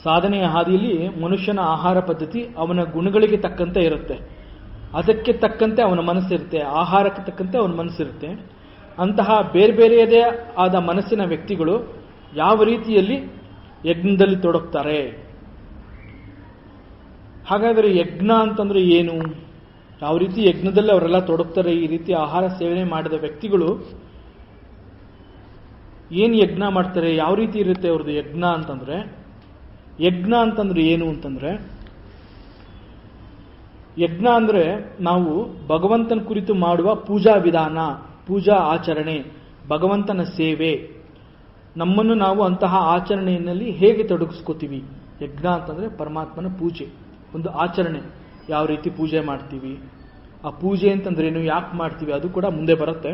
ಸಾಧನೆಯ ಹಾದಿಯಲ್ಲಿ ಮನುಷ್ಯನ ಆಹಾರ ಪದ್ಧತಿ ಅವನ ಗುಣಗಳಿಗೆ ತಕ್ಕಂತೆ ಇರುತ್ತೆ, ಅದಕ್ಕೆ ತಕ್ಕಂತೆ ಅವನ ಮನಸ್ಸಿರುತ್ತೆ, ಆಹಾರಕ್ಕೆ ತಕ್ಕಂತೆ ಅವನ ಮನಸ್ಸಿರುತ್ತೆ. ಅಂತಹ ಬೇರೆ ಬೇರೆಯದೇ ಆದ ಮನಸ್ಸಿನ ವ್ಯಕ್ತಿಗಳು ಯಾವ ರೀತಿಯಲ್ಲಿ ಯಜ್ಞದಲ್ಲಿ ತೊಡಗ್ತಾರೆ. ಹಾಗಾದರೆ ಯಜ್ಞ ಅಂತಂದ್ರೆ ಏನು, ಯಾವ ರೀತಿ ಯಜ್ಞದಲ್ಲಿ ಅವರೆಲ್ಲ ತೊಡಗ್ತಾರೆ. ಈ ರೀತಿ ಆಹಾರ ಸೇವನೆ ಮಾಡಿದ ವ್ಯಕ್ತಿಗಳು ಏನು ಯಜ್ಞ ಮಾಡ್ತಾರೆ, ಯಾವ ರೀತಿ ಇರುತ್ತೆ ಅವ್ರದ್ದು ಯಜ್ಞ ಅಂತಂದ್ರೆ. ಯಜ್ಞ ಅಂತಂದ್ರೆ ಏನು ಅಂತಂದ್ರೆ, ಯಜ್ಞ ಅಂದ್ರೆ ನಾವು ಭಗವಂತನ ಕುರಿತು ಮಾಡುವ ಪೂಜಾ ವಿಧಾನ, ಪೂಜಾ ಆಚರಣೆ, ಭಗವಂತನ ಸೇವೆ, ನಮ್ಮನ್ನು ನಾವು ಅಂತಹ ಆಚರಣೆಯಲ್ಲಿ ಹೇಗೆ ತೊಡಗಿಸ್ಕೋತೀವಿ. ಯಜ್ಞ ಅಂತಂದ್ರೆ ಪರಮಾತ್ಮನ ಪೂಜೆ, ಒಂದು ಆಚರಣೆ, ಯಾವ ರೀತಿ ಪೂಜೆ ಮಾಡ್ತೀವಿ, ಆ ಪೂಜೆ ಅಂತಂದ್ರೇನು, ಯಾಕೆ ಮಾಡ್ತೀವಿ, ಅದು ಕೂಡ ಮುಂದೆ ಬರುತ್ತೆ.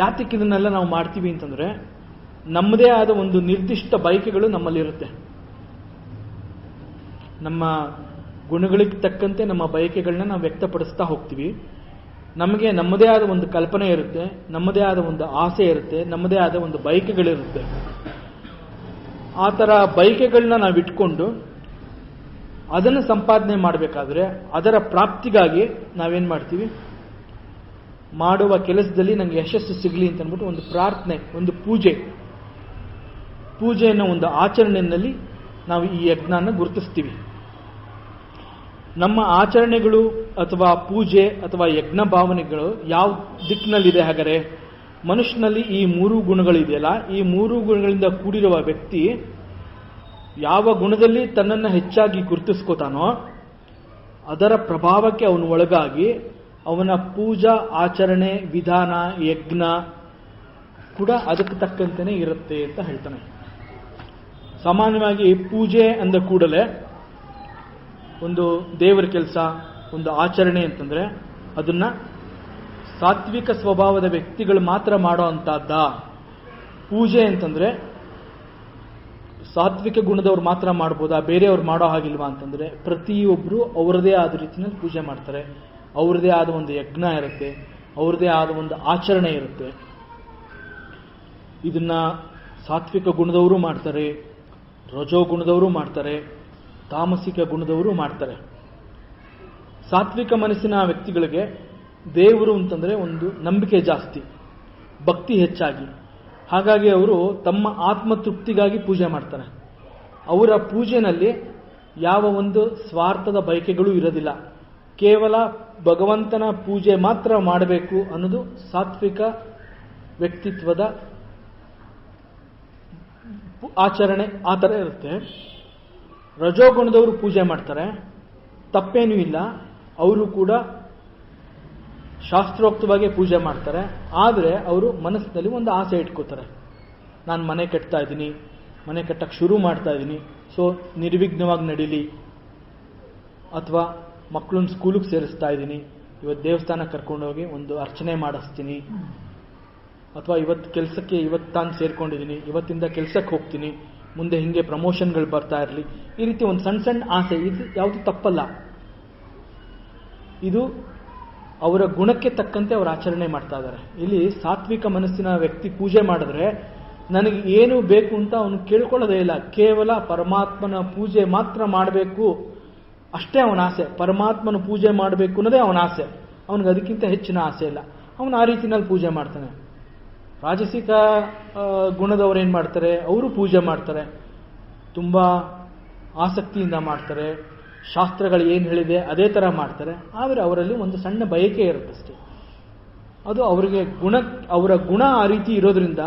ಯಾತಕ್ಕೆ ಇದನ್ನೆಲ್ಲ ನಾವು ಮಾಡ್ತೀವಿ ಅಂತಂದ್ರೆ, ನಮ್ಮದೇ ಆದ ಒಂದು ನಿರ್ದಿಷ್ಟ ಬಯಕೆಗಳು ನಮ್ಮಲ್ಲಿರುತ್ತೆ. ನಮ್ಮ ಗುಣಗಳಿಗೆ ತಕ್ಕಂತೆ ನಮ್ಮ ಬಯಕೆಗಳನ್ನ ನಾವು ವ್ಯಕ್ತಪಡಿಸ್ತಾ ಹೋಗ್ತೀವಿ. ನಮಗೆ ನಮ್ಮದೇ ಆದ ಒಂದು ಕಲ್ಪನೆ ಇರುತ್ತೆ, ನಮ್ಮದೇ ಆದ ಒಂದು ಆಸೆ ಇರುತ್ತೆ, ನಮ್ಮದೇ ಆದ ಒಂದು ಬಯಕೆಗಳಿರುತ್ತೆ. ಆ ಥರ ಬಯಕೆಗಳನ್ನ ನಾವು ಇಟ್ಕೊಂಡು ಅದನ್ನು ಸಂಪಾದನೆ ಮಾಡಬೇಕಾದ್ರೆ ಅದರ ಪ್ರಾಪ್ತಿಗಾಗಿ ನಾವೇನು ಮಾಡ್ತೀವಿ, ಮಾಡುವ ಕೆಲಸದಲ್ಲಿ ನನಗೆ ಯಶಸ್ಸು ಸಿಗಲಿ ಅಂತ ಅಂದ್ಬಿಟ್ಟು ಒಂದು ಪ್ರಾರ್ಥನೆ, ಒಂದು ಪೂಜೆಯನ್ನು ಒಂದು ಆಚರಣೆಯಲ್ಲಿ ನಾವು ಈ ಯಜ್ಞನ ಗುರುತಿಸ್ತೀವಿ. ನಮ್ಮ ಆಚರಣೆಗಳು ಅಥವಾ ಪೂಜೆ ಅಥವಾ ಯಜ್ಞ ಭಾವನೆಗಳು ಯಾವ ದಿಕ್ಕಿನಲ್ಲಿದೆ. ಹಾಗಾದರೆ ಮನುಷ್ಯನಲ್ಲಿ ಈ 3 ಗುಣಗಳಿದೆಯಲ್ಲ, ಈ 3 ಗುಣಗಳಿಂದ ಕೂಡಿರುವ ವ್ಯಕ್ತಿ ಯಾವ ಗುಣದಲ್ಲಿ ತನ್ನನ್ನು ಹೆಚ್ಚಾಗಿ ಗುರುತಿಸ್ಕೋತಾನೋ ಅದರ ಪ್ರಭಾವಕ್ಕೆ ಅವನು ಒಳಗಾಗಿ ಅವನ ಪೂಜಾ ಆಚರಣೆ ವಿಧಾನ, ಯಜ್ಞ ಕೂಡ ಅದಕ್ಕೆ ತಕ್ಕಂತೆಯೇ ಇರುತ್ತೆ ಅಂತ ಹೇಳ್ತಾನೆ. ಸಾಮಾನ್ಯವಾಗಿ ಪೂಜೆ ಅಂದ ಕೂಡಲೇ ಒಂದು ದೇವರ ಕೆಲಸ, ಒಂದು ಆಚರಣೆ ಅಂತಂದ್ರೆ ಅದನ್ನ ಸಾತ್ವಿಕ ಸ್ವಭಾವದ ವ್ಯಕ್ತಿಗಳು ಮಾತ್ರ ಮಾಡೋ ಅಂತದ್ದ. ಪೂಜೆ ಅಂತಂದ್ರೆ ಸಾತ್ವಿಕ ಗುಣದವ್ರು ಮಾತ್ರ ಮಾಡ್ಬೋದಾ, ಬೇರೆಯವ್ರು ಮಾಡೋ ಹಾಗಿಲ್ವಾ ಅಂತಂದ್ರೆ, ಪ್ರತಿಯೊಬ್ಬರು ಅವರದೇ ಆದ ರೀತಿಯಲ್ಲಿ ಪೂಜೆ ಮಾಡ್ತಾರೆ. ಅವ್ರದೇ ಆದ ಒಂದು ಯಜ್ಞ ಇರುತ್ತೆ, ಅವ್ರದೇ ಆದ ಒಂದು ಆಚರಣೆ ಇರುತ್ತೆ. ಇದನ್ನ ಸಾತ್ವಿಕ ಗುಣದವರು ಮಾಡ್ತಾರೆ, ರಜೋ ಗುಣದವರು ಮಾಡ್ತಾರೆ, ತಾಮಸಿಕ ಗುಣದವರು ಮಾಡ್ತಾರೆ. ಸಾತ್ವಿಕ ಮನಸ್ಸಿನ ವ್ಯಕ್ತಿಗಳಿಗೆ ದೇವರು ಅಂತಂದ್ರೆ ಒಂದು ನಂಬಿಕೆ ಜಾಸ್ತಿ, ಭಕ್ತಿ ಹೆಚ್ಚಾಗಿ. ಹಾಗಾಗಿ ಅವರು ತಮ್ಮ ಆತ್ಮತೃಪ್ತಿಗಾಗಿ ಪೂಜೆ ಮಾಡ್ತಾರೆ. ಅವರ ಪೂಜೆನಲ್ಲಿ ಯಾವ ಒಂದು ಸ್ವಾರ್ಥದ ಬಯಕೆಗಳು ಇರೋದಿಲ್ಲ, ಕೇವಲ ಭಗವಂತನ ಪೂಜೆ ಮಾತ್ರ ಮಾಡಬೇಕು ಅನ್ನೋದು ಸಾತ್ವಿಕ ವ್ಯಕ್ತಿತ್ವದ ಆಚರಣೆ. ಆ ಥರ ಇರುತ್ತೆ. ರಜೋಗುಣದವರು ಪೂಜೆ ಮಾಡ್ತಾರೆ, ತಪ್ಪೇನೂ ಇಲ್ಲ, ಅವರು ಕೂಡ ಶಾಸ್ತ್ರೋಕ್ತವಾಗಿ ಪೂಜೆ ಮಾಡ್ತಾರೆ. ಆದರೆ ಅವರು ಮನಸ್ಸಿನಲ್ಲಿ ಒಂದು ಆಸೆ ಇಟ್ಕೋತಾರೆ, ನಾನು ಮನೆ ಕಟ್ತಾ ಇದ್ದೀನಿ, ಮನೆ ಕಟ್ಟಕ್ಕೆ ಶುರು ಮಾಡ್ತಾ ಇದ್ದೀನಿ, ಸೊ ನಿರ್ವಿಘ್ನವಾಗಿ ನಡೀಲಿ, ಅಥವಾ ಮಕ್ಕಳನ್ನ ಸ್ಕೂಲಿಗೆ ಸೇರಿಸ್ತಾ ಇದ್ದೀನಿ, ಇವತ್ತು ದೇವಸ್ಥಾನ ಕರ್ಕೊಂಡೋಗಿ ಒಂದು ಅರ್ಚನೆ ಮಾಡಿಸ್ತೀನಿ, ಅಥವಾ ಇವತ್ತು ತಾನು ಸೇರ್ಕೊಂಡಿದ್ದೀನಿ, ಇವತ್ತಿಂದ ಕೆಲಸಕ್ಕೆ ಹೋಗ್ತೀನಿ, ಮುಂದೆ ಹಿಂಗೆ ಪ್ರಮೋಷನ್ಗಳು ಬರ್ತಾ ಇರಲಿ, ಈ ರೀತಿ ಒಂದು ಸಣ್ಣ ಸಣ್ಣ ಆಸೆ. ಇದು ಯಾವುದು ತಪ್ಪಲ್ಲ, ಇದು ಅವರ ಗುಣಕ್ಕೆ ತಕ್ಕಂತೆ ಅವರು ಆಚರಣೆ ಮಾಡ್ತಾ ಇದ್ದಾರೆ. ಇಲ್ಲಿ ಸಾತ್ವಿಕ ಮನಸ್ಸಿನ ವ್ಯಕ್ತಿ ಪೂಜೆ ಮಾಡಿದ್ರೆ ನನಗೆ ಏನು ಬೇಕು ಅಂತ ಅವನು ಕೇಳ್ಕೊಳ್ಳೋದೇ ಇಲ್ಲ, ಕೇವಲ ಪರಮಾತ್ಮನ ಪೂಜೆ ಮಾತ್ರ ಮಾಡಬೇಕು ಅಷ್ಟೇ ಅವನ ಆಸೆ. ಪರಮಾತ್ಮನ ಪೂಜೆ ಮಾಡಬೇಕು ಅನ್ನೋದೇ ಅವನ ಆಸೆ, ಅವನಿಗೆ ಅದಕ್ಕಿಂತ ಹೆಚ್ಚಿನ ಆಸೆ ಇಲ್ಲ. ಅವನು ಆ ರೀತಿನಲ್ಲಿ ಪೂಜೆ ಮಾಡ್ತಾನೆ. ರಾಜಸಿಕ ಗುಣದವ್ರು ಏನು ಮಾಡ್ತಾರೆ, ಅವರು ಪೂಜೆ ಮಾಡ್ತಾರೆ, ತುಂಬ ಆಸಕ್ತಿಯಿಂದ ಮಾಡ್ತಾರೆ, ಶಾಸ್ತ್ರಗಳು ಏನು ಹೇಳಿದೆ ಅದೇ ಥರ ಮಾಡ್ತಾರೆ. ಆದರೆ ಅವರಲ್ಲಿ ಒಂದು ಸಣ್ಣ ಬಯಕೆ ಇರುತ್ತಷ್ಟೇ. ಅದು ಅವರ ಗುಣ ಆ ರೀತಿ ಇರೋದ್ರಿಂದ,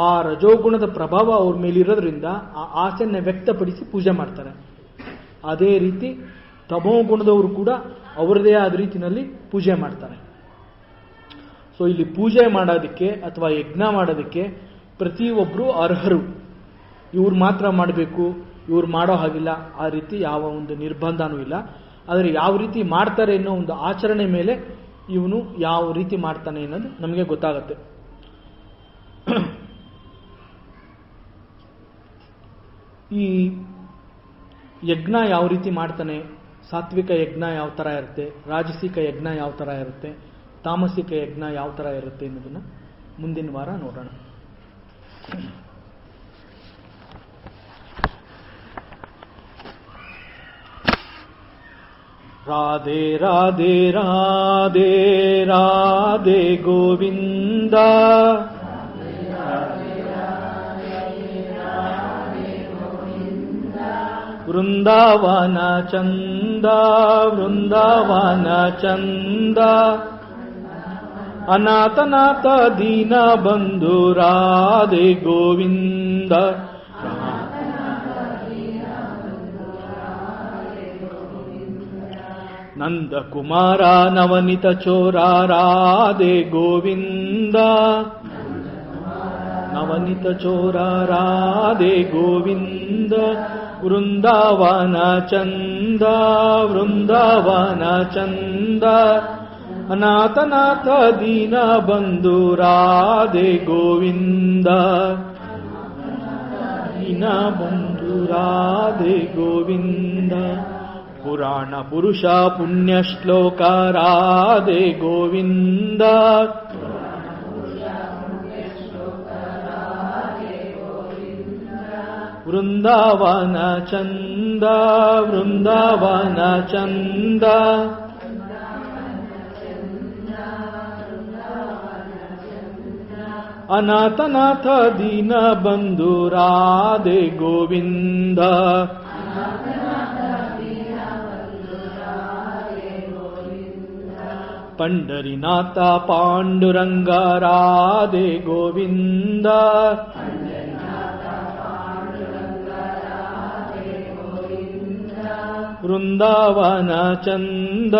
ಆ ರಜೋಗುಣದ ಪ್ರಭಾವ ಅವ್ರ ಮೇಲಿರೋದ್ರಿಂದ ಆ ಆಸೆಯನ್ನು ವ್ಯಕ್ತಪಡಿಸಿ ಪೂಜೆ ಮಾಡ್ತಾರೆ. ಅದೇ ರೀತಿ ತಮೋ ಗುಣದವರು ಕೂಡ ಅವರದೇ ಆದ ರೀತಿಯಲ್ಲಿ ಪೂಜೆ ಮಾಡ್ತಾರೆ. ಸೊ ಇಲ್ಲಿ ಪೂಜೆ ಮಾಡೋದಕ್ಕೆ ಅಥವಾ ಯಜ್ಞ ಮಾಡೋದಕ್ಕೆ ಪ್ರತಿಯೊಬ್ಬರು ಅರ್ಹರು. ಇವ್ರು ಮಾತ್ರ ಮಾಡಬೇಕು, ಇವ್ರು ಮಾಡೋ ಹಾಗಿಲ್ಲ, ಆ ರೀತಿ ಯಾವ ಒಂದು ನಿರ್ಬಂಧನೂ ಇಲ್ಲ. ಆದರೆ ಯಾವ ರೀತಿ ಮಾಡ್ತಾರೆ ಅನ್ನೋ ಒಂದು ಆಚರಣೆ ಮೇಲೆ ಇವನು ಯಾವ ರೀತಿ ಮಾಡ್ತಾನೆ ಅನ್ನೋದು ನಮಗೆ ಗೊತ್ತಾಗುತ್ತೆ. ಈ ಯಜ್ಞ ಯಾವ ರೀತಿ ಮಾಡ್ತಾನೆ, ಸಾತ್ವಿಕ ಯಜ್ಞ ಯಾವ ಥರ ಇರುತ್ತೆ, ರಾಜಸಿಕ ಯಜ್ಞ ಯಾವ ಥರ ಇರುತ್ತೆ, ತಾಮಸಿಕ ಯಜ್ಞ ಯಾವ ಥರ ಇರುತ್ತೆ ಅನ್ನೋದನ್ನು ಮುಂದಿನ ವಾರ ನೋಡೋಣ. ರಾಧೆ ರಾಧೆ ರಾಧೆ ರಾಧೆ ಗೋವಿಂದ, ವೃಂದಾವನ ಚಂದ ವೃಂದಾವನ ಚಂದ, ಅನಾಥನಾಥ ದೀನ ಬಂಧು ರಾಧೆ ಗೋವಿಂದ. ನಂದ ಕುಮಾರ ನವನಿತ ಚೋರ ರಾಧೆ ಗೋವಿಂದ, ನವನಿತ ಚೋರ ರಾಧೆ ಗೋವಿಂದ. ವೃಂದಾವನ ಚಂದ ವೃಂದಾವನ ಚಂದ, ಅನಾಥನಾಥ ದೀನ ಬಂಧು ರಾಧೆ ಗೋವಿಂದ. ದೀನ ಬಂಧು ರಾಧೆ ಗೋವಿಂದ. ಪುರಾಣ ಪುರುಷ ಪುಣ್ಯ ಶ್ಲೋಕ ರಾಧೆ ಗೋವಿಂದ. ವೃಂದಾವನ ಚಂದ ವೃಂದಾವನ ಚಂದ, ಅನಾಥನಾಥ ದೀನ ಬಂಧು ರಾಧೆ ಗೋವಿಂದ. ಪಂಡರಿನಾಥ ಪಾಂಡುರಂಗ ರಾಧೆ ಗೋವಿಂದ. ವೃಂದಾವನ ಚಂದ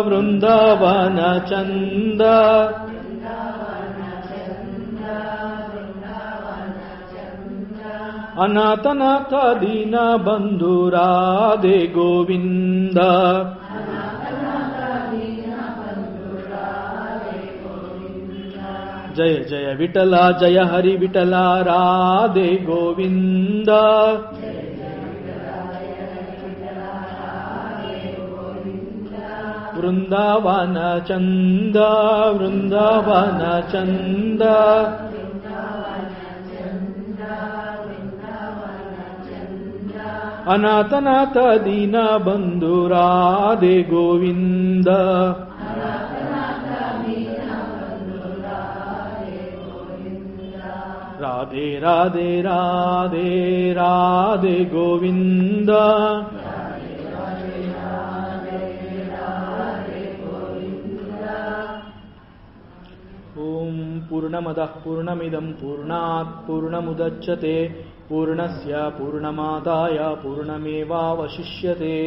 ವೃಂದಾವನ ಚಂದ, ಅನಾಥನಾಥ ದೀನ ಬಂಧು ರಾಧೆ ಗೋವಿಂದ. ಜಯ ಜಯ ವಿಠಲ ಜಯ ಹರಿ ವಿಠಲ ರಾಧೆ ಗೋವಿಂದ. ವೃಂದಾವನ ಚಂದ ವೃಂದಾವನ ಚಂದ, ಅನಾಥನಾಥ ದೀನ ಬಂಧು ರಾಧೆ ಗೋವಿಂದ. ರಾಧೆ ರಾಧೆ ರಾಧೆ ರಾಧೆ ಗೋವಿಂದ. ಓಂ ಪೂರ್ಣಮದಃ ಪೂರ್ಣಮಿದಂ ಪೂರ್ಣಾತ್ ಪೂರ್ಣಮುದಚ್ಯತೆ ಪೂರ್ಣಸ್ಯ ಪೂರ್ಣಮಾದಾಯ ಪೂರ್ಣಮೇವಾವಶಿಷ್ಯತೆ.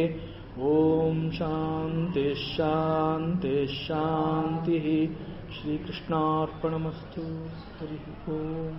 ಓಂ ಶಾಂತಿ ಶಾಂತಿ ಶಾಂತಿ. ಶ್ರೀಕೃಷ್ಣಾರ್ಪಣಮಸ್ತು. ಹರಿ ಓಂ.